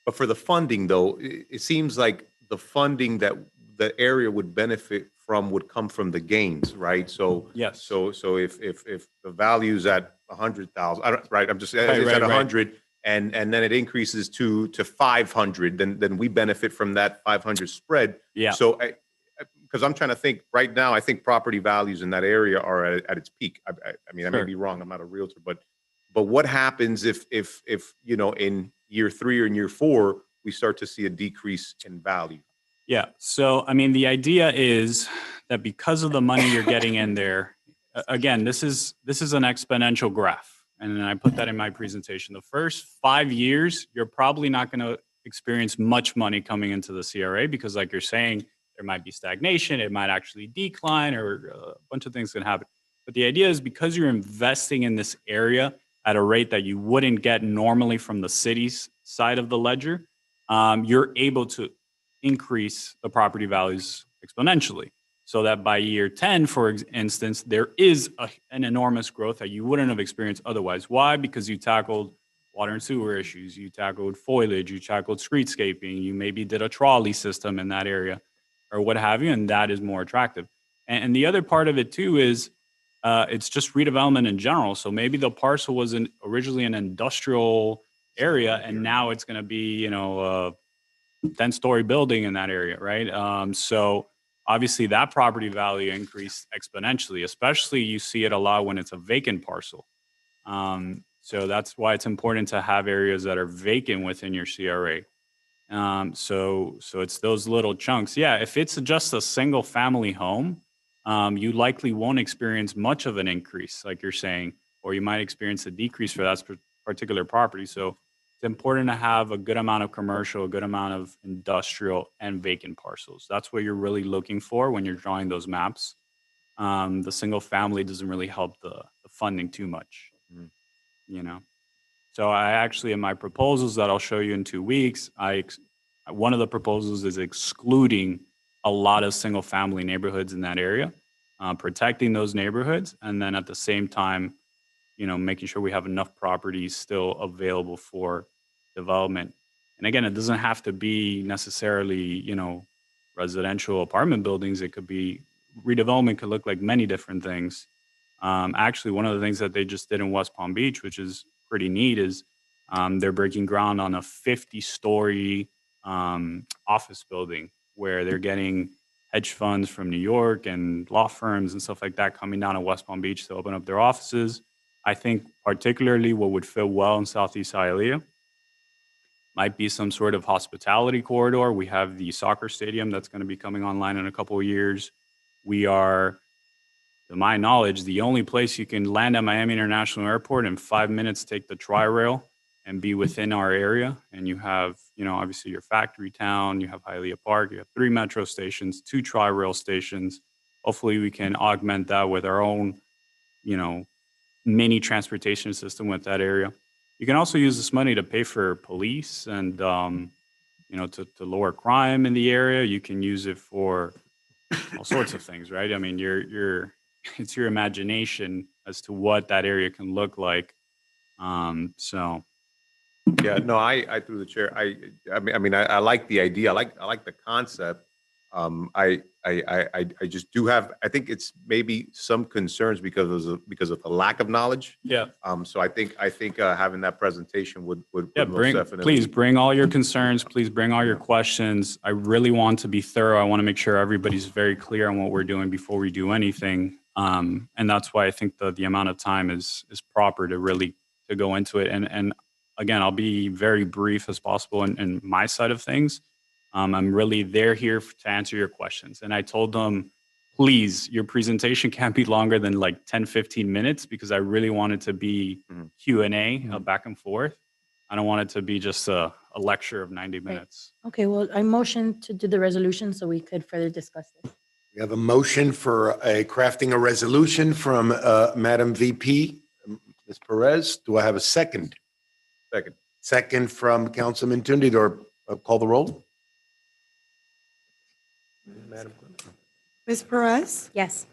but for the funding though, it seems like the funding that the area would benefit from would come from the gains, right? So yes. So if the value's at 100,000, right? I'm just it's Right, at right. 100, and then it increases to 500, then we benefit from that 500 spread. Yeah. So because I'm trying to think right now, I think property values in that area are at its peak. I mean, I may Sure. be wrong. I'm not a realtor, but what happens if you know, in year 3 or in year 4 we start to see a decrease in value? Yeah. So, I mean, the idea is that because of the money you're getting in there, again, this is an exponential graph. And I put that in my presentation. The first 5 years, you're probably not going to experience much money coming into the CRA because, like you're saying, there might be stagnation. It might actually decline, or a bunch of things can happen. But the idea is because you're investing in this area at a rate that you wouldn't get normally from the city's side of the ledger, you're able to increase the property values exponentially, so that by year 10, for instance, there is an enormous growth that you wouldn't have experienced otherwise. Why? Because you tackled water and sewer issues, you tackled foliage, you tackled streetscaping, you maybe did a trolley system in that area or what have you, and that is more attractive. And the other part of it too is it's just redevelopment in general. So maybe the parcel was originally an industrial area, and now it's going to be, you know, 10-story building in that area, right? So obviously that property value increased exponentially, especially you see it a lot when it's a vacant parcel. So that's why it's important to have areas that are vacant within your CRA. So it's those little chunks. Yeah, if it's just a single family home, you likely won't experience much of an increase, like you're saying, or you might experience a decrease for that particular property. So it's important to have a good amount of commercial, a good amount of industrial and vacant parcels. That's what you're really looking for when you're drawing those maps. The single family doesn't really help the funding too much, you know? So I actually, in my proposals that I'll show you in 2 weeks, one of the proposals is excluding a lot of single family neighborhoods in that area, protecting those neighborhoods, and then at the same time, you know, making sure we have enough properties still available for development. And again, it doesn't have to be necessarily, you know, residential apartment buildings. It could be redevelopment, could look like many different things. Actually, one of the things that they just did in West Palm Beach, which is pretty neat, is they're breaking ground on a 50-story office building where they're getting hedge funds from New York and law firms and stuff like that coming down to West Palm Beach to open up their offices. I think particularly what would fit well in Southeast Hialeah might be some sort of hospitality corridor. We have the soccer stadium that's going to be coming online in a couple of years. We are, to my knowledge, the only place you can land at Miami International Airport in 5 minutes, take the tri-rail and be within our area. And you have, obviously your factory town, you have Hialeah Park, you have 3 metro stations, 2 tri-rail stations. Hopefully we can augment that with our own, mini transportation system with that area. You can also use this money to pay for police and, to lower crime in the area. You can use it for all sorts of things, right? I mean, it's your imagination as to what that area can look like. So. Yeah, no, I through the chair. I like the idea. I like the concept. I just do have. I think it's maybe some concerns because of the lack of knowledge. Yeah. So I think having that presentation would most definitely. Please bring all your concerns. Please bring all your questions. I really want to be thorough. I want to make sure everybody's very clear on what we're doing before we do anything. And that's why I think the amount of time is proper to really to go into it. And again, I'll be very brief as possible in my side of things. I'm really here to answer your questions. And I told them, please, your presentation can't be longer than like 10, 15 minutes because I really want it to be Q&A, back and forth. I don't want it to be just a lecture of 90 minutes. Okay, well, I motion to do the resolution so we could further discuss this. We have a motion for crafting a resolution from Madam VP, Ms. Perez. Do I have a second? Second. Second from Councilman Tundidor. Call the roll. Madam Clerk. Ms. Perez, Yes.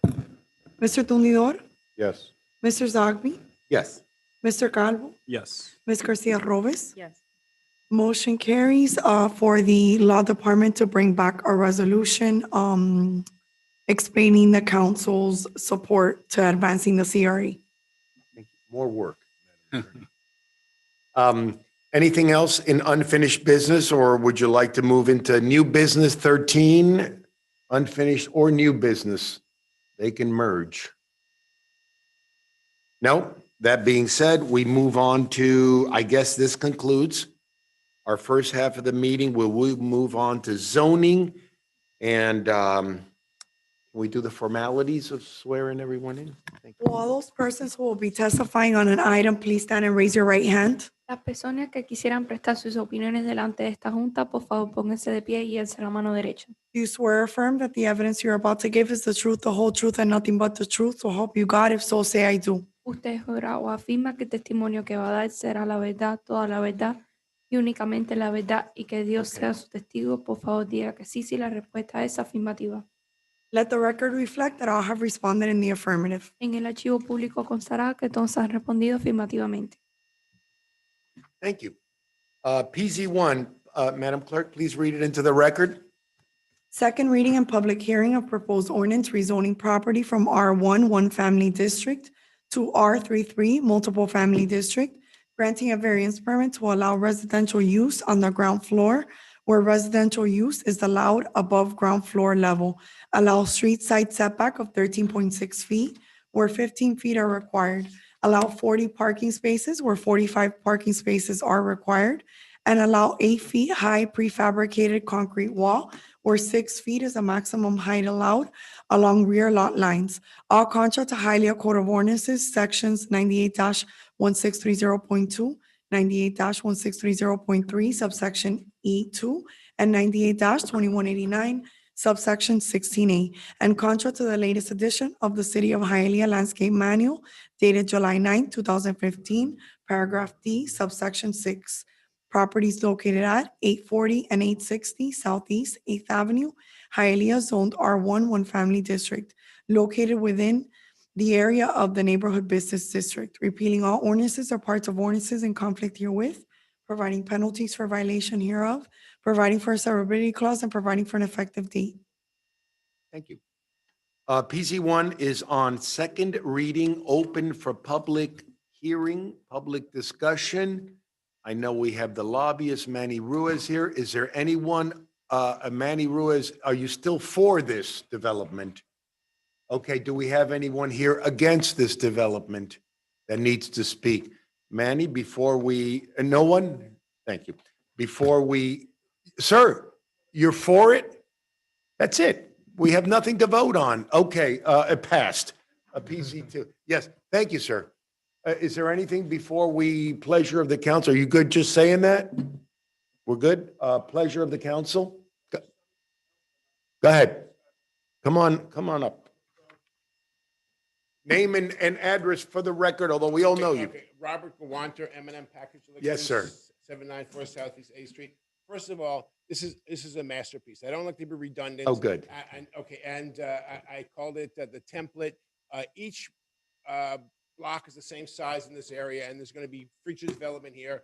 Mr. Tundidor, Yes. Mr. Zogby, Yes. Mr. Calvo, Yes. Ms. Garcia Robes. Yes. Motion carries for the Law Department to bring back a resolution explaining the council's support to advancing the CRE. Thank you. More work. Anything else in unfinished business, or would you like to move into new business 13, unfinished or new business? They can merge. No, that being said, we move on to, I guess this concludes our first half of the meeting. We'll move on to zoning, and we do the formalities of swearing everyone in. Thank you. Will all those persons who will be testifying on an item, please stand and raise your right hand. Las personas que quisieran prestar sus opiniones delante de esta junta, por favor, pónganse de pie y alce la mano derecha. Do you swear or affirm that the evidence you're about to give is the truth, the whole truth, and nothing but the truth? So help you God. If so, say I do. Usted jura o afirma que el testimonio que va a dar será la verdad, toda la verdad y únicamente la verdad, y que Dios sea su testigo. Por favor, diga que sí, si la respuesta es afirmativa. Let the record reflect that all have responded in the affirmative. En el archivo público constará que todos han respondido afirmativamente. Thank you. PZ1, Madam Clerk, please read it into the record. Second reading and public hearing of proposed ordinance rezoning property from R1 one family district to R33 multiple family district, granting a variance permit to allow residential use on the ground floor where residential use is allowed above ground floor level. Allow street side setback of 13.6 feet where 15 feet are required. Allow 40 parking spaces where 45 parking spaces are required, and allow 8 feet high prefabricated concrete wall where 6 feet is the maximum height allowed along rear lot lines. All contrary to Hialeah Code of Ordinances, sections 98-1630.2, 98-1630.3, subsection E2, and 98-2189, subsection 16A, and contrary to the latest edition of the City of Hialeah Landscape Manual dated July 9, 2015, paragraph D, subsection 6. Properties located at 840 and 860 Southeast 8th Avenue, Hialeah, zoned R1 one family district, located within the area of the neighborhood business district, repealing all ordinances or parts of ordinances in conflict herewith, providing penalties for violation hereof, providing for a severability clause, and providing for an effective date. Thank you. PZ1 is on second reading, open for public hearing, public discussion. I know we have the lobbyist, Manny Ruiz, here. Is there anyone, Manny Ruiz, are you still for this development? Okay, do we have anyone here against this development? that needs to speak? Manny, before we, and no one? Thank you. Before we, sir, you're for it? That's it. We have nothing to vote on. Okay, it passed. A PC2. Yes, thank you, sir. Is there anything before we, pleasure of the council? Are you good just saying that? We're good? Pleasure of the council? Go ahead. Come on up. Name and address for the record, although we all know you. Okay. Robert Gawanter, M&M Package Solutions. Yes, sir. 794 Southeast A Street. First of all, this is a masterpiece. I don't like to be redundant. Oh, good. I called it the template. Each block is the same size in this area, and there's going to be future development here.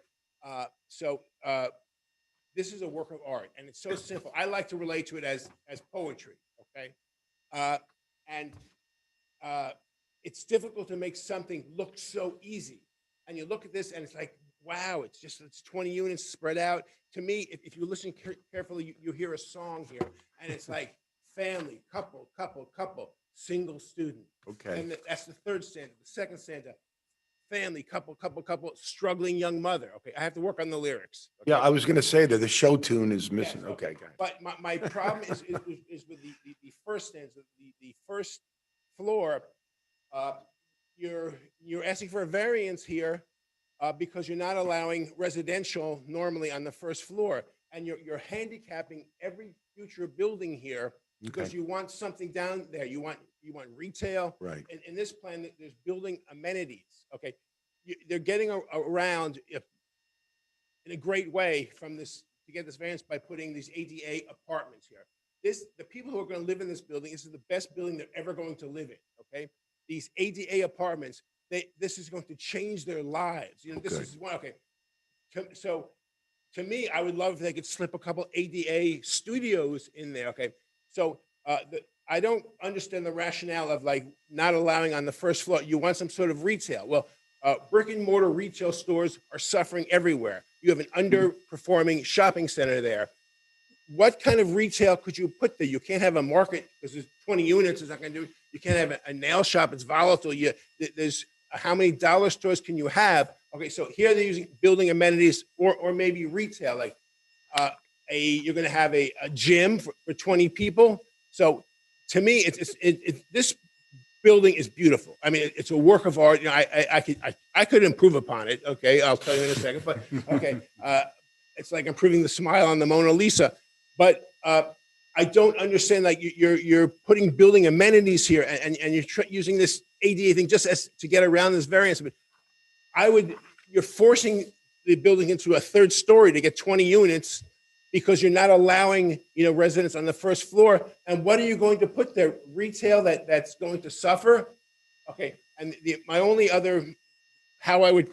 This is a work of art, and it's so simple. I like to relate to it as poetry. Okay, it's difficult to make something look so easy. And you look at this, and it's like, wow, it's 20 units spread out. To me, if you listen carefully, you hear a song here, and it's like family, couple, single student. Okay. And that's the third stanza. The second stanza, family, couple, struggling young mother. Okay, I have to work on the lyrics. Okay? Yeah, I was going to say that the show tune is missing. Yes, Okay, guys. But my problem is with the first stanza, the first floor. You're asking for a variance here because you're not allowing residential normally on the first floor, and you're handicapping every future building here because you want something down there. You want retail. Right. In this plan, there's building amenities. Okay, they're getting around in a great way from this to get this variance by putting these ADA apartments here. The people who are going to live in this building, this is the best building they're ever going to live in. Okay. These ADA apartments, this is going to change their lives. You know, this is one. Okay, so to me, I would love if they could slip a couple ADA studios in there. Okay, so I don't understand the rationale of like not allowing on the first floor. You want some sort of retail. Well, brick and mortar retail stores are suffering everywhere. You have an underperforming shopping center there. What kind of retail could you put there? You can't have a market because there's 20 units. It's not going to do. You can't have a nail shop. It's volatile. There's how many dollar stores can you have? Okay, so here they're using building amenities or maybe retail. Like you're going to have a gym for 20 people. So to me, this building is beautiful. I mean, it's a work of art. You know, I could improve upon it. Okay, I'll tell you in a second. But okay, it's like improving the smile on the Mona Lisa. But I don't understand, like you're putting building amenities here and you're using this ADA thing just as to get around this variance. But you're forcing the building into a third story to get 20 units because you're not allowing, residents on the first floor. And what are you going to put there? Retail that's going to suffer? Okay, and my only other, how I would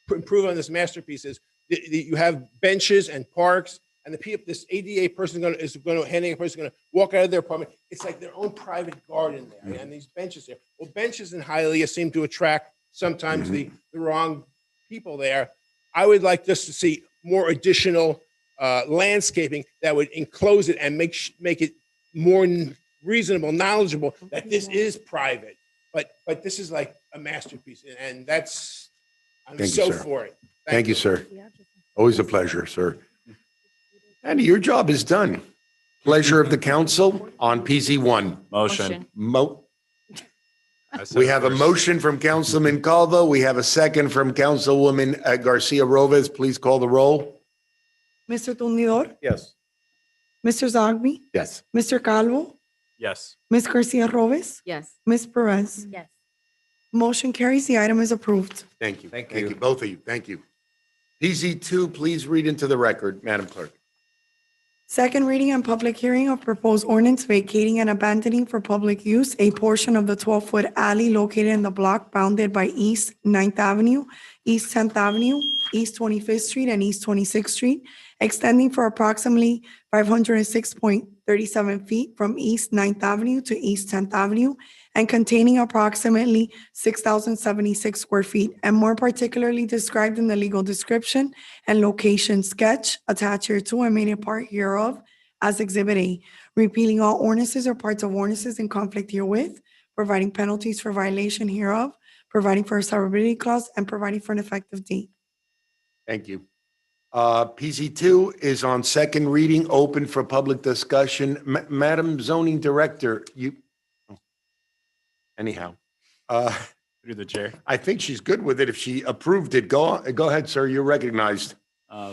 improve on this masterpiece is you have benches and parks. And this ADA person is going to walk out of their apartment. It's like their own private garden there, and these benches there. Well, benches in Hialeah seem to attract sometimes the wrong people there. I would like just to see more additional landscaping that would enclose it and make it more reasonable, knowledgeable that this is private. But this is like a masterpiece, and I'm so for it. Thank you, sir. Always a pleasure, sir. Andy, your job is done. Pleasure of the council on PC1. Motion. We have a motion from Councilman Calvo. We have a second from Councilwoman Garcia Roves. Please call the roll. Mr. Tundidor, Yes. Mr. Zogby, Yes. Mr. Calvo, Yes. Ms. Garcia Roves, Yes. Ms. Perez. Yes. Motion carries. The item is approved. Thank you. Thank Thank you. you, both of you. Thank you. PC2, please read into the record, Madam Clerk. Second reading and public hearing of proposed ordinance vacating and abandoning for public use a portion of the 12-foot alley located in the block bounded by East 9th Avenue, East 10th Avenue, East 25th Street, and East 26th Street, extending for approximately 506.37 feet from East 9th Avenue to East 10th Avenue, and containing approximately 6,076 square feet, and more particularly described in the legal description and location sketch attached hereto and made a part hereof as Exhibit A, repealing all ordinances or parts of ordinances in conflict herewith, providing penalties for violation hereof, providing for a severability clause, and providing for an effective date. Thank you. PZ2 is on second reading, open for public discussion. Madam Zoning Director, anyhow, Through the chair. I think she's good with it if she approved it. Go ahead, sir, you're recognized.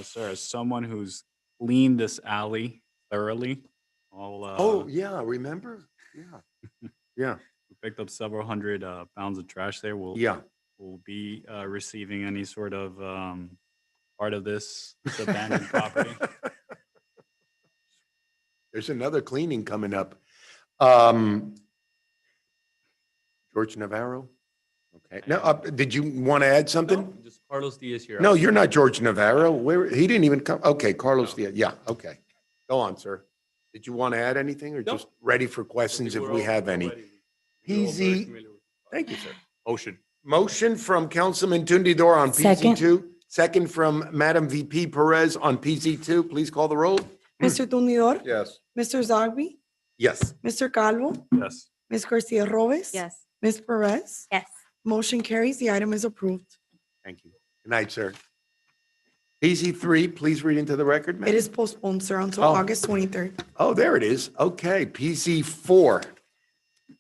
Sir, as someone who's cleaned this alley thoroughly, Oh, yeah, remember? Yeah. Yeah. we picked up several hundred pounds of trash there. Yeah. We'll be receiving any sort of part of this abandoned property. There's another cleaning coming up. George Navarro? Okay. Now, did you want to add something? Just Carlos Diaz here. No, you're not George Navarro. He didn't even come. Okay, Carlos Diaz. Yeah, okay. Go on, sir. Did you want to add anything or just ready for questions if we have any? PZ, thank you, sir. Motion. Motion from Councilman Tundidor on Second. PZ2. Second from Madam VP Perez on PZ2. Please call the roll. Mr. Tundidor? Yes. Mr. Zogby? Yes. Mr. Calvo? Yes. Ms. Garcia Robes? Yes. Ms. Perez? Yes. Motion carries. The item is approved. Thank you. Good night, sir. PZ3, please read into the record, It ma'am. is postponed, sir, until Oh. August 23rd. Oh, there it is. Okay, PZ4.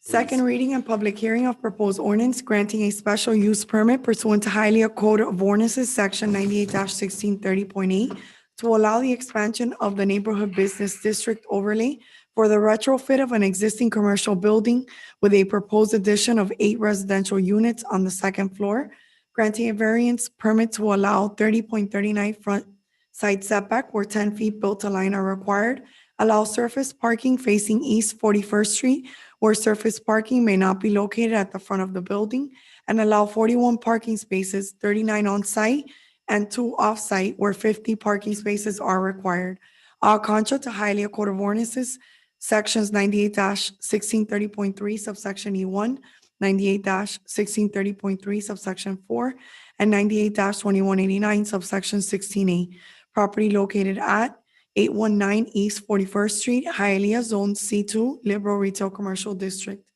Second reading and public hearing of proposed ordinance granting a special use permit pursuant to Hialeah Code of Ordinances, Section 98-1630.8, to allow the expansion of the neighborhood business district overlay for the retrofit of an existing commercial building with a proposed addition of 8 residential units on the second floor, granting a variance permit to allow 30.39 front side setback where 10 feet built line are required, allow surface parking facing East 41st Street where surface parking may not be located at the front of the building, and allow 41 parking spaces, 39 on-site and 2 off-site where 50 parking spaces are required. All contra to Hialeah Code of Ordinances, Sections 98-1630.3 subsection E1, 98-1630.3 subsection 4, and 98-2189 subsection 16A. Property located at 819 East 41st Street, Hialeah, Zone C2, Liberal Retail Commercial District.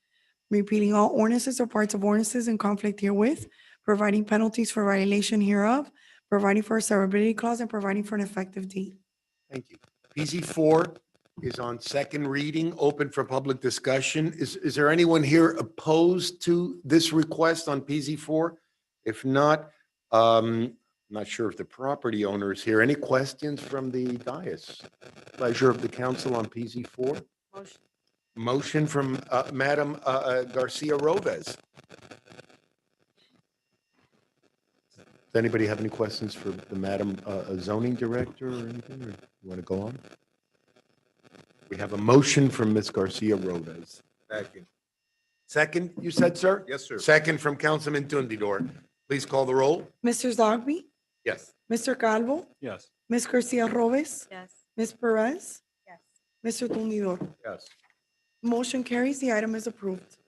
Repealing all ordinances or parts of ordinances in conflict herewith, providing penalties for violation hereof, providing for a severability clause, and providing for an effective date. Thank you. PZ4 is on second reading, open for public discussion. Is there anyone here opposed to this request on PZ4? If not, I'm not sure if the property owner is here. Any questions from the dais? Pleasure of the council on PZ4? Motion. Motion from Madam Garcia Robes. Does anybody have any questions for the Madam Zoning Director or anything? Or you want to go on? We have a motion from Ms. Garcia Robes. Second. Second, you said, sir? Yes, sir. Second from Councilman Tundidor. Please call the roll. Mr. Zogby? Yes. Mr. Calvo? Yes. Ms. Garcia Robes? Yes. Ms. Perez? Yes. Mr. Tundidor? Yes. Motion carries. The item is approved.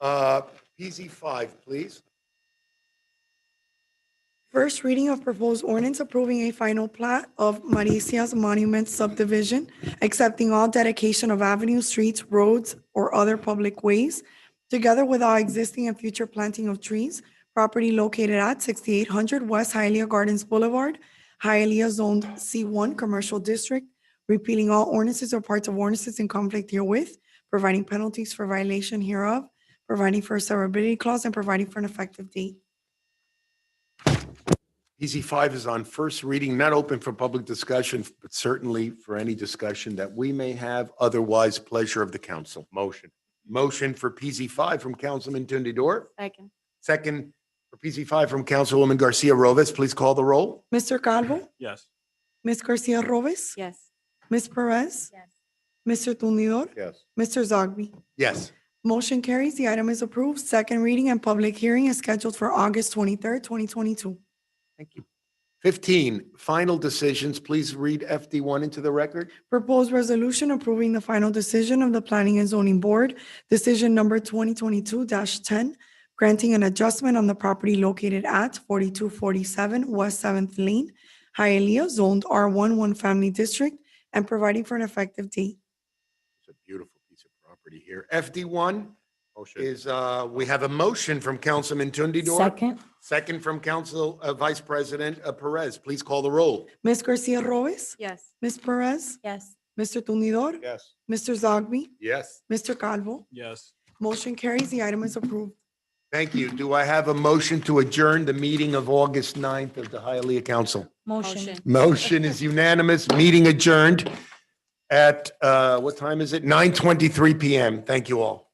PZ5, please. First reading of proposed ordinance approving a final plat of Maricia's Monument subdivision, accepting all dedication of avenues, streets, roads, or other public ways, together with all existing and future planting of trees, property located at 6800 West Hialeah Gardens Boulevard, Hialeah Zone C1 Commercial District, repealing all ordinances or parts of ordinances in conflict herewith, providing penalties for violation hereof, providing for a severability clause, and providing for an effective date. PZ5 is on first reading, not open for public discussion, but certainly for any discussion that we may have. Otherwise, pleasure of the council. Motion. Motion for PZ5 from Councilman Tundidor. Second. Second for PZ5 from Councilwoman Garcia Robes. Please call the roll. Mr. Calvo? Yes. Ms. Garcia Robes? Yes. Ms. Perez? Yes. Mr. Tundidor? Yes. Mr. Zogby? Yes. Motion carries. The item is approved. Second reading and public hearing is scheduled for August 23rd, 2022. Thank you. 15, final decisions. Please read FD1 into the record. Proposed resolution approving the final decision of the Planning and Zoning Board, decision number 2022-10, granting an adjustment on the property located at 4247 West 7th Lane, Hialeah, zoned R1 One Family District, and providing for an effective date. It's a beautiful piece of property here. FD1, Motion. We have a motion from Councilman Tundidor. Second. Second from Council Vice President Perez. Please call the roll. Ms. Garcia Roes, Yes. Ms. Perez, Yes. Mr. Tundidor, Yes. Mr. Zogby, Yes. Mr. Calvo. Yes. Motion carries. The item is approved. Thank you. Do I have a motion to adjourn the meeting of August 9th of the Hialeah Council? Motion. Motion is unanimous. Meeting adjourned at, what time is it? 9:23 PM. Thank you all.